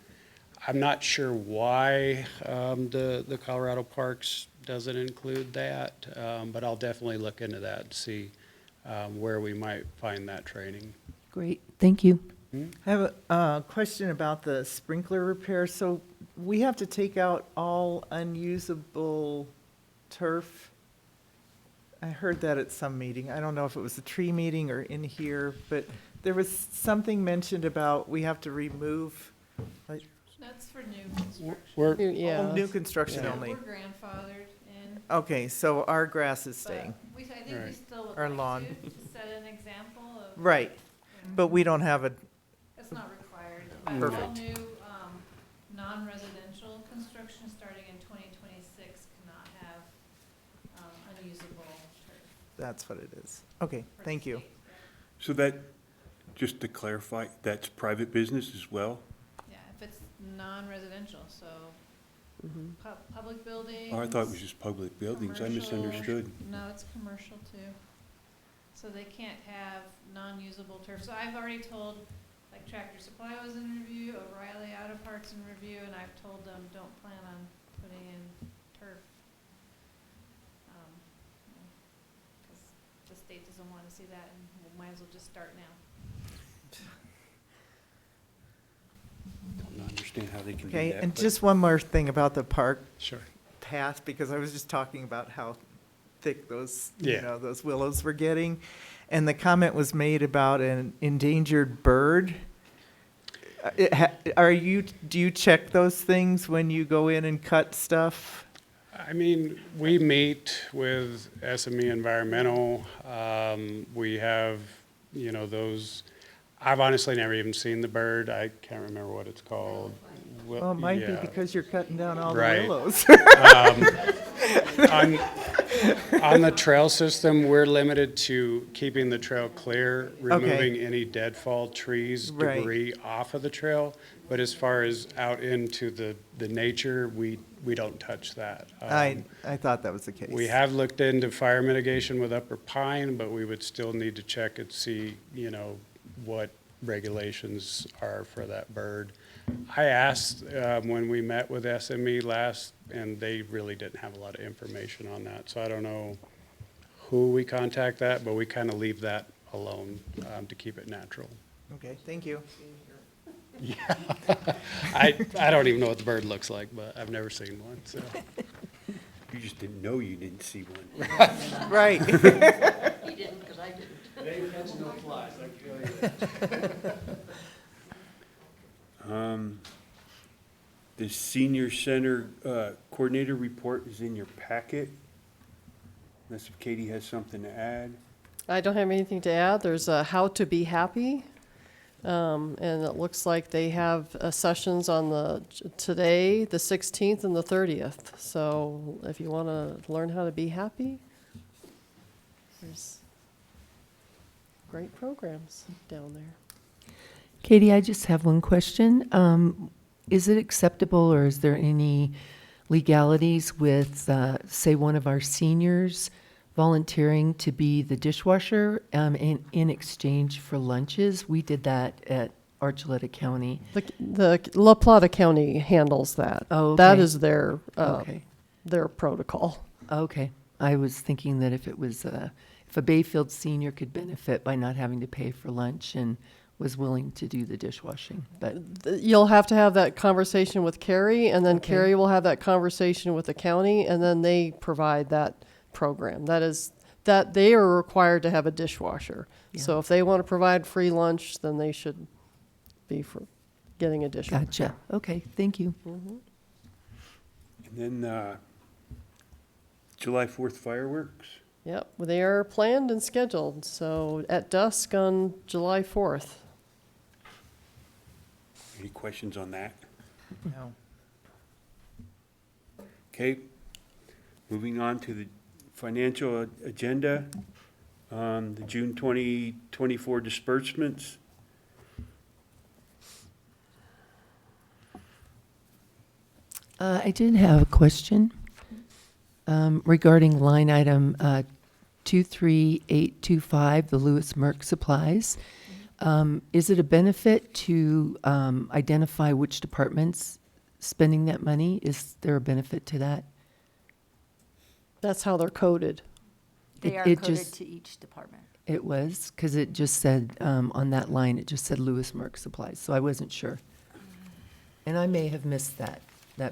I'm not sure why the Colorado Parks doesn't include that, but I'll definitely look into that and see where we might find that training. Great, thank you. I have a question about the sprinkler repair. So we have to take out all unusable turf? I heard that at some meeting. I don't know if it was a tree meeting or in here, but there was something mentioned about we have to remove, like, That's for new construction. oh, new construction only. We're grandfathered in. Okay, so our grass is staying. I think we still would Our like lawn. to set an example of. Right, but we don't have a, It's not required. But all Perfect. new, non-residential construction starting in 2026 cannot have, unusable turf. that's what it is. Okay, thank you. So that, just to clarify, that's private business as well? Yeah, if it's non-residential, so public buildings. Oh, I thought it was just public buildings. I commercial- misunderstood. No, it's commercial too. So they can't have non-usable turf. So I've already told, like Tractor Supply was in review, O'Reilly Auto Parts in review, and I've told them, don't plan on putting in turf. Because the state doesn't want to see that, and we might as well just start now. Don't understand how they can do Okay, that. and but- just one more thing about the park Sure. path, because I was just talking about how thick those, Yeah. those willows were getting. And the comment was made about an endangered bird. Do you check those things when you go in and cut stuff? I mean, we meet with SME Environmental. We have, those, I've honestly never even seen the bird. I can't remember what it's called. Well, it might be yeah. because you're cutting down all the Right. willows. On the trail system, we're limited to keeping the trail clear, removing any deadfall trees, Right. debris off of the trail. But as far as out into the nature, we don't touch that. I thought that was the case. We have looked into fire mitigation with Upper Pine, but we would still need to check and see, what regulations are for that bird. I asked when we met with SME last, and they really didn't have a lot of information on that. So I don't know who we contact that, but we kind of leave that alone to keep it natural. Okay, thank you. Yeah. I don't even know what the bird looks like, but I've never seen one, so. You just didn't know you didn't see one. Right. He didn't, because I didn't. They catch no flies, I can tell you that. The senior center coordinator report is in your packet. Unless if Katie has something to add. I don't have anything to add. There's a How to Be Happy. And it looks like they have sessions on today, the 16th and the 30th. So if you want to learn how to be happy, there's great programs down there. Katie, I just have one question. Is it acceptable, or is there any legalities with, say, one of our seniors volunteering to be the dishwasher in exchange for lunches? We did that at Archuleta County. The La Plata County handles that. Oh, okay. That is their Okay. their protocol. Okay. I was thinking that if it was, if a Bayfield senior could benefit by not having to pay for lunch and was willing to do the dishwashing, but. You'll have to have that conversation with Carrie, and then Okay. Carrie will have that conversation with the county, and then they provide that program. That is, that they are required to have a dishwasher. So Yeah. if they want to provide free lunch, then they should be for getting a dishwasher. Gotcha. Okay, thank you. Mhm. And then July 4th fireworks. Yep, well, they are planned and scheduled, so at dusk on July 4th. Any questions on that? No. Okay, moving on to the financial agenda, the June 2024 disbursements. I did have a question regarding line item 23825, the Lewis Merck supplies. Is it a benefit to identify which department's spending that money? Is there a benefit to that? That's how they're coded. They are It coded just- to each department. It was, because it just said, on that line, it just said Lewis Merck supplies, so I wasn't sure. And I may have missed that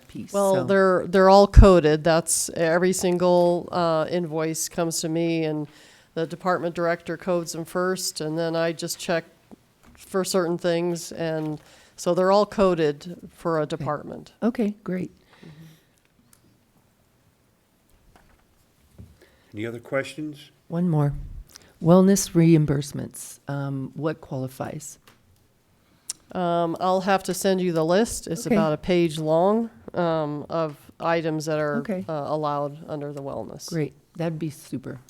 piece. Well, so- they're all coded. That's every single invoice comes to me, and the department director codes them first, and then I just check for certain things, and so they're all coded for a department. Okay, great. Any other questions? One more. Wellness reimbursements, what qualifies? I'll have to send you the list. It's Okay. about a page long of items that are Okay. allowed under the wellness. Great, that'd be super.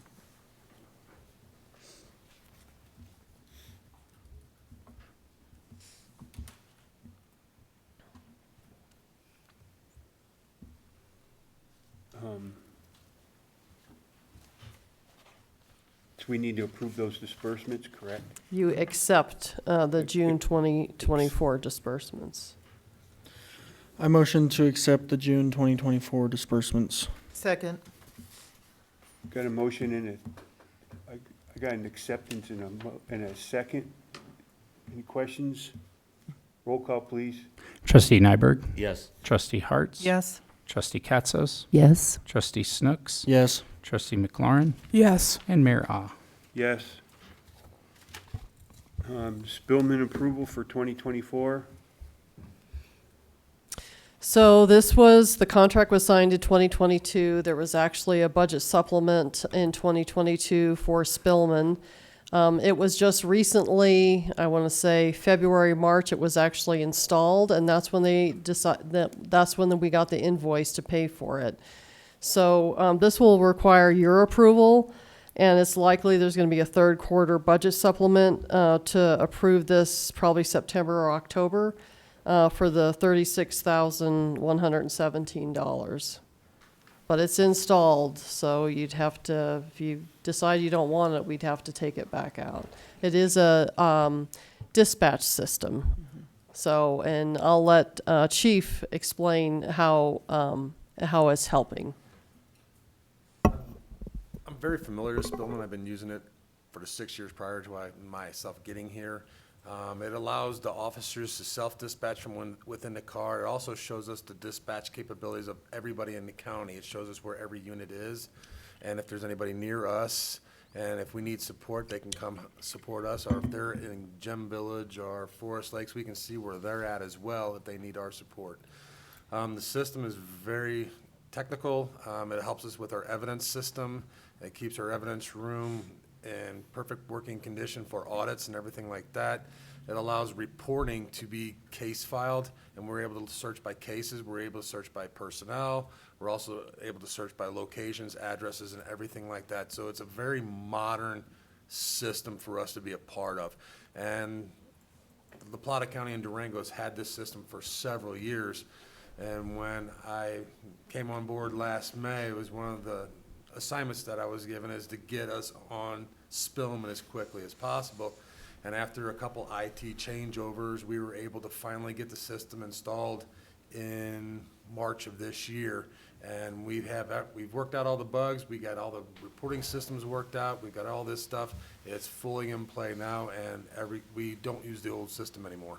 So we need to approve those disbursements, correct? You accept the June 2024 disbursements. I motion to accept the June 2024 disbursements. Second. Got a motion and I got an acceptance and a second. Any questions? Roll call, please. Trustee Nyberg, Yes. Trustee Harts. Yes. Trustee Katzos. Yes. Trustee Snooks. Yes. Trustee McLaurin. Yes. And Mayor Ah. Yes. Spillman approval for 2024. So this was, the contract was signed in 2022. There was actually a budget supplement in 2022 for Spillman. It was just recently, I want to say February, March, it was actually installed, and that's when they that's when we got the invoice to pay for it. So this will require your approval, and it's likely there's going to be a third quarter budget supplement to approve this, probably September or October, for the $36,117. But it's installed, so you'd have to, if you decide you don't want it, we'd have to take it back out. It is a dispatch system. So, and I'll let Chief explain how it's helping. I'm very familiar with Spillman. I've been using it for the 6 years prior to myself getting here. It allows the officers to self-dispatch from within the car. It also shows us the dispatch capabilities of everybody in the county. It shows us where every unit is, and if there's anybody near us, and if we need support, they can come support us, or if they're in Gem Village or Forest Lakes, we can see where they're at as well if they need our support. The system is very technical. It helps us with our evidence system. It keeps our evidence room in perfect working condition for audits and everything like that. It allows reporting to be case filed, and we're able to search by cases. We're able to search by personnel. We're also able to search by locations, addresses, and everything like that. So it's a very modern system for us to be a part of. And La Plata County and Durango has had this system for several years. And when I came on board last May, it was one of the assignments that I was given is to get us on Spillman as quickly as possible. And after a couple IT changeovers, we were able to finally get the system installed in March of this year. And we've worked out all the bugs. We got all the reporting systems worked out. We've got all this stuff. It's fully in play now, and we don't use the old system anymore.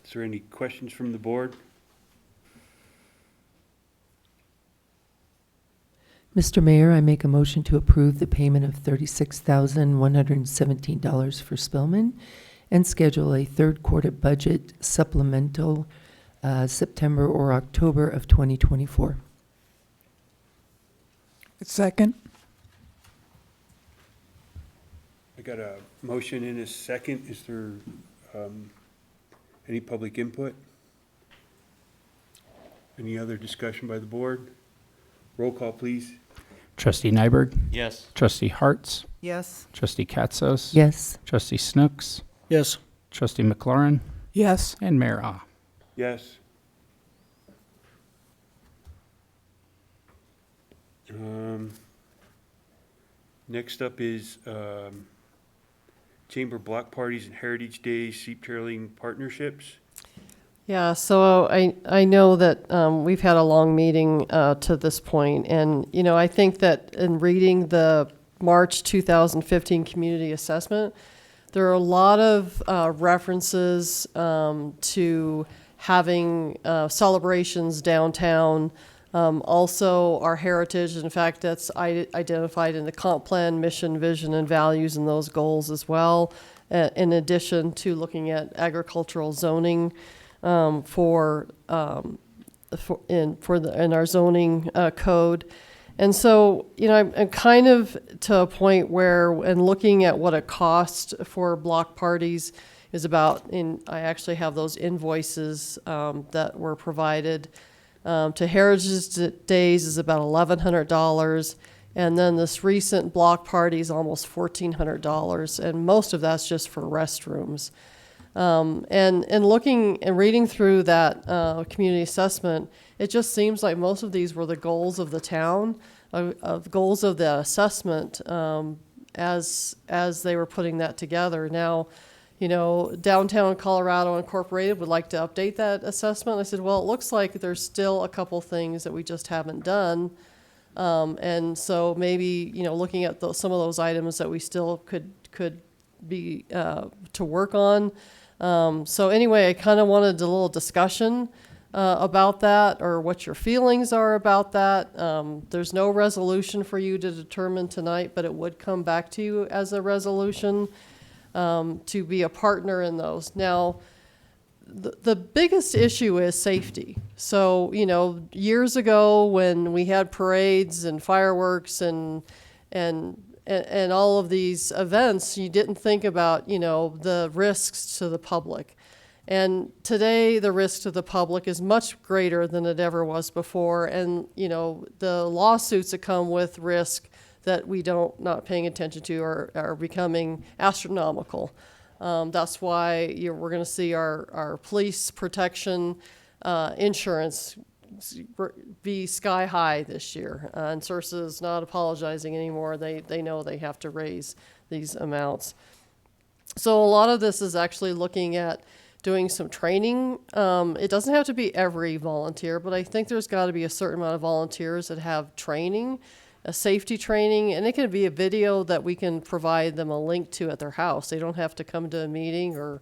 Is there any questions from the board? Mr. Mayor, I make a motion to approve the payment of $36,117 for Spillman and schedule a third quarter budget supplemental September or October of 2024. Second. I got a motion and a second. Is there any public input? Any other discussion by the board? Roll call, please. Trustee Nyberg. Yes. Trustee Harts. Yes. Trustee Katzos. Yes. Trustee Snooks. Yes. Trustee McLaurin. Yes. And Mayor Ah. Yes. Next up is Chamber Block Parties and Heritage Days Sheep Trailing Partnerships. Yeah, so I know that we've had a long meeting to this point, and I think that in reading the March 2015 community assessment, there are a lot of references to having celebrations downtown. Also, our heritage, in fact, that's identified in the comp plan, mission, vision, and values, and those goals as well. In addition to looking at agricultural zoning. In our zoning code. And so, I'm kind of to a point where, and looking at what it costs for block parties is about, I actually have those invoices that were provided. To Heritage Days is about $1,100. And then this recent block party is almost $1,400. And most of that's just for restrooms. And looking and reading through that community assessment, it just seems like most of these were the goals of the town, of goals of the assessment as they were putting that together. Now, Downtown Colorado Incorporated would like to update that assessment. I said, well, it looks like there's still a couple things that we just haven't done And so maybe, looking at some of those items that we still could be, to work on. So anyway, I kind of wanted a little discussion about that, or what your feelings are about that. There's no resolution for you to determine tonight, but it would come back to you as a resolution to be a partner in those. Now, the biggest issue is safety. So, years ago when we had parades and fireworks and all of these events, you didn't think about, the risks to the public. And today the risk to the public is much greater than it ever was before. And, the lawsuits that come with risk that we not paying attention to are becoming astronomical. That's why we're going to see our police protection insurance be sky high this year. And CIRSA is not apologizing anymore. They know they have to raise these amounts. So a lot of this is actually looking at doing some training. It doesn't have to be every volunteer, but I think there's got to be a certain amount of volunteers that have training, a safety training, and it can be a video that we can provide them a link to at their house. They don't have to come to a meeting or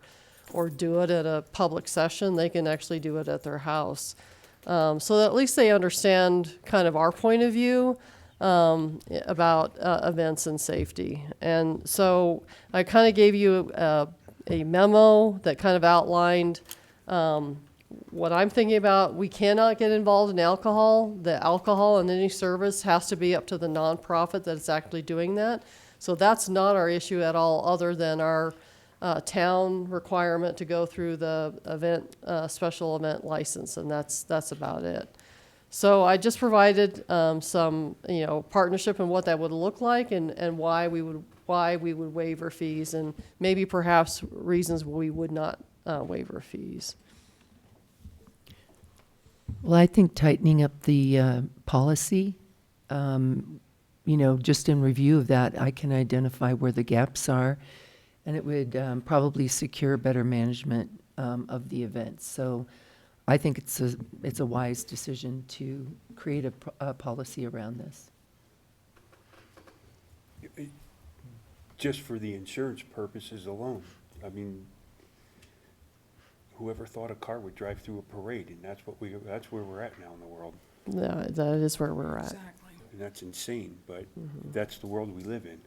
do it at a public session. They can actually do it at their house. So that at least they understand kind of our point of view about events and safety. And so I kind of gave you a memo that kind of outlined what I'm thinking about. We cannot get involved in alcohol. The alcohol in any service has to be up to the nonprofit that's actually doing that. So that's not our issue at all, other than our town requirement to go through the event, special event license, and that's about it. So I just provided some, partnership and what that would look like, and why we would waiver fees, and maybe perhaps reasons we would not waiver fees. Well, I think tightening up the policy, just in review of that, I can identify where the gaps are, and it would probably secure better management of the events. So I think it's a wise decision to create a policy around this. Just for the insurance purposes alone. I mean, whoever thought a car would drive through a parade, and that's where we're at now in the world. Yeah, that is where we're at. Exactly. And that's insane, but that's the world we live in.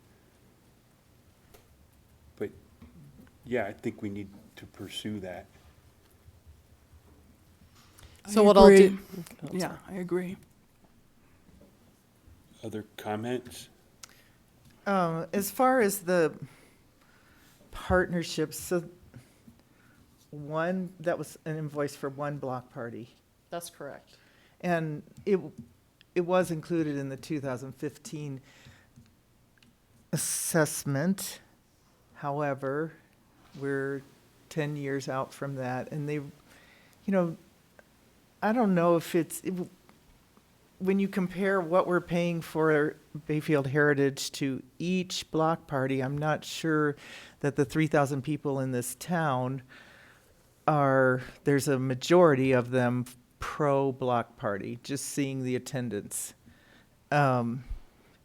But, yeah, I think we need to pursue that. So what I'll do. Yeah, I agree. Other comments? As far as the partnerships, so that was an invoice for one block party. That's correct. And it was included in the 2015 assessment. However, we're 10 years out from that, and I don't know if when you compare what we're paying for Bayfield Heritage to each block party, I'm not sure that the 3,000 people in this town there's a majority of them pro block party, just seeing the attendance. And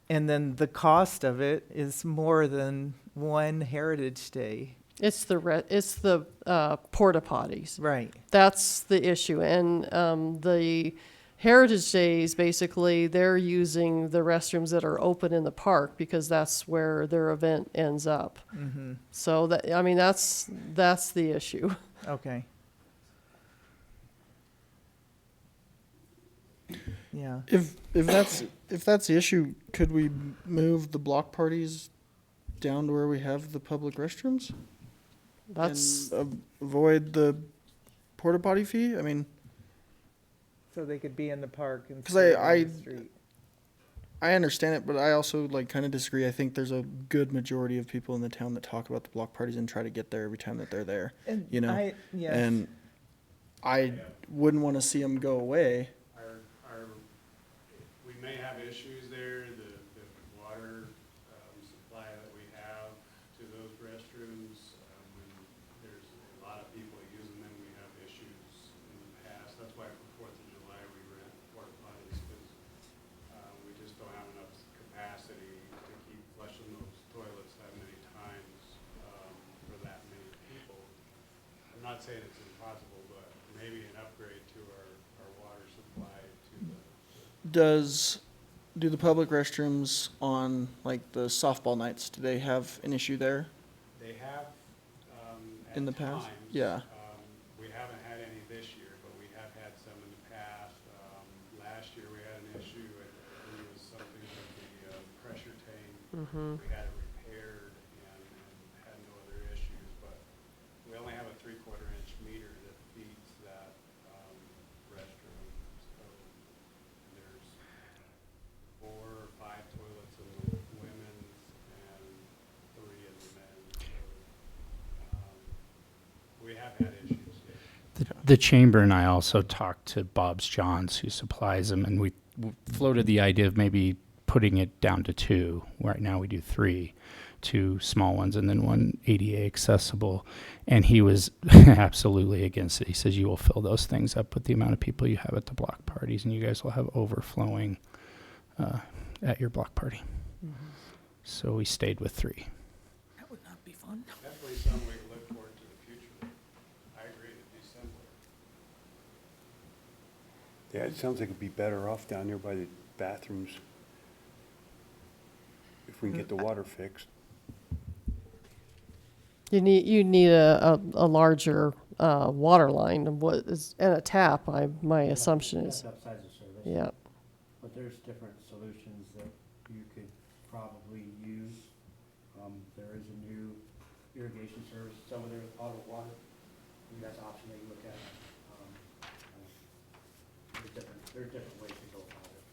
then the cost of it is more than one Heritage Day. It's the porta potties. Right. That's the issue. And the Heritage Days, basically, they're using the restrooms that are open in the park because that's where their event ends up. Mm-hmm. So that's the issue. Okay. Yeah. If that's the issue, could we move the block parties down to where we have the public restrooms? That's and avoid the porta potty fee? I mean, so they could be in the park and because I understand it, but I also kind of disagree. I think there's a good majority of people in the town that talk about the block parties and try to get there every time that they're there. And yes. And I wouldn't want to see them go away. We may have issues there. The water supply that we have to those restrooms, when there's a lot of people using them, we have issues in the past. That's why for 4th of July we rent porta potties, because we just not saying it's impossible, but maybe an upgrade to our water supply to the. Do the public restrooms on like the softball nights, do they have an issue there They have, in the at past? times. Yeah. We haven't had any this year, but we have had some in the past. Last year, we had an issue, and it was something with the pressure tank. Mhm. We had it repaired and had no other issues, but we only have a 3/4 inch meter that feeds that restroom. So there's 4 or 5 toilets in the women's and 3 in the men's. So we have had issues, yeah. The chamber and I also talked to Bob's Johns, who supplies them, and we floated the idea of maybe putting it down to 2. Right now we do 3, 2 small ones and then 1 ADA accessible. And he was absolutely against it. He says, you will fill those things up with the amount of people you have at the block parties, and you guys will have overflowing at your block party. So we stayed with 3. That would not be fun. Definitely something we look forward to the future. I agree, it'd be simpler. Yeah, it sounds like it'd be better off down there by the bathrooms if we can get the water fixed. You need a larger water line and and a tap. My assumption is. Upsize the service. Yeah. But there's different solutions that you could probably use. There is a new irrigation service over there with potable water. I think that's an option that you look at. There's different ways to go about it,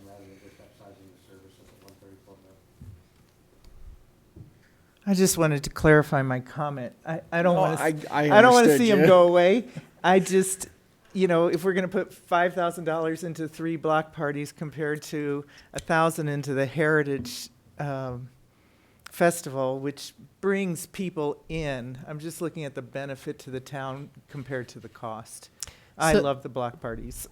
rather than just upsizing the service at the 134 level. I just wanted to clarify my comment. I don't No, want to. I I don't want to understood see you. them go away. I just, if we're going to put $5,000 into 3 block parties compared to $1,000 into the Heritage Festival, which brings people in, I'm just looking at the benefit to the town compared to the cost. I So- love the block parties.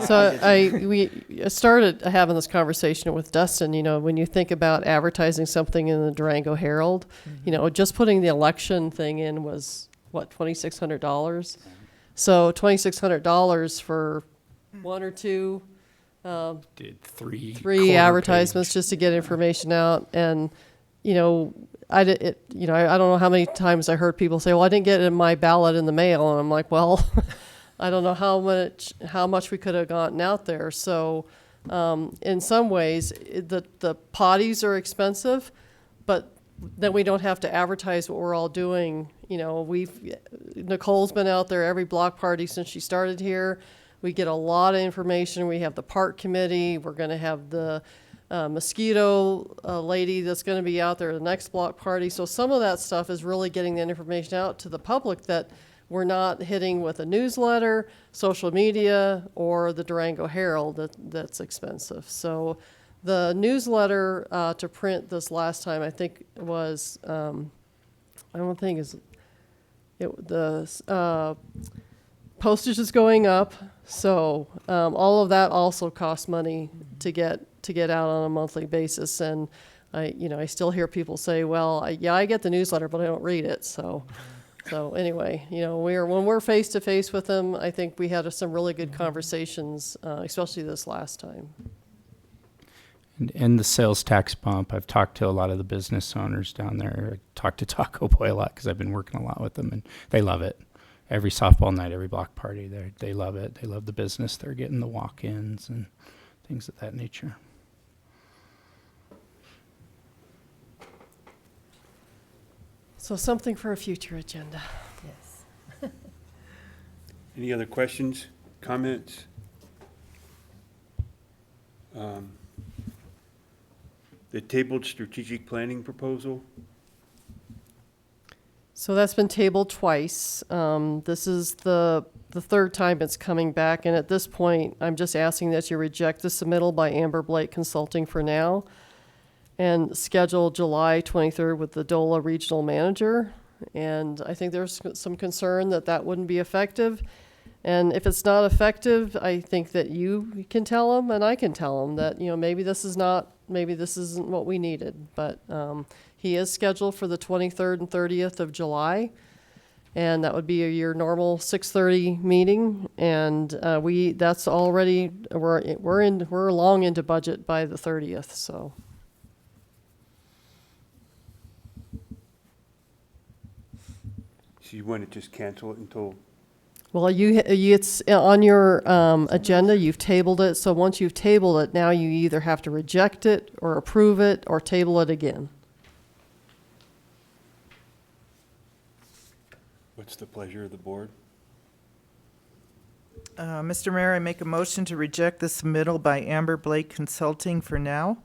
So we started having this conversation with Dustin, when you think about advertising something in the Durango Herald, just putting the election thing in was, what, $2,600? So $2,600 for 1 or 2, Did 3 3 advertisements just to get information out. And, I don't know how many times I heard people say, well, I didn't get my ballot in the mail. And I'm like, well, I don't know how much we could have gotten out there. So in some ways, the potties are expensive, but then we don't have to advertise what we're all doing. Nicole's been out there every block party since she started here. We get a lot of information. We have the park committee. We're going to have the mosquito lady that's going to be out there at the next block party. So some of that stuff is really getting the information out to the public that we're not hitting with a newsletter, social media, or the Durango Herald that's expensive. So the newsletter to print this last time, I think was, the postage is going up. So all of that also costs money to get out on a monthly basis. And I still hear people say, well, I get the newsletter, but I don't read it. So anyway, when we're face to face with them, I think we had some really good conversations, especially this last time. And the sales tax bump, I've talked to a lot of the business owners down there. I talked to Taco Boy a lot because I've been working a lot with them, and they love it. Every softball night, every block party, they love it. They love the business. They're getting the walk-ins and things of that nature. So something for a future agenda. Yes. Any other questions, comments? The tabled strategic planning proposal? So that's been tabled twice. This is the 3rd time it's coming back, and at this point, I'm just asking that you reject the submittal by Amber Blake Consulting for now, and schedule July 23rd with the DOLA regional manager. And I think there's some concern that wouldn't be effective. And if it's not effective, I think that you can tell them and I can tell them that, maybe this isn't what we needed. But he is scheduled for the 23rd and 30th of July. And that would be your normal 6:30 meeting, and that's already, we're long into budget by the 30th, so. So you want to just cancel it until, Well, it's on your agenda, you've tabled it, so once you've tabled it, now you either have to reject it or approve it or table it again. what's the pleasure of the board? Mr. Mayor, I make a motion to reject the submittal by Amber Blake Consulting for now.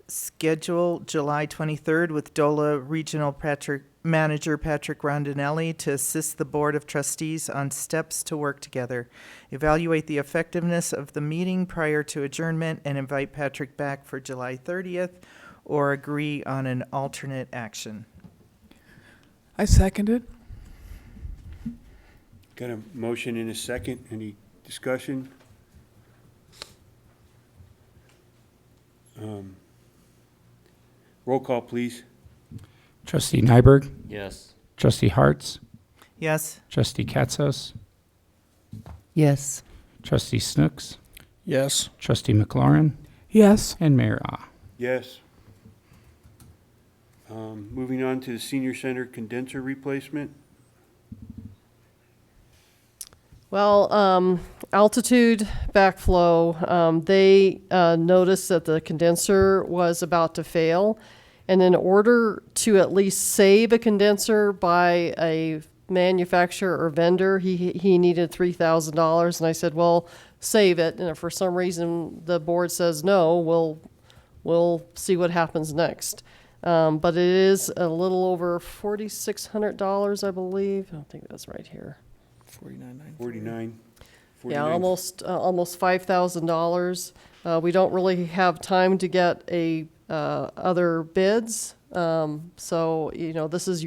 Schedule July 23rd with DOLA Regional Manager Patrick Rondinelli to assist the Board of Trustees on steps to work together. Evaluate the effectiveness of the meeting prior to adjournment and invite Patrick back for July 30th or agree on an alternate action. I second it. Got a motion and a second. Any discussion? Roll call, please. Trustee Nyberg, Yes. Trustee Hartz, Yes? Trustee Katzos, Yes. Trustee Snooks, Yes. Trustee McLaurin, Yes. and Mayor Ah. Yes. Moving on to the senior center condenser replacement. Well, altitude backflow, they noticed that the condenser was about to fail. And in order to at least save a condenser by a manufacturer or vendor, he needed $3,000. And I said, well, save it. And if for some reason the board says no, we'll see what happens next. But it is a little over $4,600, I believe. I don't think that's right here. 49. Yeah, almost $5,000. We don't really have time to get other bids. So, this is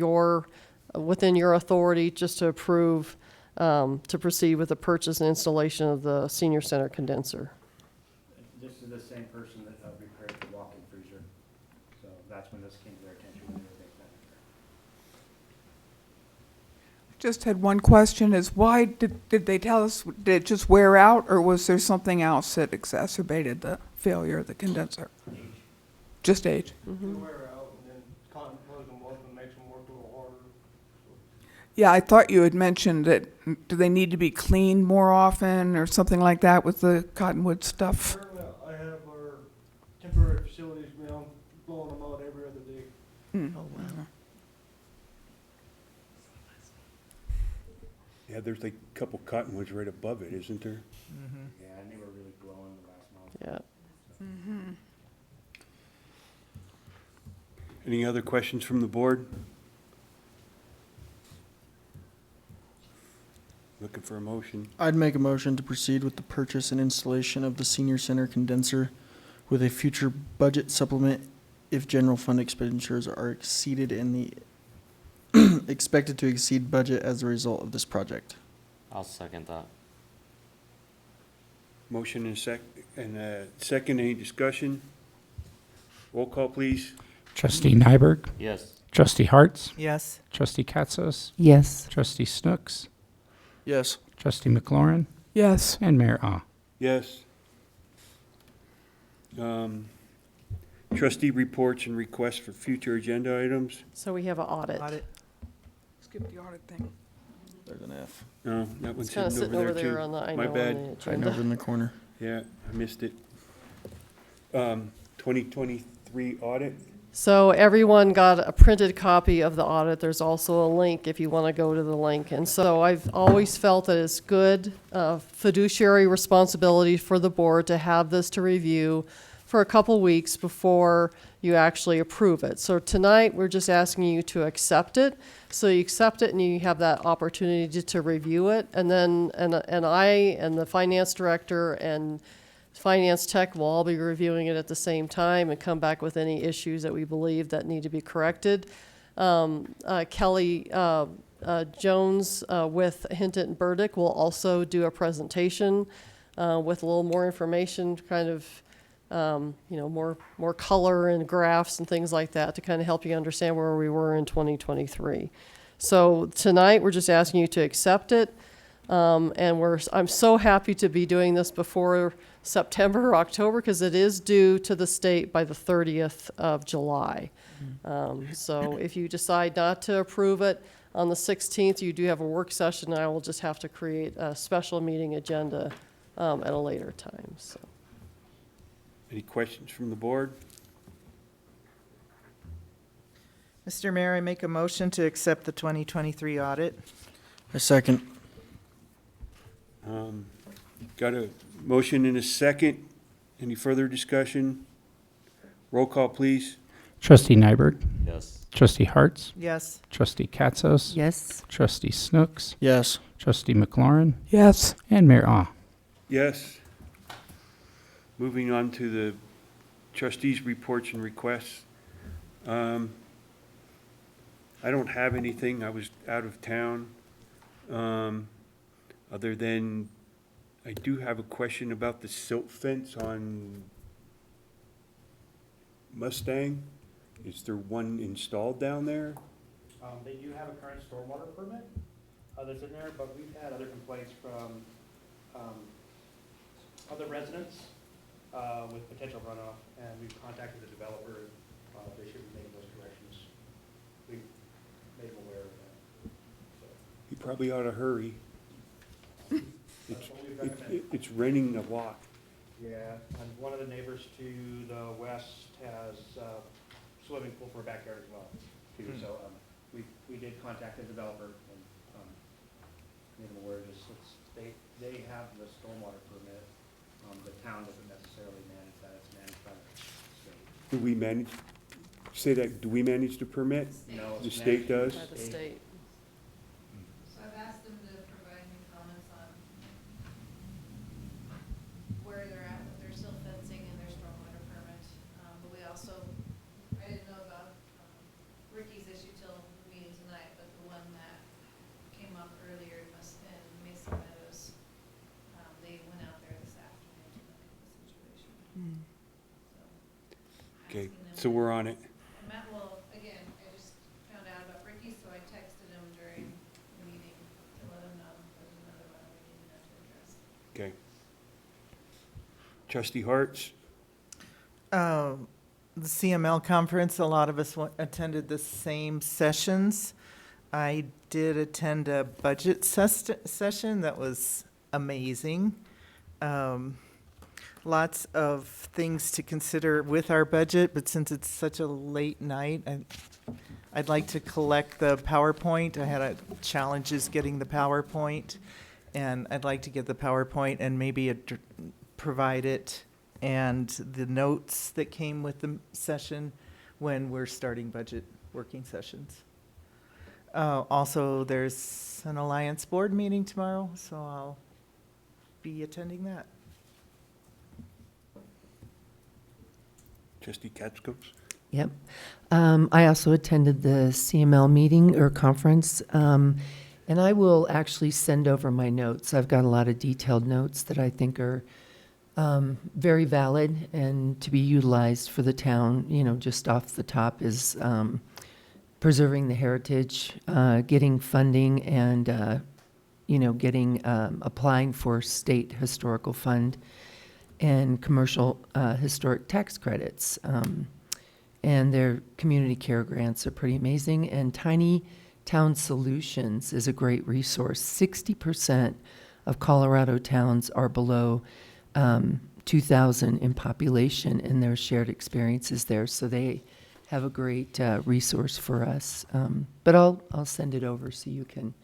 within your authority just to approve, to proceed with the purchase and installation of the senior center condenser. This is the same person that repaired the walk-in freezer, so that's when this came to their attention when they were making that repair. Just had one question, is why did they tell us, did it just wear out, or was there something else that exacerbated the failure of the condenser? Just age? They wear out and then cotton plugs them up and makes them work a little harder. Yeah, I thought you had mentioned that, do they need to be cleaned more often or something like that with the cottonwood stuff? Currently, I have our temporary facilities, blowing them out every other day. Oh, wow. Yeah, there's like a couple cottonwoods right above it, isn't there? Yeah, and they were really glowing the last month. Yeah. Mm-hmm. Any other questions from the board? Looking for a motion. I'd make a motion to proceed with the purchase and installation of the senior center condenser with a future budget supplement if general fund expenditures are exceeded in the expected to exceed budget as a result of this project. I'll second that. Motion and second, any discussion? Roll call, please. Trustee Nyberg, Yes. Trustee Hartz, Yes? Trustee Katzos, Yes. Trustee Snooks, Yes. Trustee McLaurin, Yes. and Mayor Ah. Yes. Trustee reports and requests for future agenda items. So we have an audit. Skip the audit thing. There's an F. No, that one's It's kind of sitting sitting over over there there too. on the, I My know, bad. on the Hiding agenda. over in the corner. Yeah, I missed it. 2023 audit. So everyone got a printed copy of the audit. There's also a link if you want to go to the link. And so I've always felt that it's good fiduciary responsibility for the board to have this to review for a couple weeks before you actually approve it. So tonight, we're just asking you to accept it. So you accept it and you have that opportunity to review it. And then, and I and the finance director and finance tech will all be reviewing it at the same time and come back with any issues that we believe that need to be corrected. Kelly Jones with Hinton and Burdick will also do a presentation with a little more information, kind of more color and graphs and things like that to kind of help you understand where we were in 2023. So tonight, we're just asking you to accept it. And I'm so happy to be doing this before September or October, because it is due to the state by the 30th of July. So if you decide not to approve it on the 16th, you do have a work session, and I will just have to create a special meeting agenda at a later time, so. Any questions from the board? Mr. Mayor, I make a motion to accept the 2023 audit. A second. Got a motion and a second. Any further discussion? Roll call, please. Trustee Nyberg, Yes. Trustee Harts, Yes. Trustee Katzos, Yes. Trustee Snooks, Yes. Trustee McLaurin, Yes. and Mayor Ah. Yes. Moving on to the trustees' reports and requests. I don't have anything. I was out of town. Other than, I do have a question about the silt fence on Mustang. Is there one installed down there? They do have a current stormwater permit, that's in there, but we've had other complaints from, other residents, with potential runoff, and we've contacted the developer, they should be making those corrections. We've made them aware of that, so. You probably ought to hurry. That's what we've recommended. It's raining a lot. Yeah, and one of the neighbors to the west has a swimming pool for a backyard as well, too. So we did contact the developer and made them aware of this. They have the stormwater permit. The town doesn't necessarily manage that. It's managed by the state. Do we manage, say that, do we manage the permit? No, The it's state does? By the state. So I've asked them to provide me comments on where they're at with their silt fencing and their stormwater permit. But we also, I didn't know about Ricky's issue till the meeting tonight, but the one that came up earlier in Mason Meadows, they went out there this afternoon to look at the situation. Okay, so we're on it. Matt, well, again, I just found out about Ricky, so I texted him during the meeting to let him know there's another one we needed to address. Okay. Trustee Harts? The CML conference, a lot of us attended the same sessions. I did attend a budget session that was amazing. Lots of things to consider with our budget, but since it's such a late night, I'd like to collect the PowerPoint. I had challenges getting the PowerPoint, and I'd like to get the PowerPoint and maybe provide it and the notes that came with the session when we're starting budget working sessions. Also, there's an Alliance Board meeting tomorrow, so I'll be attending that. Trustee Katzos? Yep. I also attended the CML meeting or conference, and I will actually send over my notes. I've got a lot of detailed notes that I think are very valid and to be utilized for the town. You know, just off the top is preserving the heritage, getting funding, and getting applying for state historical fund and commercial historic tax credits. And their community care grants are pretty amazing. And Tiny Town Solutions is a great resource. 60% of Colorado towns are below 2,000 in population, and their shared experiences there. So they have a great resource for us. But I'll send it over so you can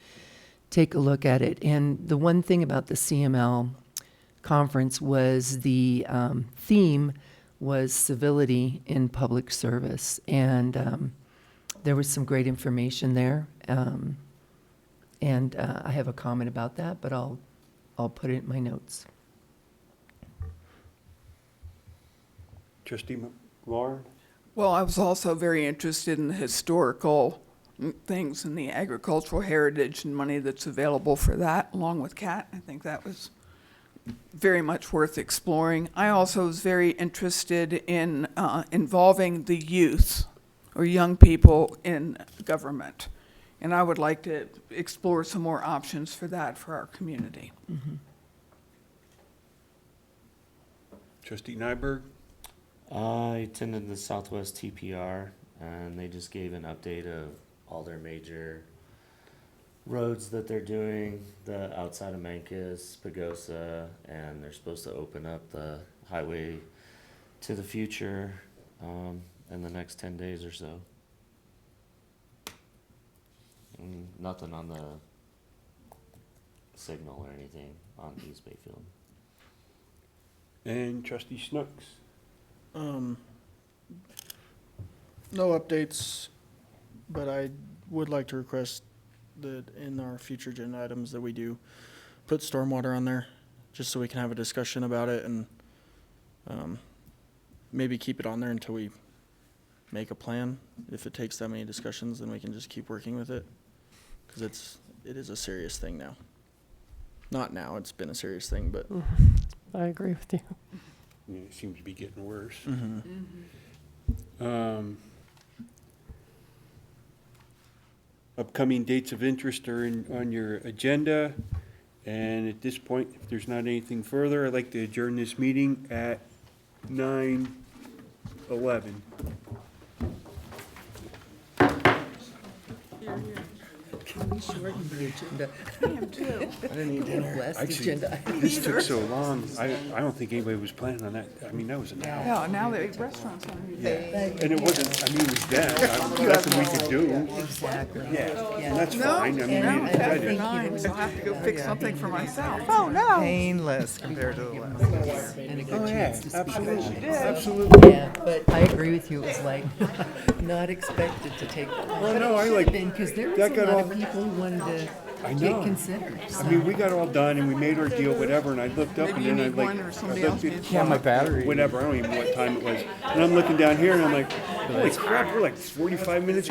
take a look at it. And the one thing about the CML conference was the theme was civility in public service, and there was some great information there, and I have a comment about that, but I'll put it in my notes. Trustee Lauren? Well, I was also very interested in the historical things and the agricultural heritage and money that's available for that, along with CAT. I think that was very much worth exploring. I also was very interested in involving the youth or young people in government. And I would like to explore some more options for that for our community. Trustee Nyberg? I attended the Southwest TPR, and they just gave an update of all their major roads that they're doing, the outside of Mancus, Pagosa, and they're supposed to open up the highway to the future in the next 10 days or so. Nothing on the signal or anything on East Bayfield. And Trustee Snooks? No updates, but I would like to request that in our future agenda items that we do put stormwater on there, just so we can have a discussion about it and maybe keep it on there until we make a plan. If it takes that many discussions, then we can just keep working with it, because it is a serious thing now. Not now, it's been a serious thing, but I agree with you. Yeah, it seems to be getting worse. Upcoming dates of interest are on your agenda. And at this point, if there's not anything further, I'd like to adjourn this meeting at 9:11. We shortened the agenda. I am too. I didn't eat dinner. Last Actually, agenda. this took so long. I don't think anybody was planning on that. I mean, that was an hour. Yeah, now the restaurants on you. Yeah, and it wasn't, I mean, it was them, nothing we could do. Exactly. Yeah, and that's No, fine, I mean, no, we tried after it. 9, so I'll have to go fix something for myself. Oh, no. Painless compared to the last. And a good Oh, yeah, chance to speak. absolutely, absolutely. Yeah, but I agree with you, it was like, not expected to take. Well, no, I like, Because there was that a got lot all, of people who wanted to I get know. considered. I mean, we got all done and we made our deal, whatever, and I looked up and Maybe you then I need like, one or I somebody looked else at needs the one. clock, whatever, I don't even know what time it was. And I'm looking down here and I'm like, holy crap, we're like 45 minutes